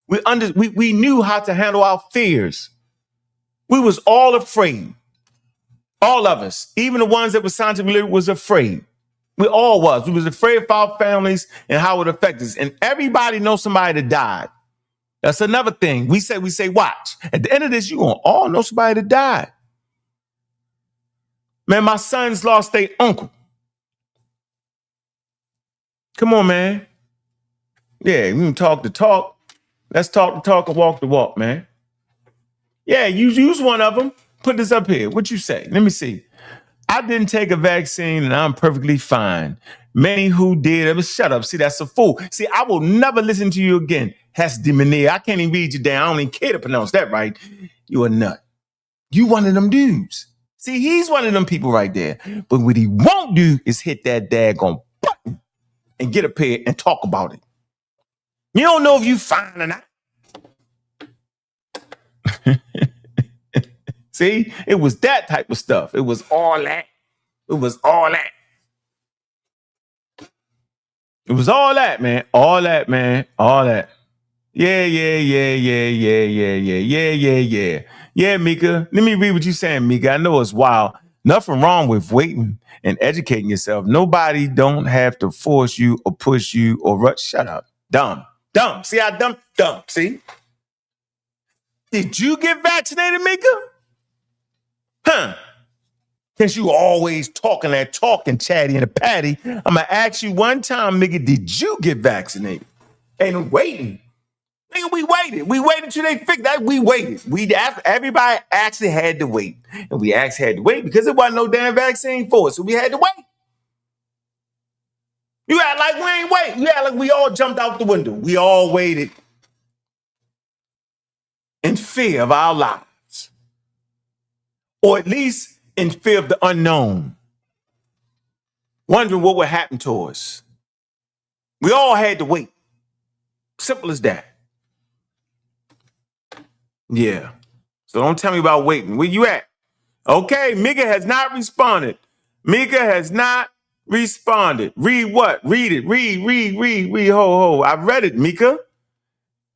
S1: We knew how to handle our fears. We was all afraid. All of us, even the ones that were scientifically was afraid. We all was. We was afraid of our families and how it affected us. And everybody knows somebody that died. That's another thing. We say, watch. At the end of this, you're going to all know somebody that died. Man, my sons lost their uncle. Come on, man. Yeah, we can talk the talk. Let's talk the talk and walk the walk, man. Yeah, use one of them. Put this up here. What you say? Let me see. I didn't take a vaccine and I'm perfectly fine. Many who did, shut up. See, that's a fool. See, I will never listen to you again. Has demonia. I can't even read you down. I don't even care to pronounce that right. You a nut. You one of them dudes. See, he's one of them people right there. But what he won't do is hit that daggone button and get up here and talk about it. You don't know if you fine or not. See, it was that type of stuff. It was all that. It was all that. It was all that, man. All that, man. All that. Yeah. Yeah, Mika. Let me read what you're saying, Mika. I know it's wild. Nothing wrong with waiting and educating yourself. Nobody don't have to force you or push you or rush. Shut up. Dumb. See how dumb? Dumb. See? Did you get vaccinated, Mika? Huh? Since you always talking that talk and chatty and a patty, I'm going to ask you one time, Mika, did you get vaccinated? And waiting. Nigga, we waited. We waited till they fixed that. We waited. Everybody actually had to wait. And we actually had to wait because there wasn't no damn vaccine for us. So we had to wait. You act like we ain't wait. You act like we all jumped out the window. We all waited in fear of our lives. Or at least in fear of the unknown. Wondering what would happen to us. We all had to wait. Simple as that. Yeah. So don't tell me about waiting. Where you at? Okay, Mika has not responded. Mika has not responded. Read what? Read it. Read. Ho. I read it, Mika.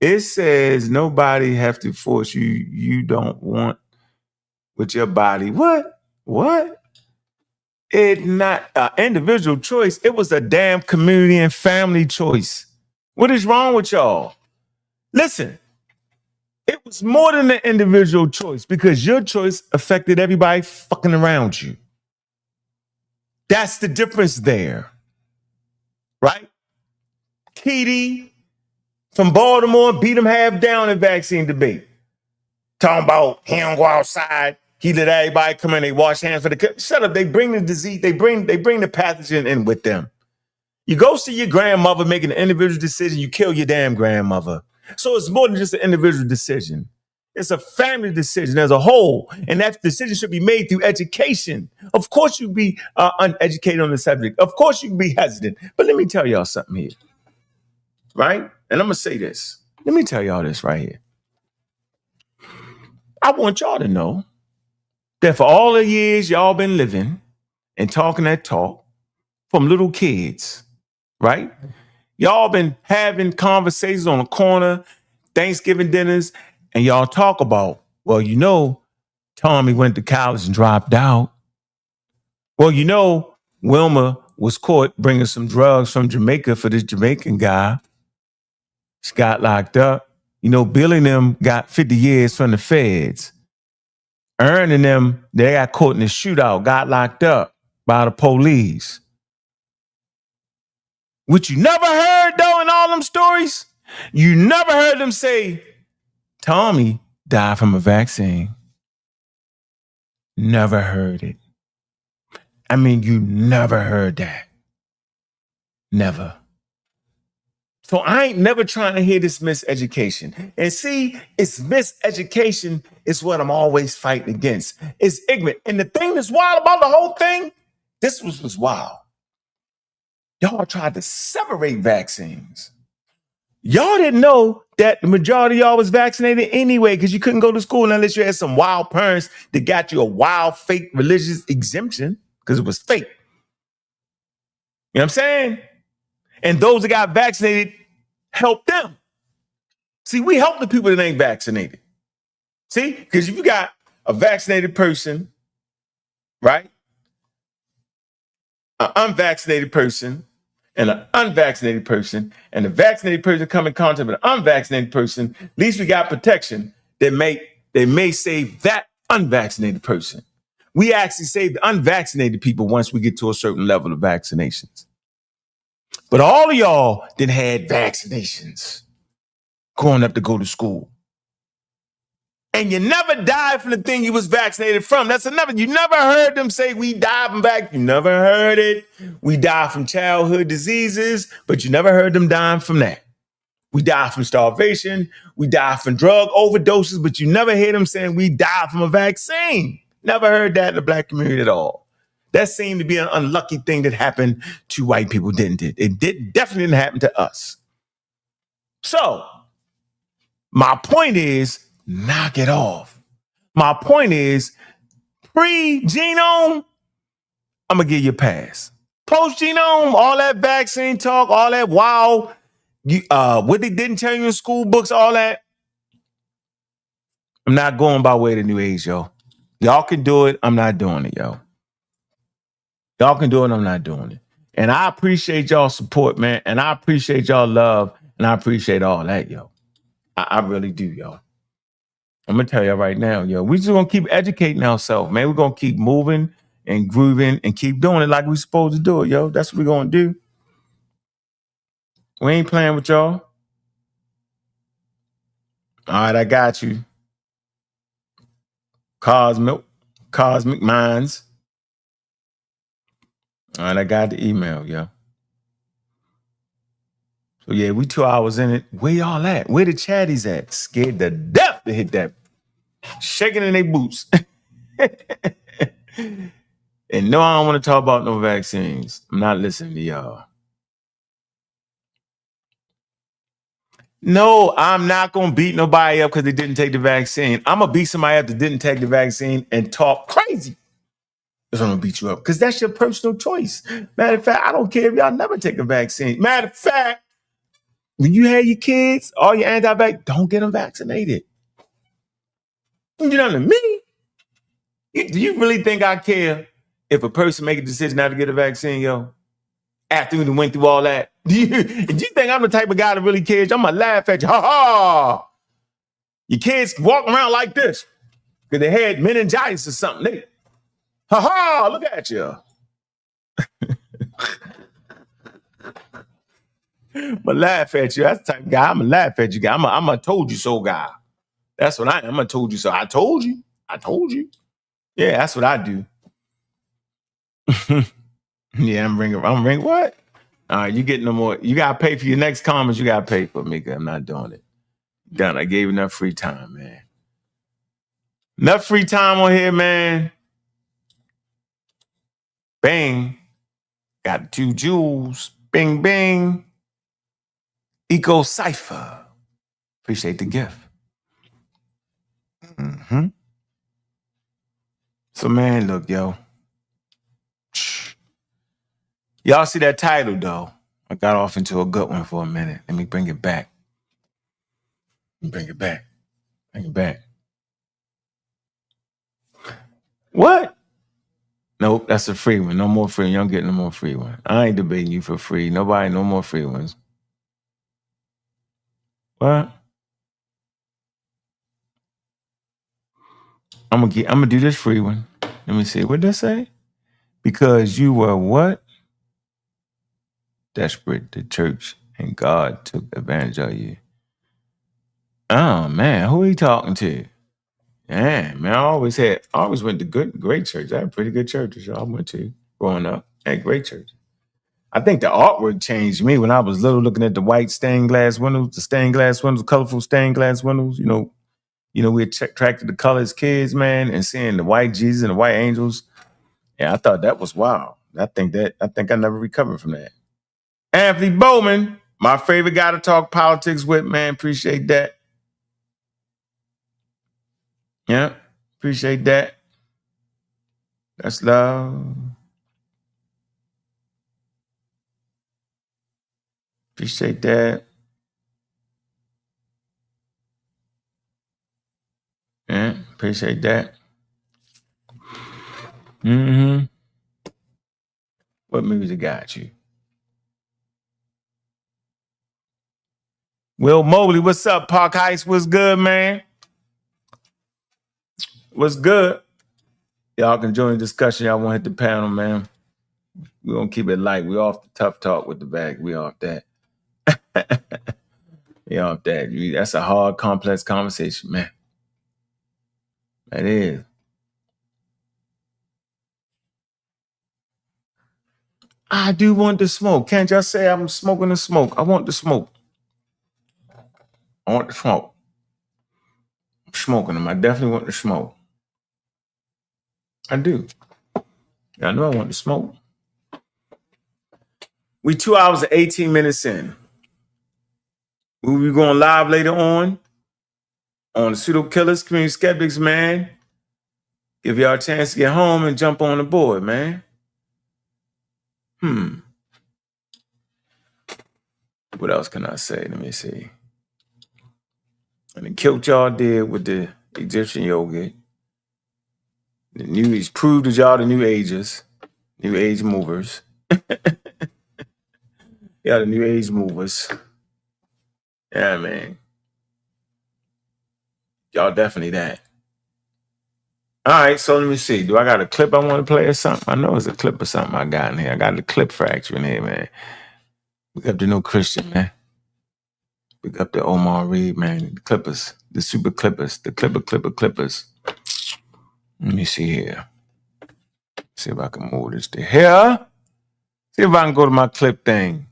S1: It says nobody have to force you. You don't want with your body. What? It's not an individual choice. It was a damn community and family choice. What is wrong with y'all? Listen. It was more than an individual choice because your choice affected everybody fucking around you. That's the difference there. Right? Keedy from Baltimore beat him half down in vaccine debate. Talking about he don't go outside. He let everybody come in, they wash hands for the... Shut up. They bring the disease. They bring the pathogen in with them. You go see your grandmother making an individual decision. You kill your damn grandmother. So it's more than just an individual decision. It's a family decision as a whole. And that decision should be made through education. Of course you'd be uneducated on the subject. Of course you can be hesitant. But let me tell y'all something here. Right? And I'm going to say this. Let me tell y'all this right here. I want y'all to know that for all the years y'all been living and talking that talk from little kids, right? Y'all been having conversations on the corner, Thanksgiving dinners, and y'all talk about, well, you know, Tommy went to college and dropped out. Well, you know, Wilma was caught bringing some drugs from Jamaica for this Jamaican guy. She got locked up. You know, Billy and them got 50 years from the feds. Ern and them, they got caught in a shootout, got locked up by the police. Which you never heard, though, in all them stories? You never heard them say, Tommy died from a vaccine. Never heard it. I mean, you never heard that. Never. So I ain't never trying to hear this miseducation. And see, it's miseducation is what I'm always fighting against. It's ignorant. And the thing that's wild about the whole thing, this was wild. Y'all tried to separate vaccines. Y'all didn't know that the majority of y'all was vaccinated anyway because you couldn't go to school unless you had some wild parents that got you a wild fake religious exemption because it was fake. You know what I'm saying? And those that got vaccinated helped them. See, we help the people that ain't vaccinated. See, because if you got a vaccinated person, right? An unvaccinated person and an unvaccinated person, and the vaccinated person come in contact with an unvaccinated person, at least we got protection that may save that unvaccinated person. We actually save the unvaccinated people once we get to a certain level of vaccinations. But all of y'all that had vaccinations growing up to go to school, and you never died from the thing you was vaccinated from. That's another. You never heard them say we died from vaccine. You never heard it. We died from childhood diseases, but you never heard them dying from that. We died from starvation. We died from drug overdoses, but you never hear them saying we died from a vaccine. Never heard that in the black community at all. That seemed to be an unlucky thing that happened to white people, didn't it? It definitely didn't happen to us. So my point is, knock it off. My point is, pre-genome, I'm going to give you a pass. Post-genome, all that vaccine talk, all that wow, what they didn't tell you in school books, all that, I'm not going by way of the new age, yo. Y'all can do it. I'm not doing it, yo. Y'all can do it. I'm not doing it. And I appreciate y'all support, man. And I appreciate y'all love. And I appreciate all that, yo. I really do, yo. I'm going to tell you right now, yo, we just going to keep educating ourselves, man. We're going to keep moving and grooving and keep doing it like we're supposed to do it, yo. That's what we're going to do. We ain't playing with y'all. All right, I got you. Cosmic Minds. All right, I got the email, yo. So, yeah, we 2 hours in it. Where y'all at? Where the chatties at? Scared to death to hit that. Shaking in their boots. And no, I don't want to talk about no vaccines. I'm not listening to y'all. No, I'm not going to beat nobody up because they didn't take the vaccine. I'm going to beat somebody up that didn't take the vaccine and talk crazy. That's when I'm going to beat you up because that's your personal choice. Matter of fact, I don't care if y'all never take a vaccine. Matter of fact, when you have your kids, all your anti-vax, don't get them vaccinated. You know what I mean? Do you really think I care if a person make a decision not to get a vaccine, yo? After we went through all that, do you think I'm the type of guy that really cares? I'm gonna laugh at you. Ha ha! Your kids walk around like this because they had meningitis or something. Ha ha! Look at you. I'm gonna laugh at you. That's the type of guy. I'm gonna laugh at you, guy. I'm a told you so guy. That's what I am. I'm a told you so. I told you. I told you. Yeah, that's what I do. Yeah, I'm ringing what? All right, you get no more. You gotta pay for your next comments. You gotta pay for me because I'm not doing it. Done. I gave you enough free time, man. Enough free time on here, man. Bang. Got 2 jewels. Bing, bing. Eco Cipher. Appreciate the gift. Mm-hmm. So man, look, yo. Y'all see that title though? I got off into a good one for a minute. Let me bring it back. Bring it back. Bring it back. What? Nope, that's a free one. No more free. You don't get no more free one. I ain't debating you for free. Nobody, no more free ones. What? I'm gonna do this free one. Let me see. What did that say? Because you were what? Desperate to church and God took advantage of you. Oh man, who are you talking to? Yeah, man, I always went to great church. I had pretty good churches I went to growing up. I had great church. I think the artwork changed me when I was little, looking at the white stained glass windows, colorful stained glass windows. We attracted the color as kids, man, and seeing the white Jesus and the white angels. Yeah, I thought that was wild. I think I never recovered from that. Anthony Bowman, my favorite guy to talk politics with, man. Appreciate that. Yeah, appreciate that. That's love. Appreciate that. Yeah, appreciate that. Mm-hmm. What music got you? Will Mobley, what's up? Park Heights, what's good, man? What's good? Y'all can join the discussion. Y'all want to hit the panel, man. We're going to keep it light. We off the tough talk with the bag. We off that. We off that. That's a hard, complex conversation, man. That is. I do want the smoke. Can't y'all say I'm smoking the smoke? I want the smoke. I want the smoke. I'm smoking them. I definitely want the smoke. I do. I know I want the smoke. We 2 hours and 18 minutes in. We'll be going live later on the Pseudo Killers, Community Skeptics, man. Give y'all a chance to get home and jump on the board, man. What else can I say? Let me see. And the kilt y'all did with the Egyptian yoga. He's proved that y'all the new ages, new age movers. Y'all the new age movers. Yeah, man. Y'all definitely that. All right, so let me see. Do I got a clip I want to play or something? I know it's a clip or something I got in here. I got the clip fracture in here, man. Pick up the No Christian, man. Pick up the Omar Reed, man. The Clippers, the Super Clippers, the Clippers. Let me see here. See if I can move this to here. See if I can go to my clip thing.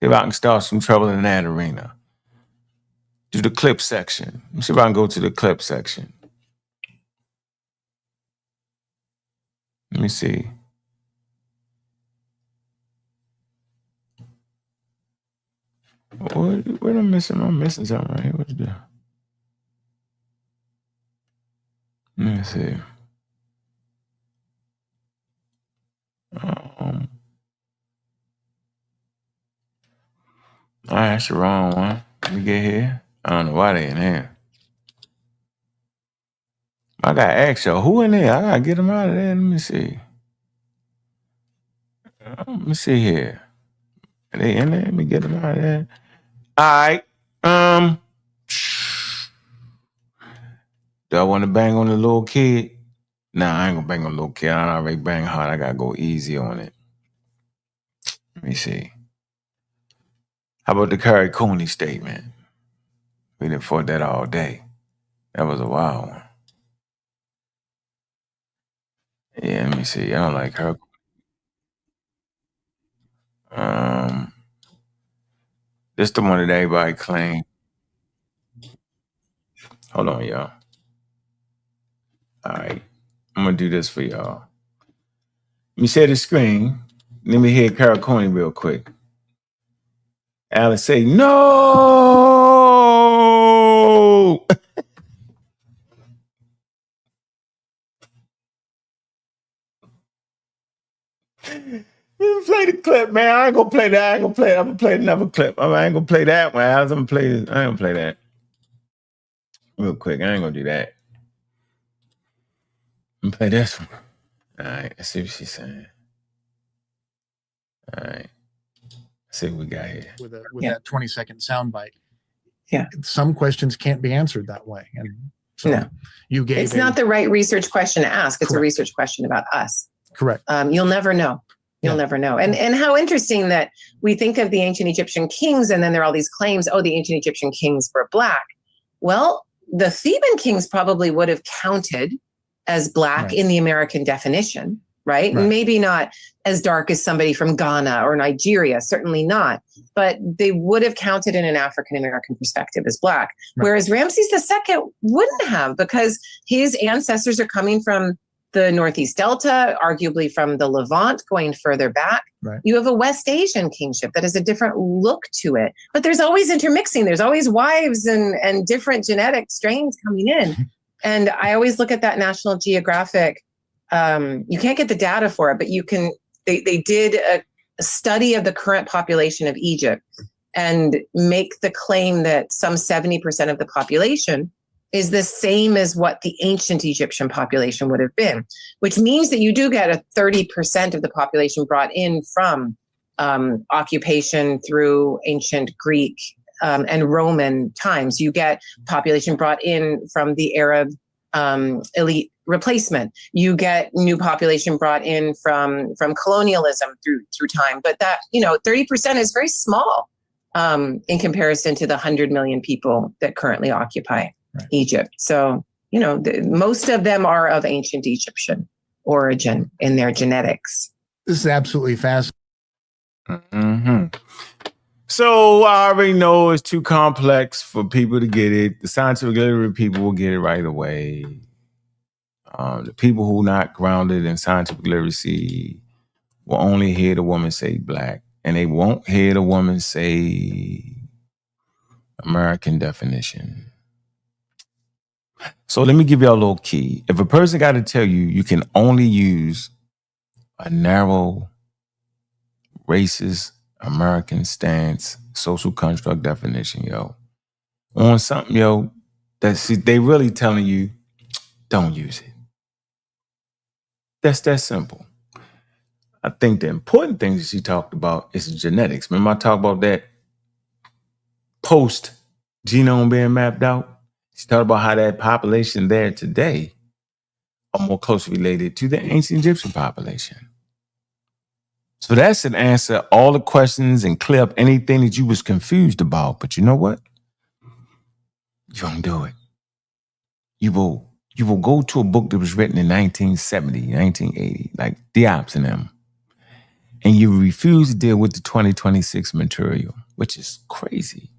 S1: See if I can start some trouble in that arena. Do the clip section. Let me see if I can go to the clip section. Let me see. What am I missing? I'm missing something right here. What's the? Let me see. All right, that's the wrong one. Let me get here. I don't know why they in here. I gotta ask y'all, who in there? I gotta get them out of there. Let me see. Let me see here. Are they in there? Let me get them out of there. All right. Do I want to bang on the little kid? Nah, I ain't gonna bang on the little kid. I already bang hard. I gotta go easy on it. Let me see. How about the Kerry Cooney statement? We didn't fought that all day. That was a wild one. Yeah, let me see. I don't like her. This the one that everybody claimed. Hold on, y'all. All right. I'm gonna do this for y'all. Let me share the screen. Let me hear Carol Coney real quick. Alice say, no. You play the clip, man. I ain't gonna play that. I ain't gonna play it. I'm gonna play another clip. I ain't gonna play that one. Alice, I'm gonna play this. I ain't gonna play that. Real quick. I ain't gonna do that. I'm gonna play this one. All right. Let's see what she's saying. All right. Let's see what we got here.
S5: With that 20-second soundbite.
S7: Yeah.
S5: Some questions can't be answered that way. And so
S7: No.
S5: you gave
S7: It's not the right research question to ask. It's
S5: Correct.
S7: a research question about us.
S5: correct.
S7: You'll never know. You'll never know. And how interesting that we think of the ancient Egyptian kings, and then there are all these claims, oh, the ancient Egyptian kings were Black. Well, the Theban kings probably would have counted as Black
S5: Right.
S7: in the American definition, right?
S5: Right.
S7: Maybe not as dark as somebody from Ghana or Nigeria, certainly not. But they would have counted in an African American perspective as Black.
S5: Right.
S7: Whereas Ramses II wouldn't have, because his ancestors are coming from the Northeast Delta, arguably from the Levant, going further back.
S5: Right.
S7: You have a West Asian kingship that has a different look to it. But there's always intermixing. There's always wives and different genetic strains coming in. And I always look at that National Geographic. You can't get the data for it, but you can. They did a study of the current population of Egypt and make the claim that some 70% of the population is the same as what the ancient Egyptian population would have been, which means that you do get a 30% of the population brought in from occupation through ancient Greek and Roman times. You get population brought in from the Arab elite replacement. You get new population brought in from colonialism through time. But that, 30% is very small in comparison to the 100 million people that currently occupy Egypt. So, most of them are of ancient Egyptian origin in their genetics.
S5: This is absolutely fascinating.
S1: Mm-hmm. So I already know it's too complex for people to get it. The scientific literate people will get it right away. The people who are not grounded in scientific literacy will only hear the woman say Black, and they won't hear the woman say American definition. So let me give you a little key. If a person got to tell you, you can only use a narrow, racist, American stance, social construct definition, on something, they really telling you, don't use it. That's that simple. I think the important thing that she talked about is genetics. Remember I talked about that post genome being mapped out? She talked about how that population there today are more closely related to the ancient Egyptian population. So that's an answer all the questions and clear up anything that you was confused about. But you know what? You won't do it. You will go to a book that was written in 1970, 1980, like Diop's and them, and you refuse to deal with the 2026 material, which is crazy.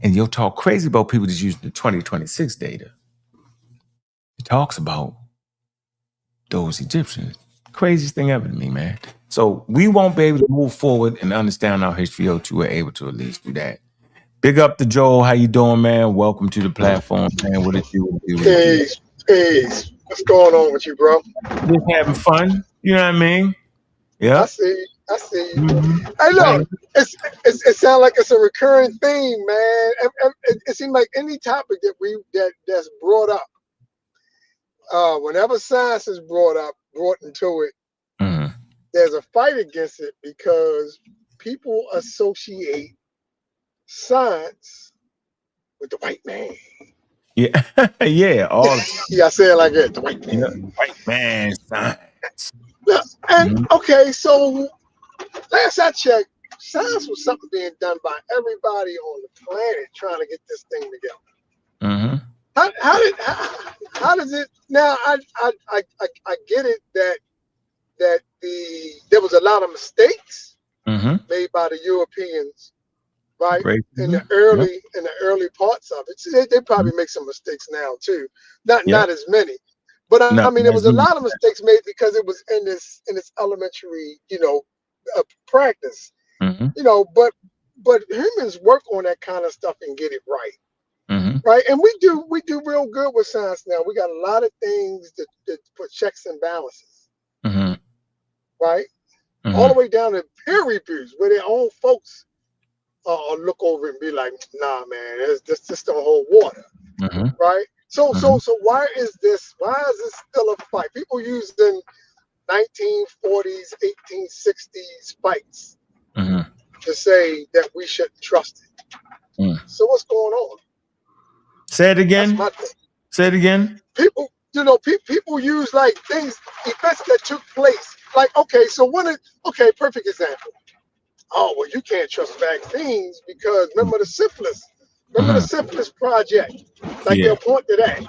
S1: And you'll talk crazy about people that's using the 2026 data. It talks about those Egyptians. Craziest thing ever to me, man. So we won't be able to move forward and understand our history until we're able to at least do that. Big up to Joel. How you doing, man? Welcome to the platform, man. What it do?
S8: Peace. What's going on with you, bro?
S1: Just having fun. You know what I mean? Yeah.
S8: I see you.
S1: Mm-hmm.
S8: Hey, look, it sounds like it's a recurring theme, man. It seems like any topic that's brought up, whenever science is brought into it, there's a fight against it because people associate science with the white man.
S1: Yeah. Yeah.
S8: Yeah, I say it like that, the white man.
S1: Yeah. White man science.
S8: And okay, so last I checked, science was something being done by everybody on the planet trying to get this thing together. How does it now? I get it that there was a lot of mistakes made by the Europeans, right? In the early parts of it. They probably make some mistakes now too. Not as many. But I mean, there was a lot of mistakes made because it was in this elementary, practice. But but humans work on that kind of stuff and get it right.
S1: Mm-hmm.
S8: Right, and we do real good with science now. We got a lot of things that put checks and balances.
S1: Mm-hmm.
S8: Right,
S1: Mm-hmm.
S8: all the way down to peer reviews, where their own folks look over and be like, "Nah, man, this just don't hold water."
S1: Mm-hmm.
S8: Right. So
S1: Mm-hmm.
S8: so why is this still a fight? People using 1940s, 1860s fights
S1: Mm-hmm.
S8: to say that we shouldn't trust it.
S1: Mm.
S8: So what's going on?
S1: Say it again.
S8: That's my thing.
S1: Say it again.
S8: People, people use like events that took place. Like, okay, so perfect example. Oh, well, you can't trust vaccines because remember the syphilis. Remember the syphilis project? Like they'll point to that.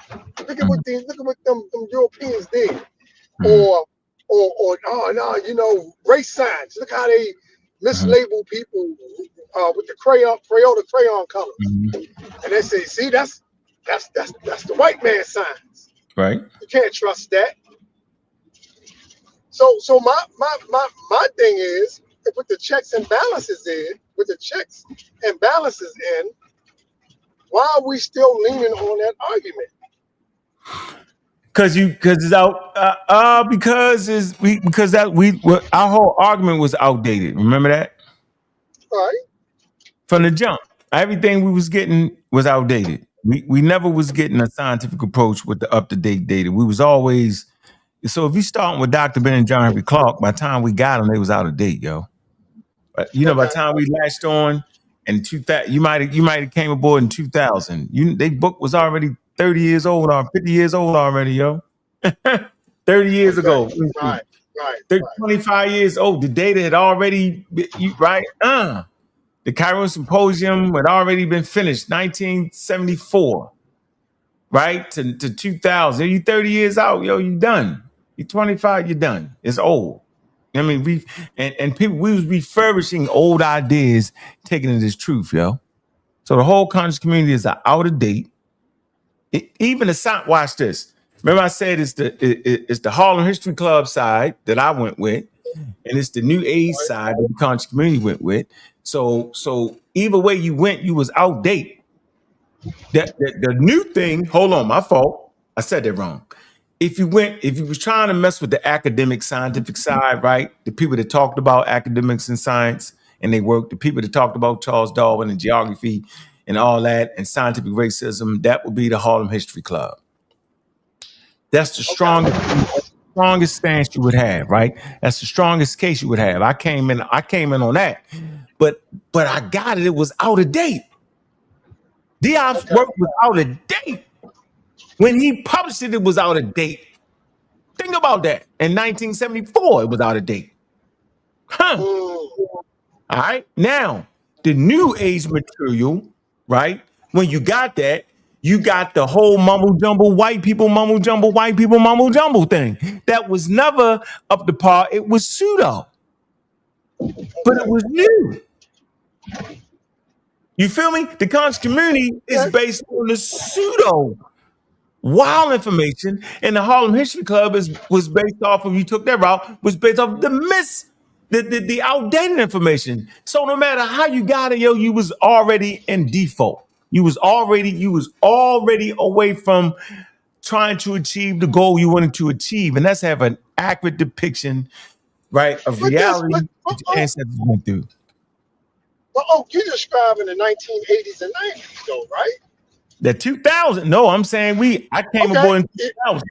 S8: Look at what them Europeans did. Or oh no, race science. Look how they mislabel people with the Crayola crayon colors. And they say, see, that's the white man's science.
S1: Right.
S8: You can't trust that. So my thing is, with the checks and balances in, why are we still leaning on that argument?
S1: Because it's out. Because our whole argument was outdated. Remember that?
S8: Right.
S1: From the jump, everything we was getting was outdated. We never was getting a scientific approach with the up to date data. We was always. So if you starting with Dr. Ben and John Henry Clark, by the time we got them, they was out of date, yo. But by the time we latched on, and 2000, you might have came aboard in 2000. They book was already 30 years old or 50 years old already, yo. 30 years ago.
S8: Right.
S1: 25 years old. The data had already right. The Cairo Symposium had already been finished, 1974. Right to 2000. You 30 years out, yo. You done. You 25. You're done. It's old. I mean, we was refurbishing old ideas, taking it as truth, yo. So the whole conscious community is out of date. Even the side. Watch this. Remember, I said it's the Harlem History Club side that I went with, and it's the New Age side that the conscious community went with. So either way you went, you was outdated. The new thing. Hold on, my fault. I said that wrong. If you was trying to mess with the academic scientific side, right? The people that talked about academics and science and they worked, the people that talked about Charles Darwin and geography and all that and scientific racism, that would be the Harlem History Club. That's the strongest stance you would have, right? That's the strongest case you would have. I came in on that. But I got it. It was out of date. Diop's work was out of date. When he published it, it was out of date. Think about that. In 1974, it was out of date. All right. Now, the new age material, right? When you got that, you got the whole mumble jumble, white people mumble jumble thing. That was never up to par. It was pseudo. But it was new. You feel me? The conscious community is based on the pseudo wild information, and the Harlem History Club was based off of, you took that route, was based off the outdated information. So no matter how you got it, yo, you was already in default. You was already away from trying to achieve the goal you wanted to achieve, and that's have an accurate depiction, right, of reality that your ancestors went through.
S8: Well, you're describing the 1980s and 90s, though, right?
S1: The 2000. No, I'm saying I came aboard in 2000.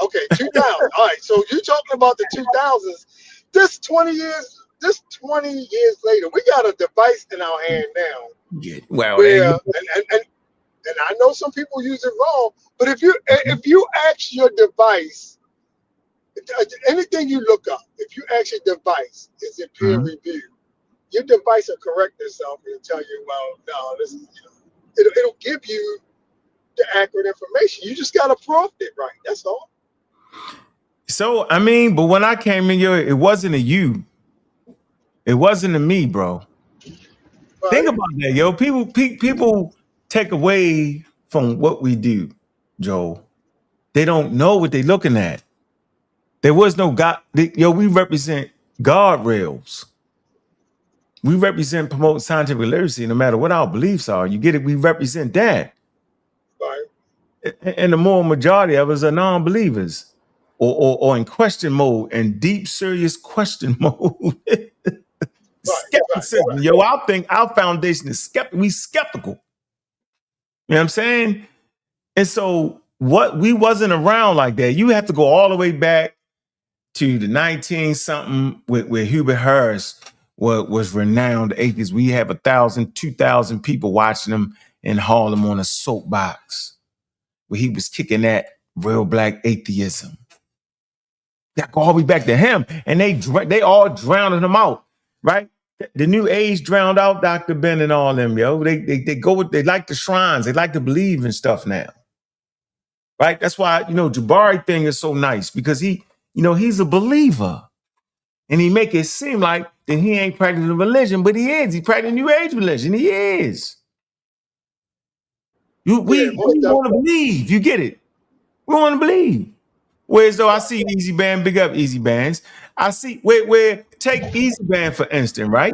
S8: Okay, 2000. All right, so you're talking about the 2000s. This 20 years later, we got a device in our hand now.
S1: Yeah, well,
S8: and I know some people use it wrong, but if you ask your device, anything you look up, if you ask your device, is it peer reviewed? Your device will correct itself and tell you, well, no, this is, it'll give you the accurate information. You just gotta prompt it right. That's all.
S1: So I mean, but when I came in here, it wasn't a you. It wasn't a me, bro. Right. Think about that, yo. People take away from what we do, Joel. They don't know what they're looking at. There was no God. We represent guardrails. We represent promote scientific literacy no matter what our beliefs are. You get it? We represent that.
S8: Right.
S1: And the moral majority of us are non-believers or in question mode and deep, serious question mode. Skepticism.
S8: Right.
S1: Yo, I think our foundation is skeptical. You know what I'm saying? And so we wasn't around like that. You have to go all the way back to the 19-something where Hubert Harris was renowned atheist. We have 1,000, 2,000 people watching him in Harlem on a soapbox where he was kicking that real black atheism. That go all the way back to him, and they all drowned him out, right? The new age drowned out Dr. Ben and all them, yo. They like the shrines, they like to believe in stuff now, right? That's why Jabari thing is so nice because he's a believer, and he make it seem like that he ain't practicing religion, but he is. He practicing new age religion. He is. We want to believe. You get it? We want to believe. Whereas though I see Easy Band, big up Easy Bands. I see where take Easy Band for instance, right?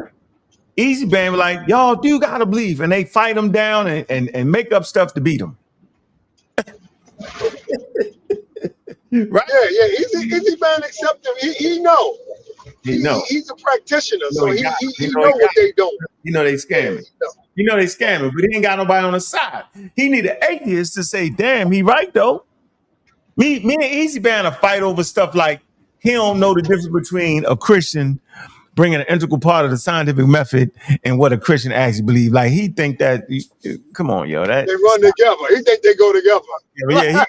S1: Easy Band was like, y'all do gotta believe, and they fight them down and make up stuff to beat them. Right?
S8: Yeah. Easy Band accept him. He know. He's a practitioner, so he know what they doing.
S1: They scamming. They scamming, but he ain't got nobody on the side. He need an atheist to say, damn, he right though. Me and Easy Band will fight over stuff like he don't know the difference between a Christian bringing an integral part of the scientific method and what a Christian actually believes. Like he think that, come on, yo, that
S8: they run together. He think they go together.
S1: Yeah,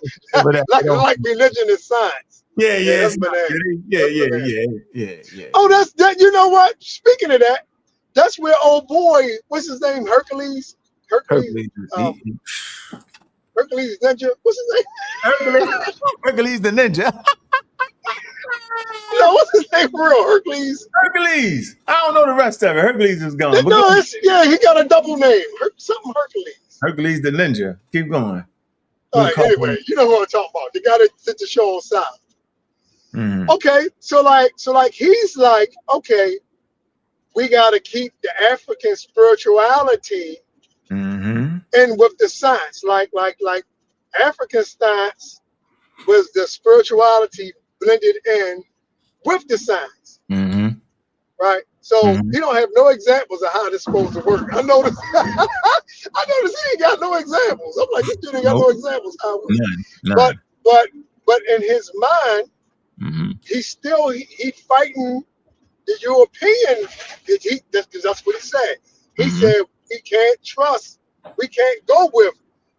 S8: like religion and science.
S1: Yeah.
S8: Oh, that's that. You know what? Speaking of that, that's where old boy, what's his name? Hercules Ninja. What's his name?
S1: Hercules the Ninja.
S8: No, what's his name for real? Hercules.
S1: I don't know the rest of it. Hercules is gone.
S8: No, he got a double name. Something Hercules.
S1: Hercules the Ninja. Keep going.
S8: All right, anyway, you know what I'm talking about. The guy that did the show on South. Mm-hmm. Okay, so he's like, okay, we got to keep the African spirituality in with the science. Like African science was the spirituality blended in with the science. Mm-hmm. Right? So he don't have no examples of how this is supposed to work. I noticed he ain't got no examples. I'm like, this dude ain't got no examples how it works. But in his mind, he's still he fighting the European, because that's what he said. He said we can't go with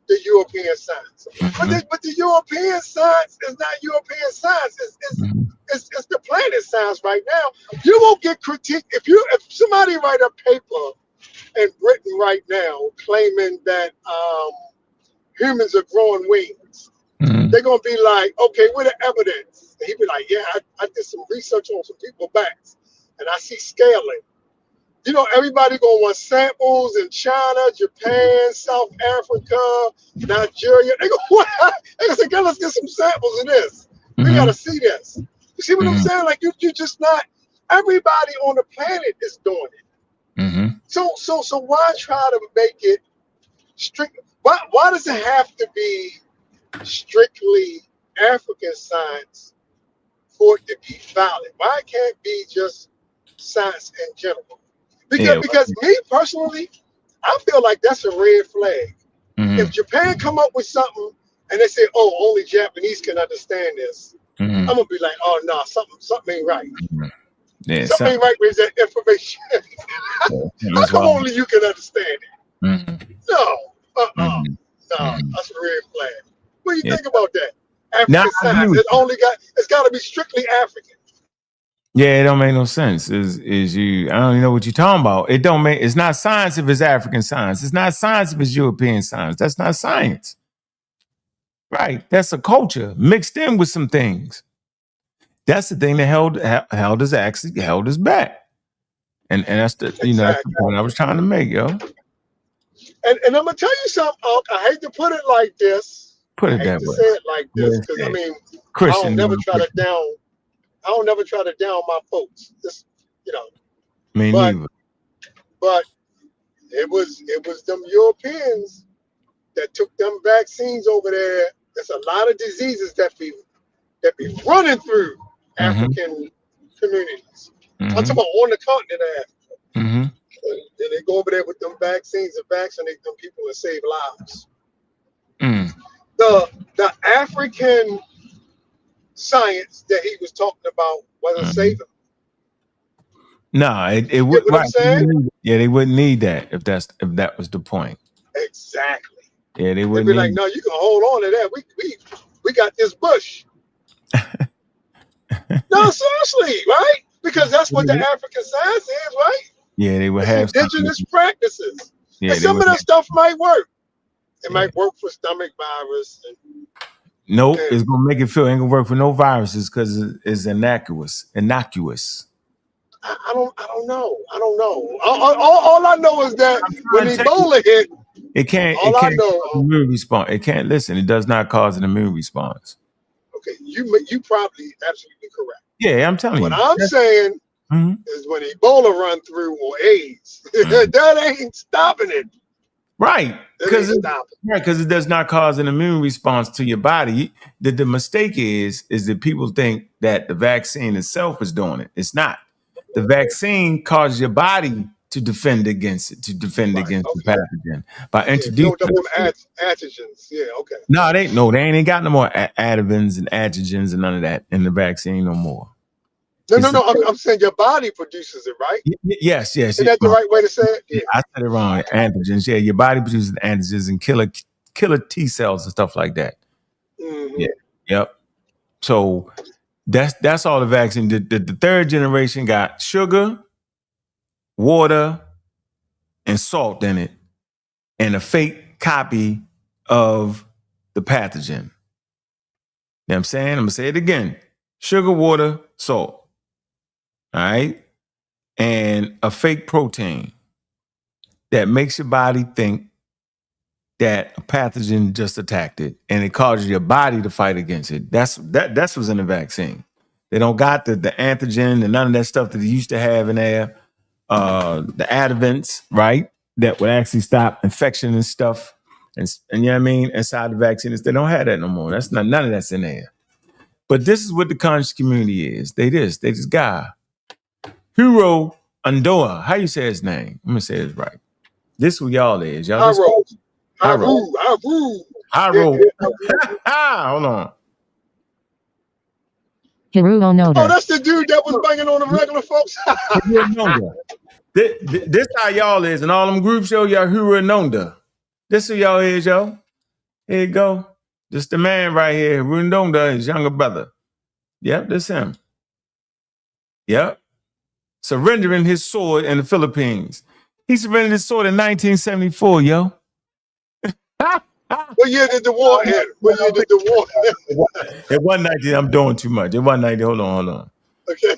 S8: the European science. But the European science is not European science. It's the planet science right now. You won't get critiqued if somebody write a paper in Britain right now claiming that humans are growing wings. They're gonna be like, okay, where the evidence? And he'd be like, yeah, I did some research on some people's backs, and I see scaling. Everybody gonna want samples in China, Japan, South Africa, Nigeria. They gonna say, let's get some samples of this. We gotta see this. You see what I'm saying? Like you just not. Everybody on the planet is doing it. So why try to make it strict? Why does it have to be strictly African science for it to be valid? Why can't it be just science in general? Because me personally, I feel like that's a red flag. If Japan come up with something and they say, "Oh, only Japanese can understand this," I'm gonna be like, "Oh no, something ain't right. Something ain't right with that information. How come only you can understand it?" No, that's a red flag. What do you think about that? African science, it's got to be strictly African.
S1: Yeah, it don't make no sense. I don't even know what you're talking about. It's not science if it's African science. It's not science if it's European science. That's not science. Right. That's a culture mixed in with some things. That's the thing that held us back. And that's the that's the point I was trying to make, yo.
S8: And I'm gonna tell you something, Unc. I hate to put it like this.
S1: Put it that way.
S8: Say it like this, because I don't never try to down my folks. Just
S1: Me neither.
S8: But it was them Europeans that took them vaccines over there. There's a lot of diseases that be running through African communities. I'm talking about on the continent of Africa. And they go over there with them vaccines and vaccinate them people and save lives. The African science that he was talking about wasn't saving.
S1: No, it would.
S8: What I'm saying?
S1: Yeah, they wouldn't need that if that was the point.
S8: Exactly.
S1: Yeah, they wouldn't.
S8: They'd be like, no, you can hold on to that. We got this bush. No, seriously, right? Because that's what the African science is, right?
S1: Yeah, they would have
S8: indigenous practices.
S1: Yeah,
S8: and some of that stuff might work. It might work for stomach virus.
S1: Nope, it's gonna make it feel it ain't gonna work for no viruses because it's innocuous.
S8: I don't know. All I know is that when Ebola hit,
S1: it can't immune response. It can't listen. It does not cause an immune response.
S8: Okay, you probably absolutely correct.
S1: Yeah, I'm telling you.
S8: What I'm saying is when Ebola run through or AIDS, that ain't stopping it.
S1: Right, because it does not cause an immune response to your body. The mistake is that people think that the vaccine itself is doing it. It's not. The vaccine causes your body to defend against it, against the pathogen by introducing
S8: antigens. Yeah, okay.
S1: No, they ain't got no more adjuvants and antigens and none of that in the vaccine no more.
S8: No. I'm saying your body produces it, right?
S1: Yes.
S8: Is that the right way to say it?
S1: Yeah, I said it wrong. Antigens. Yeah, your body produces antigens and killer T cells and stuff like that. Yeah. Yep. So that's all the vaccine. The third generation got sugar, water, and salt in it, and a fake copy of the pathogen. You know what I'm saying? I'm gonna say it again. Sugar, water, salt. All right. And a fake protein that makes your body think that a pathogen just attacked it, and it causes your body to fight against it. That's what's in the vaccine. They don't got the antigen and none of that stuff that they used to have in there. The adjuvants, right? That would actually stop infection and stuff. And you know what I mean? Inside the vaccine, they don't have that no more. That's none of that's in there. But this is what the conscious community is. They this guy. Hiro Andoa. How you say his name? I'm gonna say it right. This who y'all is. Y'all
S8: Hiro.
S1: Hold on.
S5: Hiru Onoda.
S8: Oh, that's the dude that was banging on the regular folks.
S1: This how y'all is, and all them groups, y'all Hiro Onoda. This who y'all is, yo. Here you go. This the man right here, Hiro Onoda, his younger brother. Yep, this him. Yep. Surrendering his sword in the Philippines. He surrendered his sword in 1974, yo.
S8: What year did the war end?
S1: It wasn't 19. I'm doing too much. It wasn't 90. Hold on.
S8: Okay.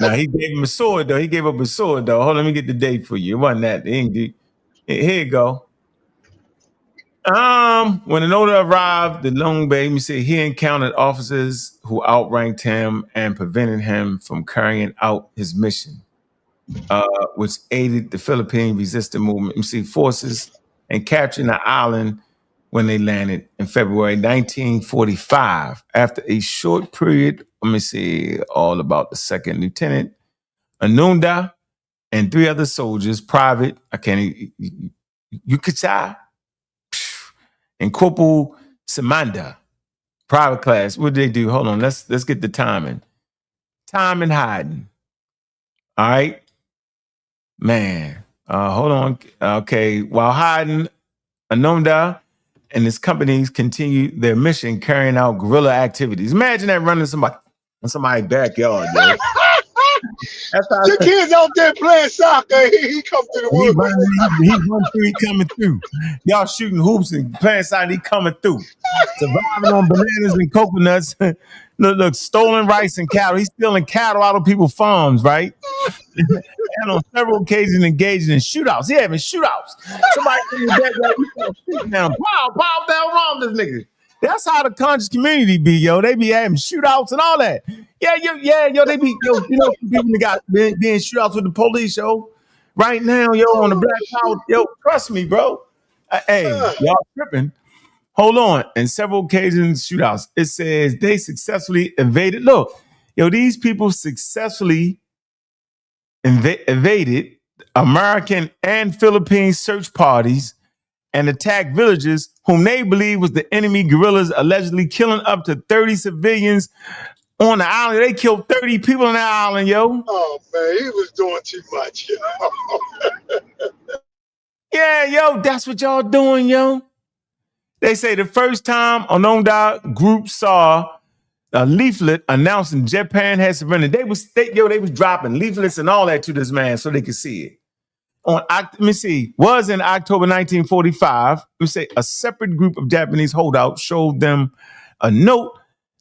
S1: Now, he gave him a sword, though. He gave up his sword, though. Hold on, let me get the date for you. It wasn't that. Here you go. When Onoda arrived, the Long Bay, let me see, he encountered officers who outranked him and prevented him from carrying out his mission, which aided the Philippine resistance movement. You see, forces and capturing the island when they landed in February 1945. After a short period, let me see, all about the second lieutenant, Anunda, and 3 other soldiers, private, Yukicha, and Corporal Samanda, private class. What did they do? Hold on, let's get the timing. Time and hiding. All right, man. Hold on. Okay, while hiding, Anunda and his companies continued their mission, carrying out guerrilla activities. Imagine that running in somebody's backyard, yo.
S8: Your kids out there playing soccer. He come through the woods.
S1: He run through. He coming through. Y'all shooting hoops and playing soccer. He coming through. Surviving on bananas and coconuts. Look, stolen rice and cattle. He's stealing cattle out of people's farms, right? And on several occasions engaging in shootouts. He having shootouts. Somebody in the backyard, shoot down. Pow, down wrong this nigga. That's how the conscious community be, yo. They be having shootouts and all that. Yeah, yo, they be, yo, you know, people that got being shootouts with the police, yo. right now, yo, on the Black Power, yo, trust me, bro. Hey, y'all tripping. Hold on. In several occasions, shootouts, it says they successfully evaded. Look, yo, these people successfully evaded American and Philippine search parties and attacked villages whom they believe was the enemy guerrillas, allegedly killing up to 30 civilians on the island. They killed 30 people on that island, yo.
S8: Oh, man, he was doing too much, yo.
S1: Yeah, yo, that's what y'all doing, yo. They say the first time Ononda group saw a leaflet announcing Japan had surrendered, they was dropping leaflets and all that to this man so they could see it. Let me see, was in October 1945. Let me say a separate group of Japanese holdouts showed them a note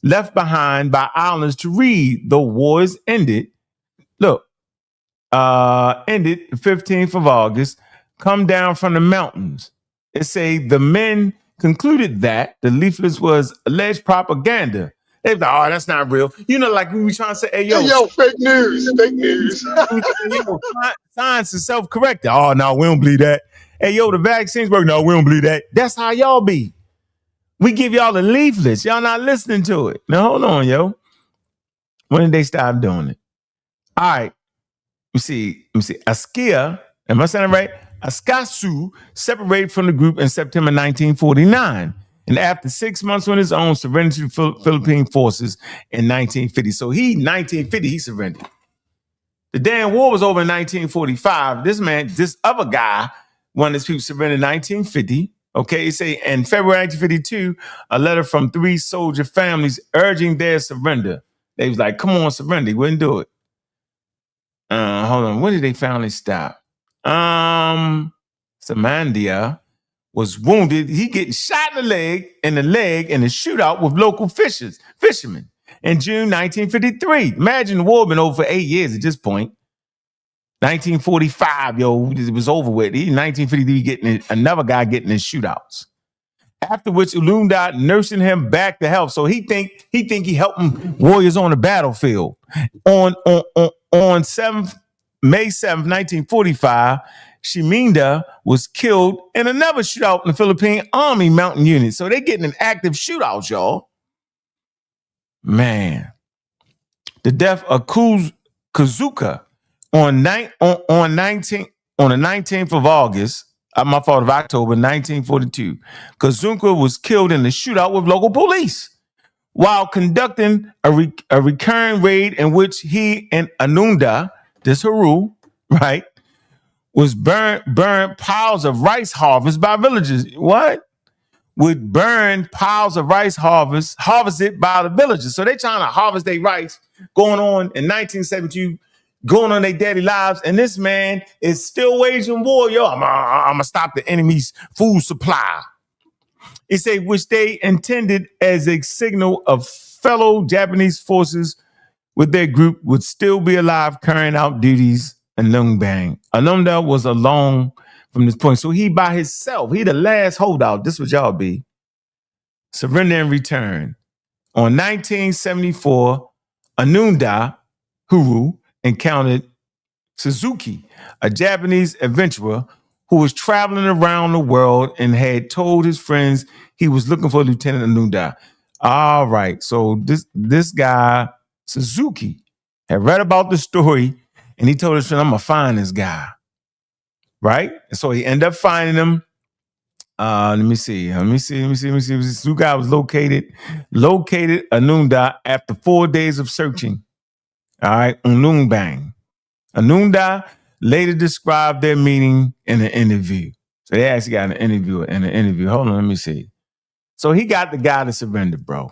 S1: left behind by islanders to read, "The war is ended." Look, ended the 15th of August. Come down from the mountains. It say the men concluded that the leaflets was alleged propaganda. They thought, oh, that's not real. You know, like we were trying to say, hey, yo,
S8: fake news, fake news.
S1: Science is self-correcting. Oh, no, we don't believe that. Hey, yo, the vaccines work. No, we don't believe that. That's how y'all be. We give y'all the leaflets. Y'all not listening to it. Now, hold on, yo. When did they stop doing it? All right. Let me see. Askia, am I saying it right? Askasu separated from the group in September 1949. And after 6 months on his own, surrendered to the Philippine forces in 1950. So 1950, he surrendered. The damn war was over in 1945. This other guy, one of his people surrendered in 1950. Okay, say in February 1952, a letter from 3 soldier families urging their surrender. They was like, come on, surrender. He wouldn't do it. Hold on. When did they finally stop? Samandia was wounded. He getting shot in the leg in a shootout with local fishermen in June 1953. Imagine the war been over for 8 years at this point. 1945, yo, it was over with. 1953, another guy getting in shootouts. After which Ulunda nursing him back to health. So he think he helping warriors on the battlefield. On May 7th, 1945, Shiminda was killed in another shootout in the Philippine Army Mountain Unit. So they getting an active shootout, y'all. Man. The death of Kazuka on the 19th of August, of October 1942. Kazuka was killed in a shootout with local police while conducting a recurring raid in which he and Anunda, this Haru, right, was burn piles of rice harvest by villagers. What? Would burn piles of rice harvested by the villagers. So they trying to harvest their rice going on in 1972, going on their daily lives. And this man is still waging war. Yo, I'm going to stop the enemy's food supply. It say, which they intended as a signal of fellow Japanese forces with their group would still be alive carrying out duties in Lungbang. Ananda was alone from this point. So he by himself, he the last holdout. This was y'all be. Surrender and return. On 1974, Anunda Huru encountered Suzuki, a Japanese adventurer who was traveling around the world and had told his friends he was looking for Lieutenant Anunda. All right, so this guy, Suzuki, had read about the story and he told his friend, I'm going to find this guy. Right? And so he ended up finding him. Let me see. Suzuki was located Anunda after 4 days of searching. All right, Unungbang. Anunda later described their meeting in an interview. So they actually got an interview. Hold on, let me see. So he got the guy to surrender, bro.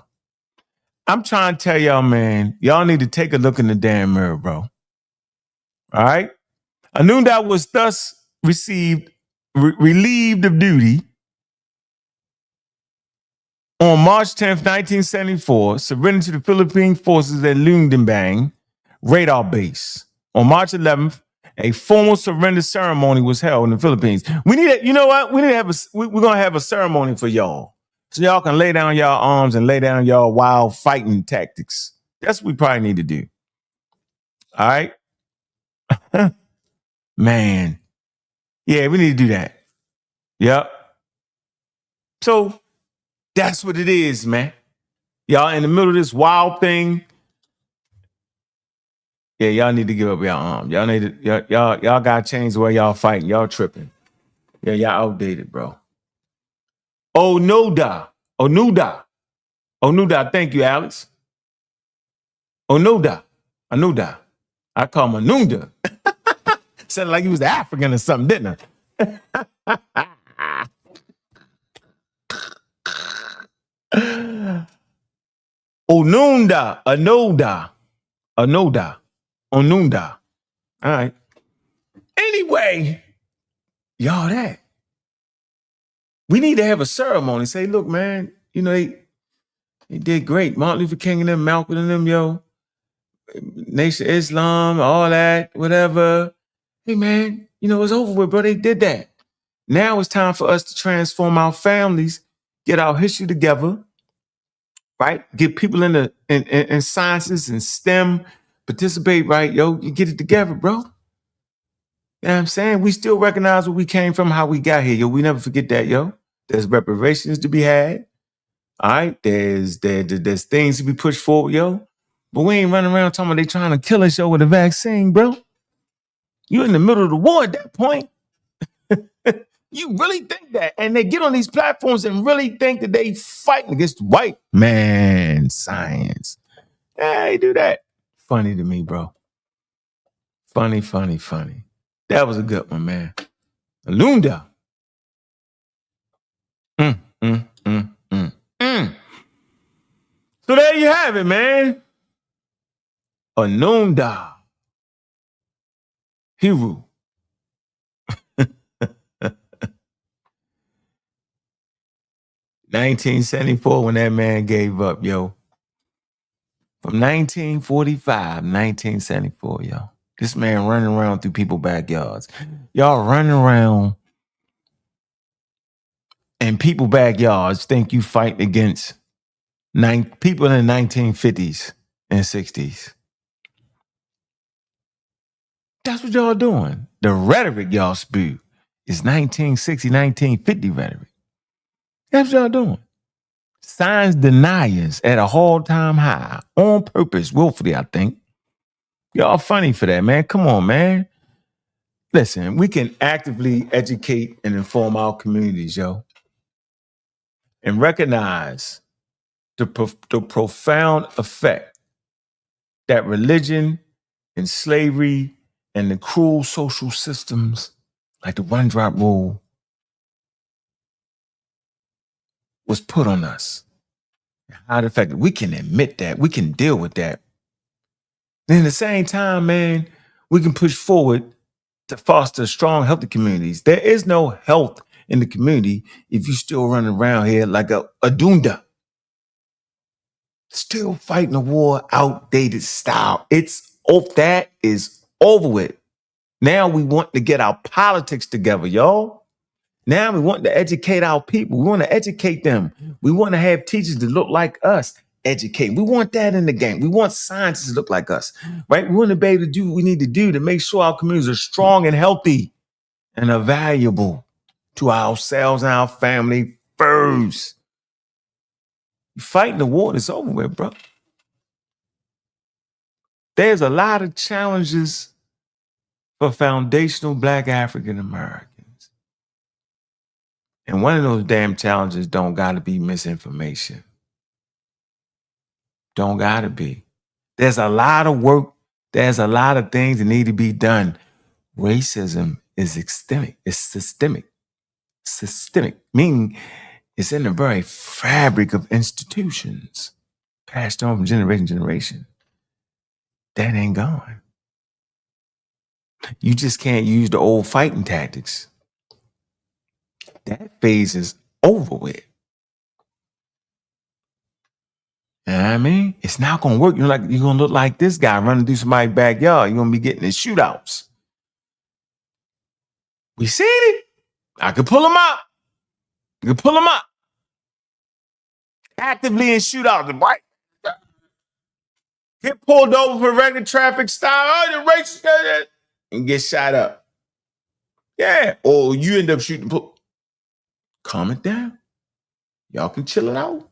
S1: I'm trying to tell y'all, man, y'all need to take a look in the damn mirror, bro. All right? Anunda was thus relieved of duty on March 10th, 1974, surrendered to the Philippine forces at Lundimbang radar base. On March 11th, a formal surrender ceremony was held in the Philippines. We need it. You know what? We're going to have a ceremony for y'all. So y'all can lay down y'all arms and lay down y'all wild fighting tactics. That's what we probably need to do. All right? Man. Yeah, we need to do that. Yep. So that's what it is, man. Y'all in the middle of this wild thing. Yeah, y'all need to give up y'all arm. Y'all need to, y'all gotta change the way y'all fighting. Y'all tripping. Yeah, y'all outdated, bro. Oh, no, da. Oh, no, da. Oh, no, da. Thank you, Alex. Oh, no, da. Oh, no, da. I call him Anunda. Sounded like he was African or something, didn't I? Onunda. Anoda. Anoda. Onunda. All right. Anyway, y'all that. We need to have a ceremony. Say, look, man, you know, they did great. Martin Luther King and them, Malcolm and them, yo. Nation of Islam, all that, whatever. Hey, man, you know, it's over with, bro. They did that. Now it's time for us to transform our families, get our history together, right? Get people in sciences and STEM, participate, right? Yo, you get it together, bro. You know what I'm saying? We still recognize where we came from, how we got here, yo. We never forget that, yo. There's reparations to be had. All right, there's things to be pushed forward, yo. But we ain't running around talking about they trying to kill us, yo, with a vaccine, bro. You're in the middle of the war at that point. You really think that? And they get on these platforms and really think that they fighting against white man science. Yeah, they do that. Funny to me, bro. Funny. That was a good one, man. Alunda. So there you have it, man. Anunda. Hiru. 1974, when that man gave up, yo. From 1945, 1974, yo. This man running around through people's backyards. Y'all running around in people's backyards think you fighting against people in the 1950s and 60s. That's what y'all doing. The rhetoric y'all spew is 1960, 1950 rhetoric. That's what y'all doing. Science deniers at a all-time high on purpose, willfully, I think. Y'all funny for that, man. Come on, man. Listen, we can actively educate and inform our communities, yo, and recognize the profound effect that religion and slavery and the cruel social systems like the one-drop rule was put on us. How the fact that we can admit that, we can deal with that. And at the same time, man, we can push forward to foster strong, healthy communities. There is no health in the community if you still running around here like a dunda. Still fighting a war, outdated style. That is over with. Now we want to get our politics together, y'all. Now we want to educate our people. We want to educate them. We want to have teachers that look like us educate. We want that in the game. We want scientists to look like us, right? We want to be able to do what we need to do to make sure our communities are strong and healthy and are valuable to ourselves and our family first. Fighting the war is over with, bro. There's a lot of challenges for foundational Black African Americans. And one of those damn challenges don't gotta be misinformation. Don't gotta be. There's a lot of work. There's a lot of things that need to be done. Racism is systemic. It's systemic. Systemic, meaning it's in the very fabric of institutions, passed on from generation to generation. That ain't gone. You just can't use the old fighting tactics. That phase is over with. You know what I mean? It's not gonna work. You're gonna look like this guy running through somebody's backyard. You're gonna be getting in shootouts. We seen it. I could pull them out. You can pull them up. Actively in shootouts, right? Get pulled over for regular traffic stop. Oh, the racist, and get shot up. Yeah. Or you end up shooting. Calm it down. Y'all can chill it out.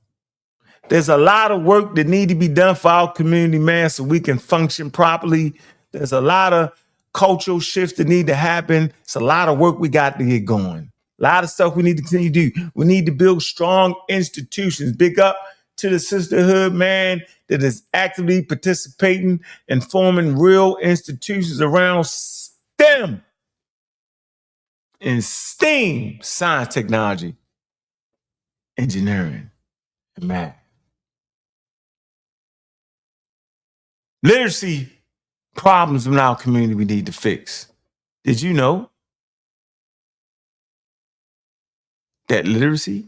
S1: There's a lot of work that need to be done for our community, man, so we can function properly. There's a lot of cultural shifts that need to happen. It's a lot of work we got to get going. A lot of stuff we need to continue to do. We need to build strong institutions. Big up to the sisterhood, man, that is actively participating and forming real institutions around STEM and STEAM, science, technology, engineering, and math. Literacy problems in our community we need to fix. Did you know that literacy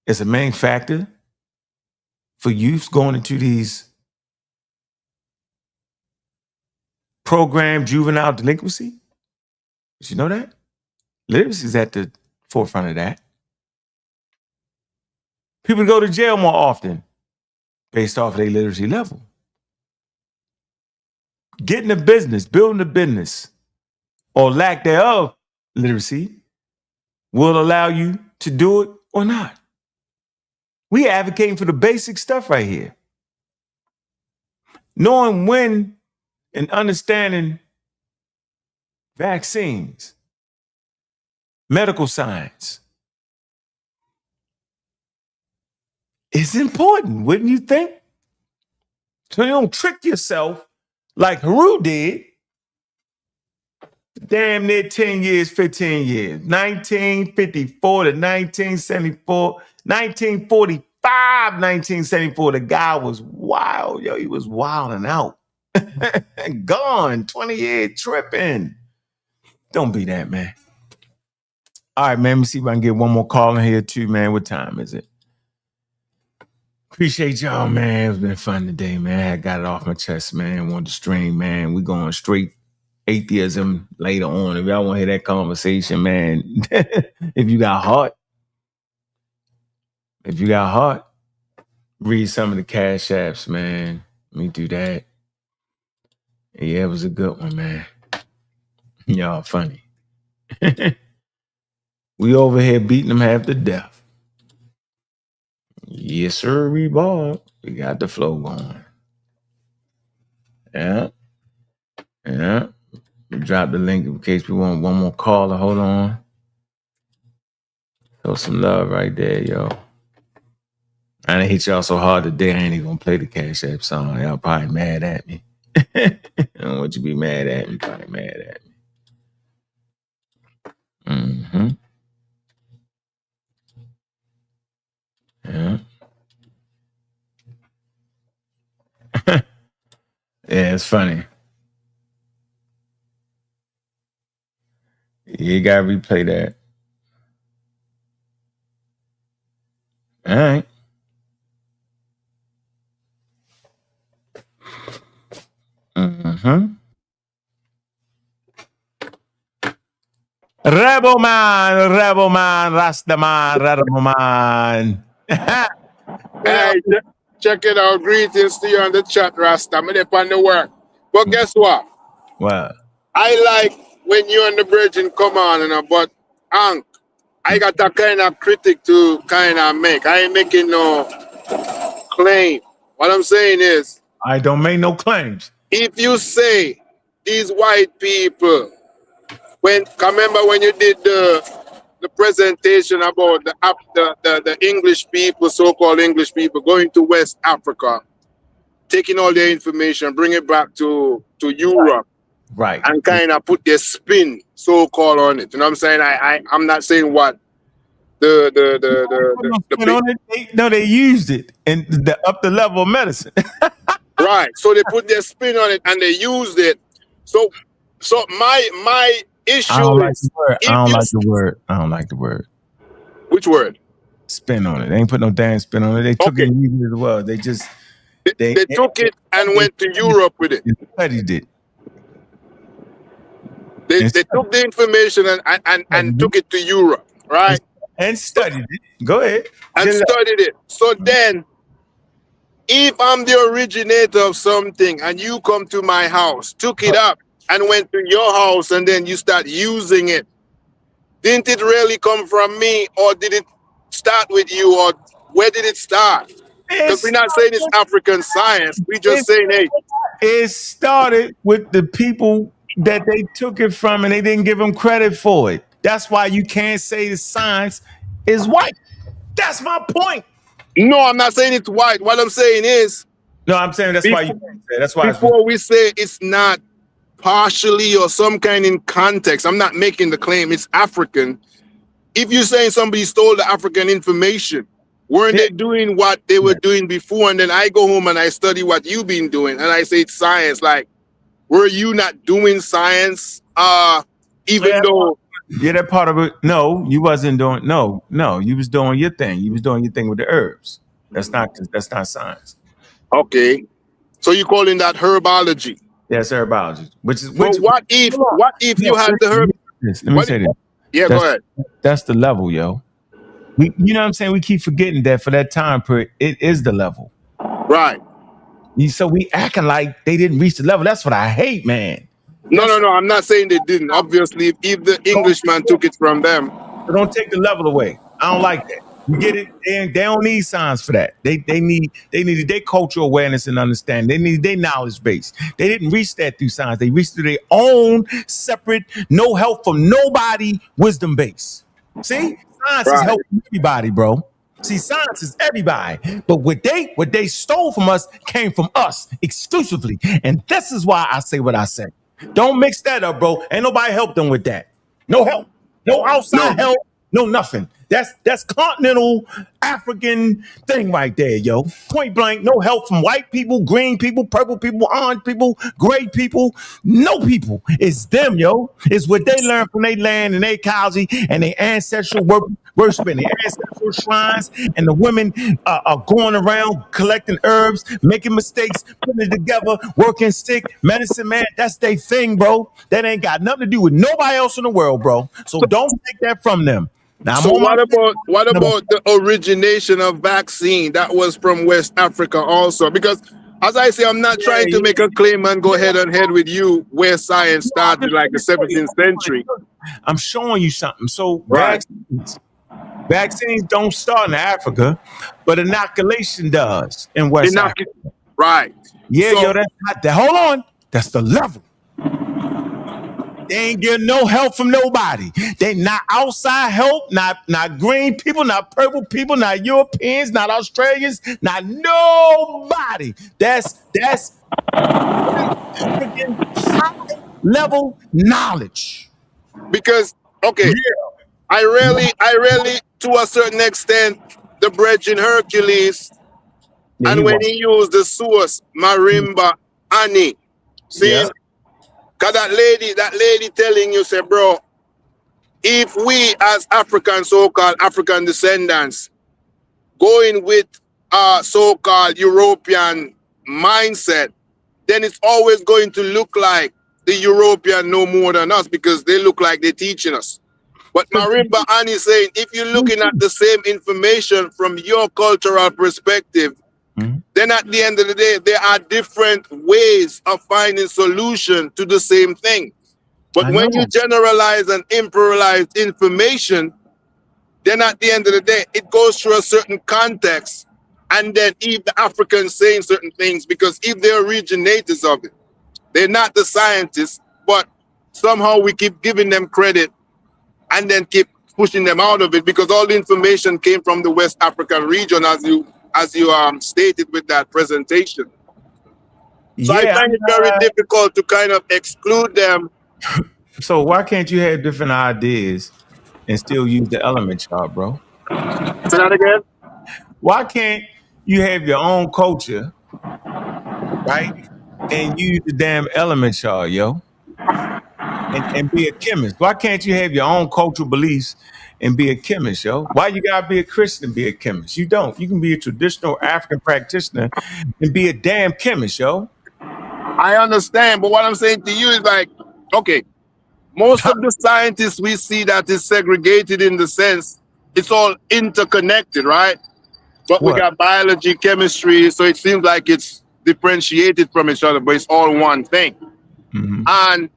S1: is a main factor for youth going into these programmed juvenile delinquency? Did you know that? Literacy is at the forefront of that. People go to jail more often based off of their literacy level. Getting a business, building a business, or lack thereof literacy will allow you to do it or not. We advocating for the basic stuff right here. Knowing when and understanding vaccines, medical science is important, wouldn't you think? So you don't trick yourself like Haru did. Damn near 10 years, 15 years. 1954 to 1974, 1945, 1974. The guy was wild. Yo, he was wilding out. Gone, 20 years tripping. Don't be that, man. All right, man. Let me see if I can get one more call in here too, man. What time is it? Appreciate y'all, man. It's been fun today, man. I got it off my chest, man. Want to stream, man. We going straight atheism later on. If y'all want to hear that conversation, man, if you got heart, read some of the Cash Apps, man. Let me do that. Yeah, it was a good one, man. Y'all funny. We over here beating them half to death. Yes, sir, Bob. We got the flow going. Yeah. Drop the link in case we want one more caller. Hold on. Throw some love right there, yo. I didn't hit y'all so hard today, I ain't even gonna play the Cash App song. Y'all probably mad at me. I don't want you to be mad at me. Probably mad at me. Mm-hmm. Yeah. Yeah, it's funny. You gotta replay that. All right. Mm-hmm. Rebel man, Rastaman, Rebel man.
S9: Hey, check it out. Greetings to you on the chat, Rasta. I'm up on the work. But guess what?
S1: What?
S9: I like when you and the Virgin come on, but Hank, I got that kind of critic to kind of make. I ain't making no claim. What I'm saying is,
S1: I don't make no claims.
S9: If you say these white people, remember when you did the presentation about the English people, so-called English people, going to West Africa, taking all their information, bring it back to Europe,
S1: right,
S9: and kind of put their spin, so-called, on it. You know what I'm saying? I'm not saying what the
S1: they used it in up the level of medicine.
S9: Right. So they put their spin on it and they used it. So my issue
S1: I don't like
S9: is
S1: the word. I don't like the word.
S9: Which word?
S1: Spin on it. They ain't put no damn spin on it. They took it and used it as well. They just
S9: they took it and went to Europe with it.
S1: They studied it.
S9: They took the information and took it to Europe, right?
S1: And studied it. Go ahead.
S9: And studied it. So then, if I'm the originator of something and you come to my house, took it up, and went to your house and then you start using it, didn't it really come from me, or did it start with you, or where did it start? Because we're not saying it's African science. We're just saying, hey.
S1: It started with the people that they took it from and they didn't give them credit for it. That's why you can't say the science is white. That's my point.
S9: No, I'm not saying it's white. What I'm saying is.
S1: No, I'm saying that's why you can't say. That's why.
S9: Before we say it's not partially or some kind in context, I'm not making the claim it's African. If you're saying somebody stole the African information, weren't they doing what they were doing before? And then I go home and I study what you've been doing and I say it's science. Like, were you not doing science? Even though.
S1: Yeah, that part of it. No, you wasn't doing. No, you was doing your thing. You was doing your thing with the herbs. That's not science.
S9: Okay. So you're calling that herbology?
S1: Yes, herbology. Which
S9: what if you had the herb?
S1: Let me say this.
S9: Yeah, go ahead.
S1: That's the level, yo. You know what I'm saying? We keep forgetting that for that time period, it is the level.
S9: Right.
S1: So we acting like they didn't reach the level. That's what I hate, man.
S9: No. I'm not saying they didn't. Obviously, if the Englishman took it from them.
S1: So don't take the level away. I don't like that. You get it? They don't need science for that. They needed their cultural awareness and understanding. They needed their knowledge base. They didn't reach that through science. They reached through their own separate, no help from nobody wisdom base. See? Science is helping everybody, bro. See, science is everybody. But what they stole from us came from us exclusively. And this is why I say what I say. Don't mix that up, bro. Ain't nobody help them with that. No help. No outside help. No nothing. That's continental African thing right there, yo. Point blank, no help from white people, green people, purple people, orange people, gray people, no people. It's them, yo. It's what they learned from their land and their ecology and their ancestral worship and their ancestral shrines. And the women are going around collecting herbs, making mistakes, putting it together, working sick, medicine man. That's their thing, bro. That ain't got nothing to do with nobody else in the world, bro. So don't take that from them. Now,
S9: so what about the origination of vaccine that was from West Africa also? Because as I say, I'm not trying to make a claim and go head on head with you where science started like the 17th century.
S1: I'm showing you something. So vaccines don't start in Africa, but inoculation does in West Africa.
S9: Right.
S1: Yeah, yo, that's not that. Hold on. That's the level. They ain't getting no help from nobody. They not outside help, not green people, not purple people, not Europeans, not Australians, not nobody. That's African high level knowledge.
S9: Because I really to a certain extent the brethren Hercules and when he used the source Marimba Annie. See? Cause that lady telling you, say, bro, if we as African, so-called African descendants, going with so-called European mindset, then it's always going to look like the European know more than us because they look like they're teaching us. But Marimba Annie saying, if you're looking at the same information from your cultural perspective, then at the end of the day, there are different ways of finding solution to the same thing. But when you generalize and imperialize information, then at the end of the day, it goes through a certain context. And then if the Africans saying certain things, because if they're originators of it, they're not the scientists, but somehow we keep giving them credit and then keep pushing them out of it because all the information came from the West African region as you stated with that presentation. So I find it very difficult to kind of exclude them.
S1: So why can't you have different ideas and still use the element chart, bro?
S9: Say that again?
S1: Why can't you have your own culture, right? And use the damn element chart, yo? And be a chemist. Why can't you have your own cultural beliefs and be a chemist, yo? Why you gotta be a Christian and be a chemist? You don't. You can be a traditional African practitioner and be a damn chemist, yo.
S9: I understand, but what I'm saying to you is like, okay, most of the scientists we see that is segregated in the sense it's all interconnected, right? But we got biology, chemistry, so it seems like it's differentiated from each other, but it's all one thing. And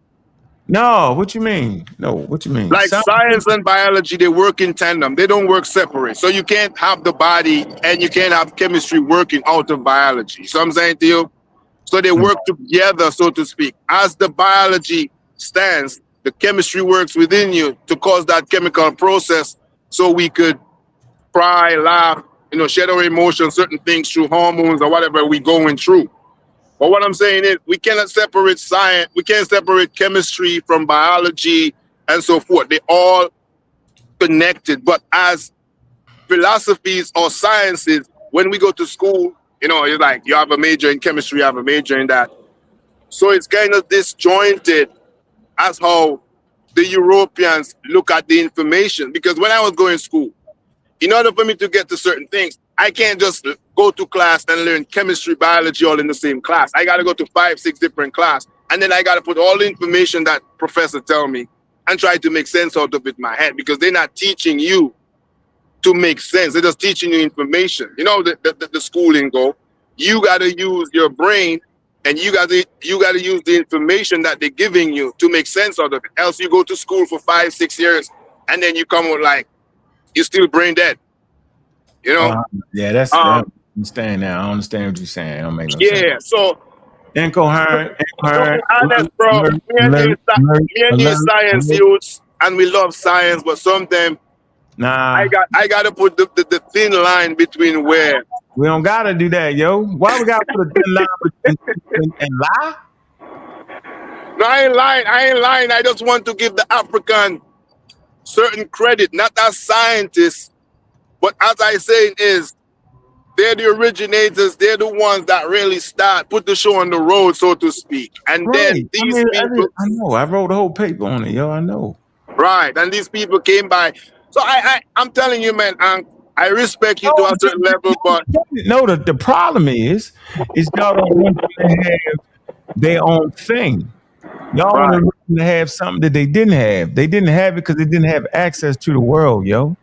S1: No, what you mean? No, what you mean?
S9: Like science and biology, they work in tandem. They don't work separate. So you can't have the body and you can't have chemistry working out of biology. So I'm saying to you, so they work together, so to speak. As the biology stands, the chemistry works within you to cause that chemical process so we could cry, laugh, share our emotions, certain things through hormones or whatever we're going through. But what I'm saying is we cannot separate science, we can't separate chemistry from biology and so forth. They're all connected. But as philosophies or sciences, when we go to school, it's like you have a major in chemistry, you have a major in that. So it's kind of disjointed as how the Europeans look at the information. Because when I was going to school, in order for me to get to certain things, I can't just go to class and learn chemistry, biology all in the same class. I got to go to 5, 6 different classes. And then I got to put all the information that professor tell me and try to make sense out of it in my head, because they're not teaching you to make sense. They're just teaching you information. The schooling go. You got to use your brain, and you got to use the information that they're giving you to make sense out of it. Else you go to school for 5, 6 years, and then you come with like, you're still brain dead.
S1: Yeah, that's I understand now. I understand what you're saying. It don't make no sense.
S9: Yeah, so
S1: incoherent.
S9: Honest, bro. Me and you science youths, and we love science, but sometimes I gotta put the thin line between where
S1: we don't gotta do that, yo. Why we gotta put a thin line and lie?
S9: No, I ain't lying. I just want to give the African certain credit, not as scientists, but as I say, they're the originators. They're the ones that really put the show on the road, so to speak. And then these people,
S1: I know. I wrote a whole paper on it, yo. I know.
S9: Right, and these people came by. So I'm telling you, man, I respect you to a certain level, but
S1: no, the problem is y'all don't want them to have their own thing. Y'all want them to have something that they didn't have. They didn't have it because they didn't have access to the world, yo.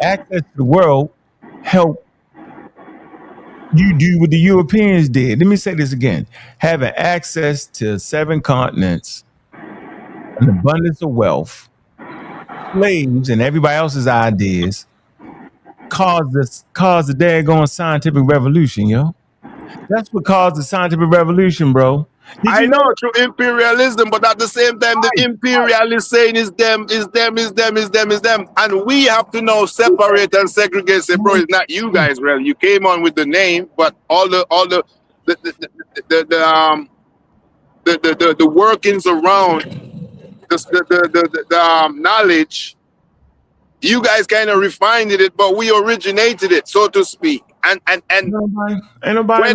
S1: Access to the world helped you do what the Europeans did. Let me say this again. Having access to 7 continents, an abundance of wealth, slaves, and everybody else's ideas caused the daggone scientific revolution, yo. That's what caused the scientific revolution, bro.
S9: I know through imperialism, but at the same time, the imperialist saying is them. And we have to now separate and segregate. Say, bro, it's not you guys, really. You came on with the name, but all the workings around the knowledge, you guys kind of refined it, but we originated it, so to speak. And when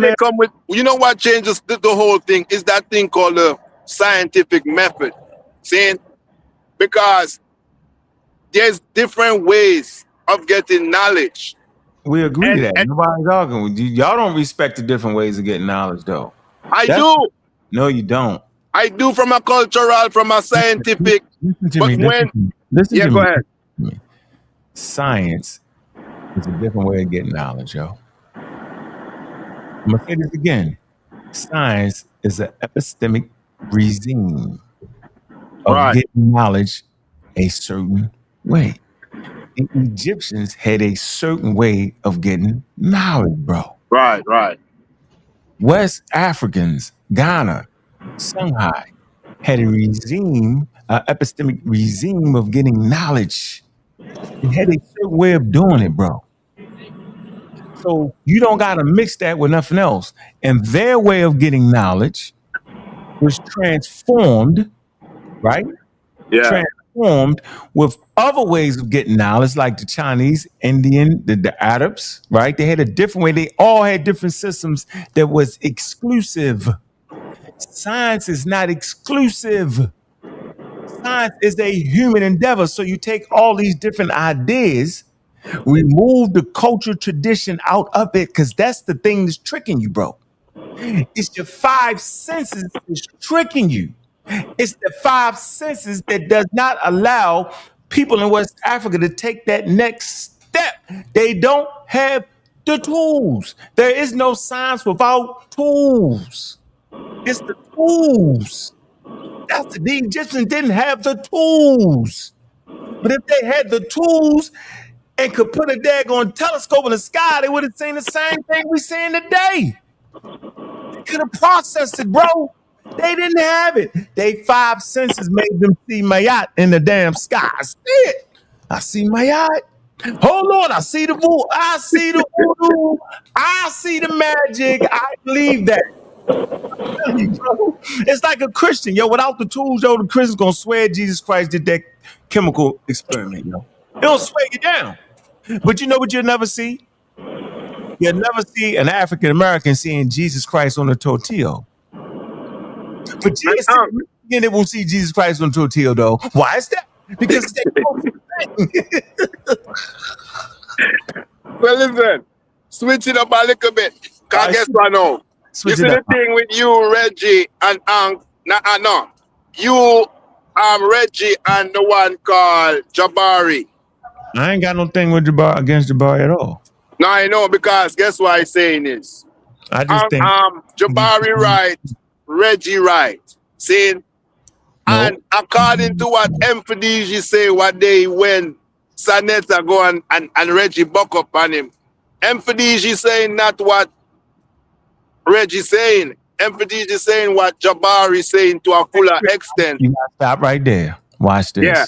S9: they come with, what changes the whole thing is that thing called the scientific method. Saying, because there's different ways of getting knowledge.
S1: We agree to that. Nobody's arguing with you. Y'all don't respect the different ways of getting knowledge, though.
S9: I do.
S1: No, you don't.
S9: I do, from a cultural, from a scientific.
S1: Listen to me.
S9: Go ahead.
S1: Science is a different way of getting knowledge, yo. I'm gonna say this again. Science is an epistemic regime of getting knowledge a certain way. The Egyptians had a certain way of getting knowledge, bro.
S9: Right.
S1: West Africans, Ghana, Songhai, had a regime, an epistemic regime of getting knowledge. It had a certain way of doing it, bro. So you don't got to mix that with nothing else. And their way of getting knowledge was transformed, right?
S9: Yeah.
S1: Transformed with other ways of getting knowledge, like the Chinese, Indian, the Arabs, right? They had a different way. They all had different systems that was exclusive. Science is not exclusive. Science is a human endeavor. So you take all these different ideas, remove the cultural tradition out of it, because that's the thing that's tricking you, bro. It's your 5 senses that's tricking you. It's the 5 senses that does not allow people in West Africa to take that next step. They don't have the tools. There is no science without tools. It's the tools The Egyptians didn't have the tools. But if they had the tools and could put a daggone telescope in the sky, they would have seen the same thing we seeing today. They could have processed it, bro. They didn't have it. They 5 senses made them see Mayat in the damn sky. I see it. I see Mayat. Hold on, I see the voodoo. I see the voodoo. I see the magic. I believe that. Bro. It's like a Christian, yo. Without the tools, yo, the Christian's gonna swear Jesus Christ did that chemical experiment, yo. It'll swear you down. But you know what you'll never see? You'll never see an African American seeing Jesus Christ on a tortilla. But again, they won't see Jesus Christ on a tortilla, though. Why is that? Because
S9: well, listen, switch it up a little bit. Can't guess what now. You see the thing with you, Reggie, and no. You, Reggie, and the one called Jabari.
S1: I ain't got no thing with against Jabari at all.
S9: No, I know, because guess what I'm saying is,
S1: I just think
S9: Jabari right, Reggie right. See? No. And according to what Emphadiji say one day when sa.neter go and Reggie buck up on him, Emphadiji saying not what Reggie saying. Emphadiji saying what Jabari saying to a fuller extent.
S1: You gotta stop right there. Watch this. Yeah.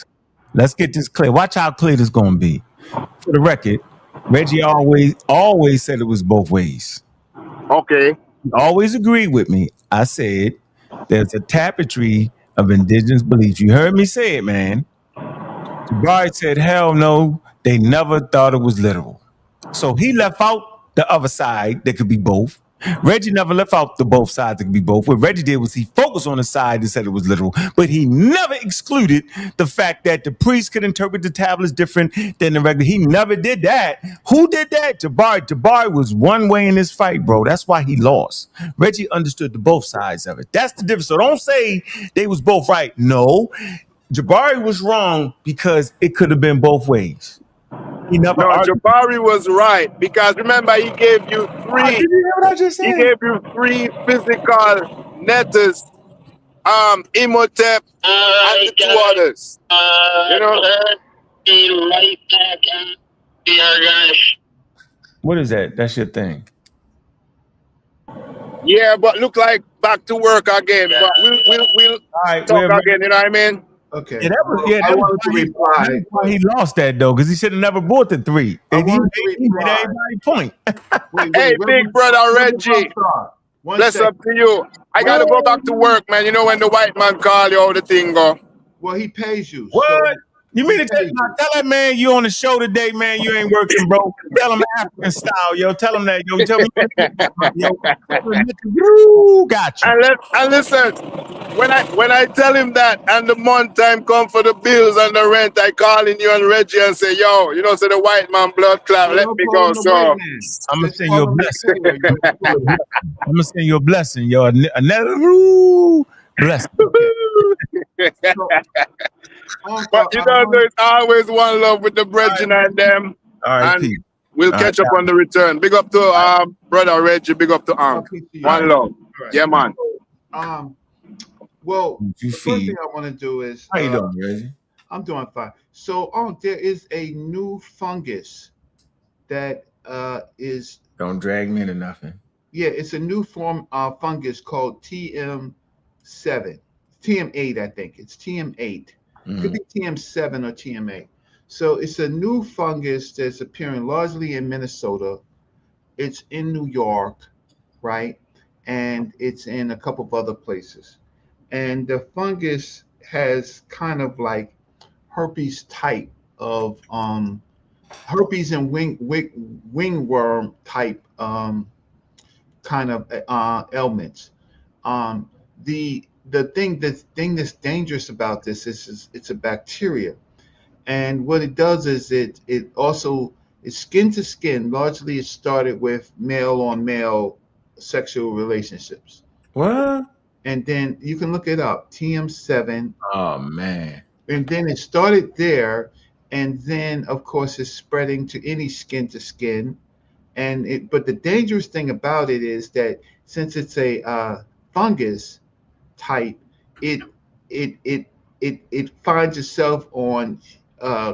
S1: Let's get this clear. Watch how clear this gonna be. For the record, Reggie always said it was both ways.
S9: Okay.
S1: He always agreed with me. I said there's a tapestry of indigenous beliefs. You heard me say it, man. Jabari said, hell no, they never thought it was literal. So he left out the other side that could be both. Reggie never left out the both sides that could be both. What Reggie did was he focused on the side that said it was literal, but he never excluded the fact that the priest could interpret the tablets different than the regular. He never did that. Who did that? Jabari. Jabari was one way in this fight, bro. That's why he lost. Reggie understood the both sides of it. That's the difference. So don't say they was both right. No, Jabari was wrong because it could have been both ways.
S9: Jabari was right, because remember he gave you three.
S1: Did you hear what I just said?
S9: He gave you 3 physical netters, Imhotep, and the 2 others.
S1: What is that? That's your thing.
S9: Yeah, but look like back to work again. But we'll talk again. You know what I mean?
S5: Okay.
S1: Yeah, I wanted to reply. That's why he lost that though, because he should have never bought the 3. And he made everybody point.
S9: Hey, big brother Reggie. Bless up to you. I gotta go back to work, man. You know when the white man call you, how the thing go.
S5: Well, he pays you.
S1: What? So you mean to tell that man you on the show today, man? You ain't working, bro. Tell him African style, yo. Tell him that, yo. Tell me, yo. Got you.
S9: And listen, when I tell him that, and the month time come for the bills and the rent, I call in you and Reggie and say, yo, you know, say the white man blood clot, let me go. So
S1: I'm gonna send you a blessing. I'm gonna send you a blessing, yo. Another blessing.
S9: But you know, there's always one love with the brethren and them. And we'll catch up on the return. Big up to brother Reggie. Big up to one love. Yeah, man.
S5: Well, the first thing I want to do is
S1: how you doing, Reggie?
S5: I'm doing fine. So there is a new fungus that is.
S1: Don't drag me into nothing.
S5: Yeah, it's a new form of fungus called TM8, I think. It's TM8. It could be TM7 or TM8. So it's a new fungus that's appearing largely in Minnesota. It's in New York, right? And it's in a couple of other places. And the fungus has kind of like herpes type of herpes and wingworm type kind of ailments. The thing that's dangerous about this is it's a bacteria, and what it does is it also is skin to skin. Largely, it started with male on male sexual relationships.
S1: What?
S5: And then you can look it up, TM7.
S1: Oh man!
S5: And then it started there, and then of course it's spreading to any skin to skin, but the dangerous thing about it is that since it's a fungus type, it it finds itself on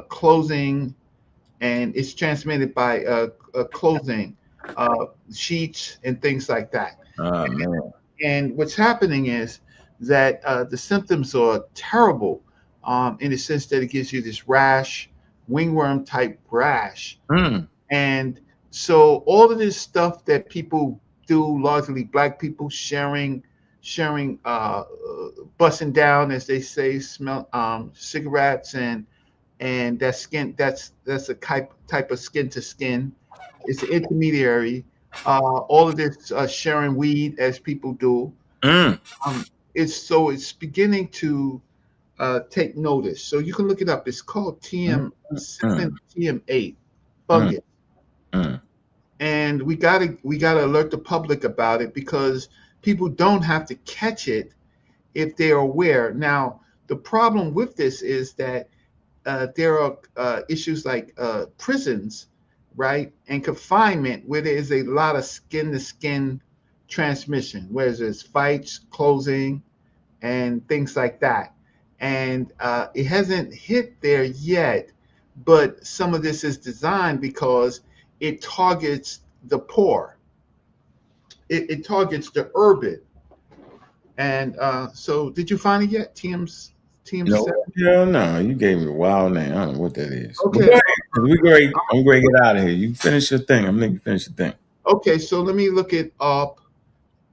S5: clothing, and it's transmitted by clothing, sheets, and things like that.
S1: Oh man.
S5: And what's happening is that the symptoms are terrible, in the sense that it gives you this rash, wingworm type rash.
S1: Mm.
S5: And so all of this stuff that people do, largely black people sharing, busting down, as they say, smell cigarettes, and that skin, that's a type of skin to skin. It's an intermediary. All of this sharing weed, as people do.
S1: Mm.
S5: It's beginning to take notice. So you can look it up. It's called
S1: Mm.
S5: TM7,
S1: Mm.
S5: TM8
S1: Mm.
S5: fungus,
S1: Mm.
S5: and we gotta alert the public about it, because people don't have to catch it if they're aware. Now, the problem with this is that there are issues like prisons, right, and confinement, where there is a lot of skin to skin transmission, where there's fights, closing, and things like that. And it hasn't hit there yet, but some of this is designed because it targets the poor, it targets the urban. And so, did you find it yet?
S1: No,
S5: TM7?
S1: hell no. You gave me a wild name. I don't know what that is. But go
S5: Okay.
S1: ahead, 'cause we great. I'm going to get out of here. You finish your thing. I'm going to finish your thing.
S5: Okay, so let me look it up.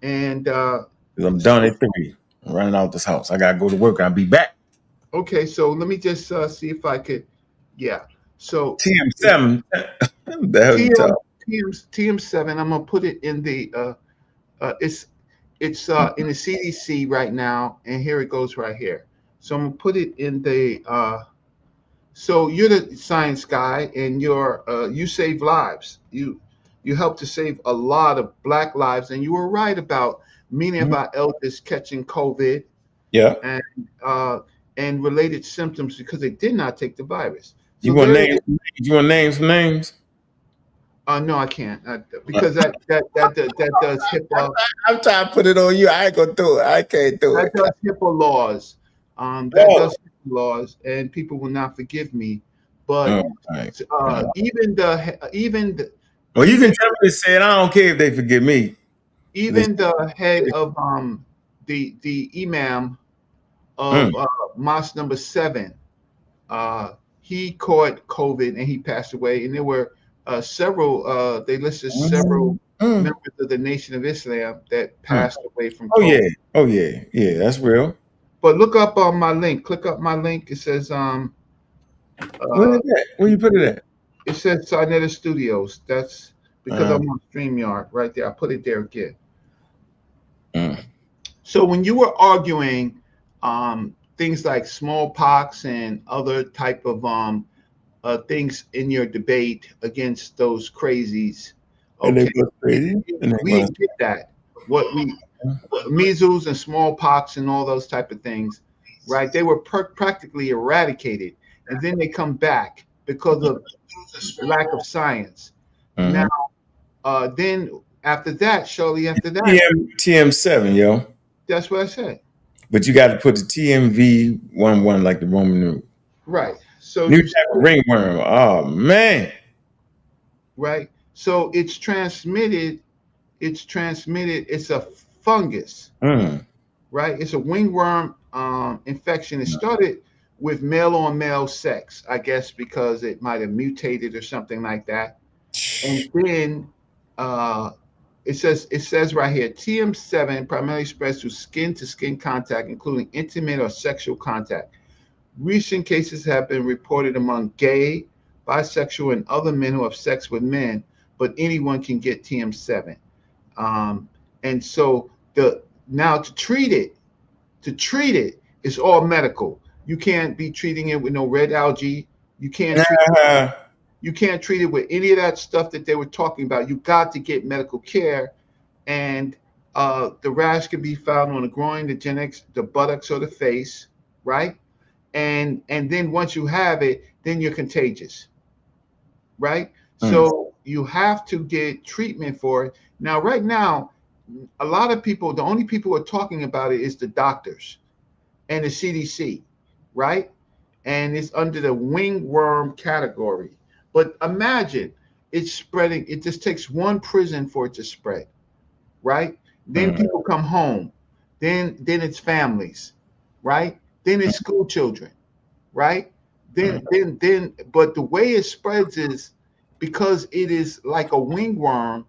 S5: And
S1: 'Cause I'm done
S5: so,
S1: at 3. I'm running out this house. I got to go to work. I'll be back.
S5: okay, so let me just see if I could. Yeah. So it's
S1: TM7. The hell you
S5: TM
S1: talking?
S5: TM7. I'm gonna put it in the it's in the CDC right now, and here it goes right here. So I'm gonna put it in the so you're the science guy, and you save lives. You help to save a lot of black lives, and you were right about many of
S1: Mhm.
S5: our elders catching COVID
S1: Yeah.
S5: and uh, and related symptoms because they did not take the virus.
S1: You
S5: So
S1: want
S5: there it
S1: names?
S5: is.
S1: You want names? Some names?
S5: No, I can't, because that does HIPAA.
S1: I'm trying to put it on you. I ain't gonna do it. I can't do
S5: That
S1: it.
S5: does HIPAA laws. That
S1: Oh.
S5: does HIPAA laws, and people will not forgive me. But
S1: Oh, all right. Well, you can
S5: even
S1: tell me to say it. I don't care if they forgive me. They-
S5: even the head of the imam
S1: Mm.
S5: of mosque number 7, he caught COVID and he passed away. And there were several. They listed several
S1: Mm. Mm.
S5: members of the Nation of Islam that
S1: Mm.
S5: passed away from
S1: Oh yeah.
S5: COVID.
S1: Oh yeah. Yeah. That's real.
S5: But look up on my link. Click up my link. It says
S1: Where
S5: uh
S1: is that? Where you put it at?
S5: it says sa.neter Studios. That's because
S1: Uh,
S5: I'm on StreamYard right there. I put it there again.
S1: mm.
S5: So when you were arguing things like smallpox and other type of things in your debate against those crazies,
S1: And they
S5: okay,
S1: was crazy. And they
S5: we
S1: was.
S5: didn't get that. What we Measles and smallpox and all those type of things, right? They were practically eradicated, and then they come back because of lack of science. Now,
S1: Mm-hmm.
S5: then after that, shortly after that,
S1: TM7, yo.
S5: that's what I said.
S1: But you got to put the TMV11 like the Roman numeral.
S5: Right. So
S1: New
S5: you
S1: type of ringworm. Oh man.
S5: right. So it's transmitted. It's transmitted. It's a fungus,
S1: Mm.
S5: right? It's a wingworm infection. It started with male on male sex, I guess, because it might have mutated or something like that. And then uh, it says right here, TM7 primarily spreads through skin to skin contact, including intimate or sexual contact. Recent cases have been reported among gay, bisexual, and other men who have sex with men, but anyone can get TM7. Um, and so the now to treat it is all medical. You can't be treating it with no red algae. You can't treat
S1: Uh,
S5: you can't treat it with any of that stuff that they were talking about. You got to get medical care, and the rash can be found on the groin, the genix, the buttocks, or the face, right? And then once you have it, then you're contagious, right?
S1: mm.
S5: So you have to get treatment for it. Now, right now, a lot of people, the only people who are talking about it is the doctors. and the CDC, right? And it's under the wingworm category. But imagine it's spreading. It just takes one prison for it to spread, right? Then people come home. Then it's families, right? Then it's school children, right? Then, but the way it spreads is because it is like a wingworm.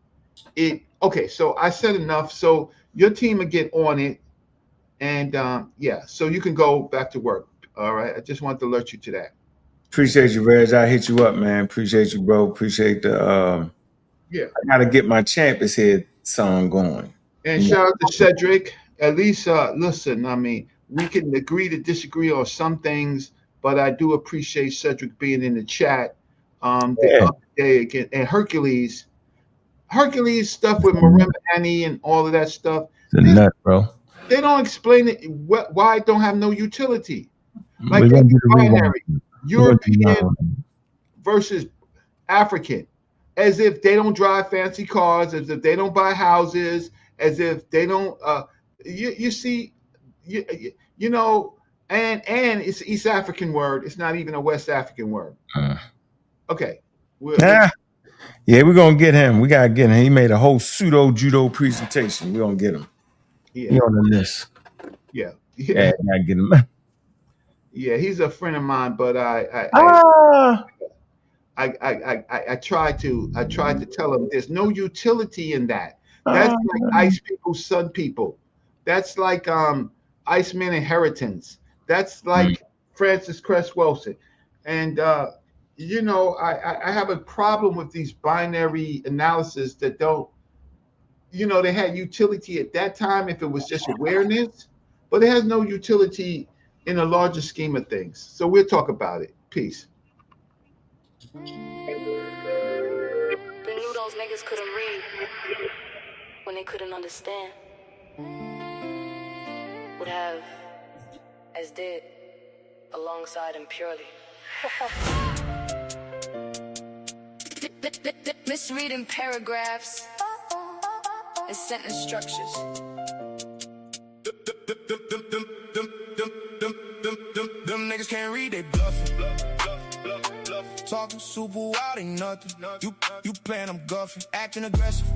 S5: Okay, so I said enough. So your team will get on it, and yeah, so you can go back to work. All right, I just wanted to alert you to that.
S1: Appreciate you, Reg. I hit you up, man. Appreciate you, bro. Appreciate the.
S5: Yeah,
S1: I gotta get my Champions Head song going.
S5: and shout out to Cedric. At least, listen. I mean, we can agree to disagree on some things, but I do appreciate Cedric being in the chat. The other day again, and Hercules stuff with Marimba Annie and all of that stuff.
S1: It's a nut, bro.
S5: They don't explain it why it don't have no utility. Like binary, European versus African, as if they don't drive fancy cars, as if they don't buy houses, as if they don't. You see, you know, and it's an East African word. It's not even a West African word. Okay.
S1: Yeah, we're gonna get him. We gotta get him. He made a whole pseudo judo presentation. We're gonna get him.
S5: Yeah.
S1: He on the list.
S5: Yeah.
S1: Yeah, gotta get him.
S5: Yeah, he's a friend of mine, but I try to tell him there's no utility in that. That's like Ice People, Sun People. That's like Iceman Inheritance. That's like Francis Cress Wilson. And you know, I have a problem with these binary analysis that don't, you know, they had utility at that time if it was just awareness, but it has no utility in a larger scheme of things. So we'll talk about it. Peace.
S10: They knew those niggas couldn't read when they couldn't understand. Would have as did alongside him purely. Misreading paragraphs and sentence structures. Them niggas can't read, they bluffing. Talking super wild, ain't nothing. You playing, I'm guffing. Acting aggressive,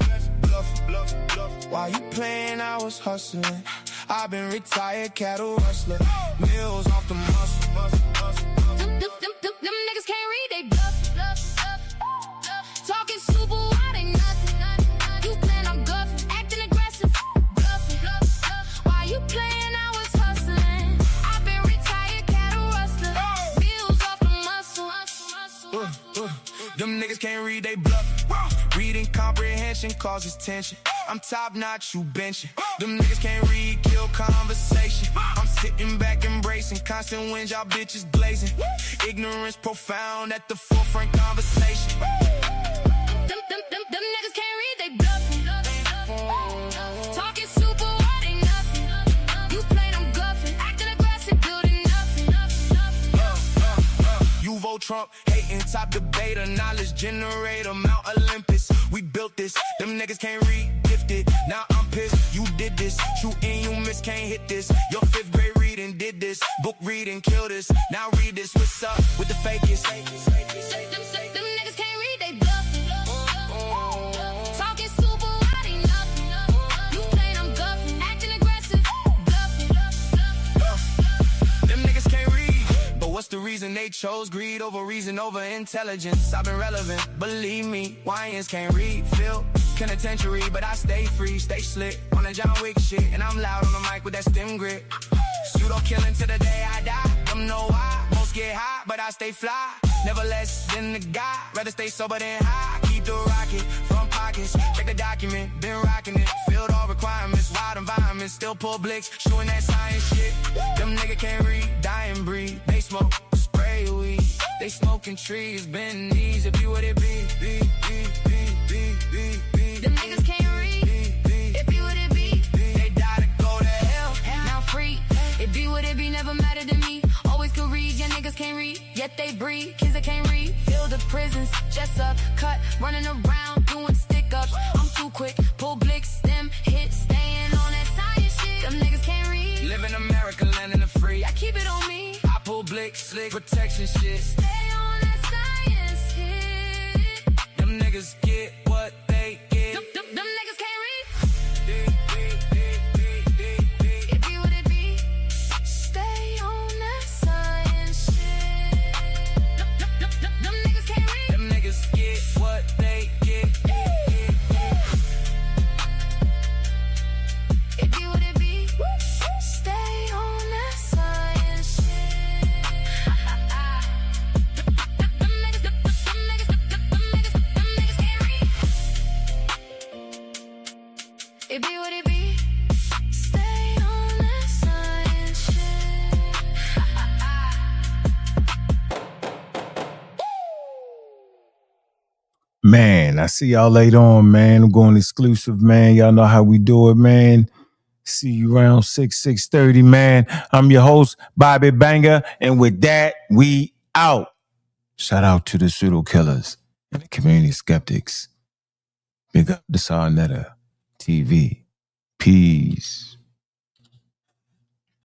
S10: bluffing. While you playing, I was hustling. I've been retired cattle rustler. Mills off the muscle. Them niggas can't read, they bluffing. Talking super wild, ain't nothing. You playing, I'm guffing. Acting aggressive, bluffing. While you playing, I was hustling. I've been retired cattle rustler. Mills off the muscle. Them niggas can't read, they bluffing. Reading comprehension causes tension. I'm top notch, you benching. Them niggas can't read, kill conversation. I'm sitting back embracing constant wins, y'all bitches glazing. Ignorance profound at the forefront conversation. Them niggas can't read, they bluffing. Talking super wild, ain't nothing. You play them guffing, acting aggressive, building nothing. You vote Trump, hating, top debater, knowledge generator, Mount Olympus. We built this, them niggas can't read, gifted. Now I'm pissed, you did this. True and you miss, can't hit this. Your 5th grade reading did this. Book reading, kill this. Now read this, what's up with the fakest? Them niggas can't read, they bluffing. Talking super wild, ain't nothing. You play them guffing, acting aggressive, bluffing. Them niggas can't read, but what's the reason they chose greed over reason over intelligence? I've been relevant, believe me. Lions can't read, feel penitentiary, but I stay free, stay slick on the John Wick shit, and I'm loud on the mic with that stem grip. Pseudo killing till the day I die. Don't know why, most get high, but I stay fly. Never less than the guy, rather stay sober than high. Keep the rocket from pockets, check the document, been rocking it. Filled all requirements, wild environments, still pull blicks, shooting that science shit. Them nigga can't read, die and breathe. They smoke, spray weed, they smoking trees, bend knees. It be what it be. Them niggas can't read, it be what it be. They die to go to hell, now free. It be what it be, never mattered to me. Always could read, yeah niggas can't read, yet they breed. Kids that can't read, fill the prisons, just up, cut, running around, doing stick-ups. I'm too quick, pull blicks, stem, hit, staying on that science shit. Them niggas can't read. Live in America, land in the free. slick, protection shit. Stay on that science hit. Them niggas get what they get. Them niggas can't read. It be what it be. Stay on that science shit. Them niggas can't read. Them niggas get what they get. It be what it be. Stay on that science shit. Them niggas can't read. It be what it be. Stay on that science shit.
S1: Man, I see y'all later on, man. I'm going exclusive, man. Y'all know how we do it, man. See you around 6:30, man. I'm your host, Bobby Banger. And with that, we out. Shout out to the pseudo killers and the community skeptics. Big up the sa.neter TV. Peace.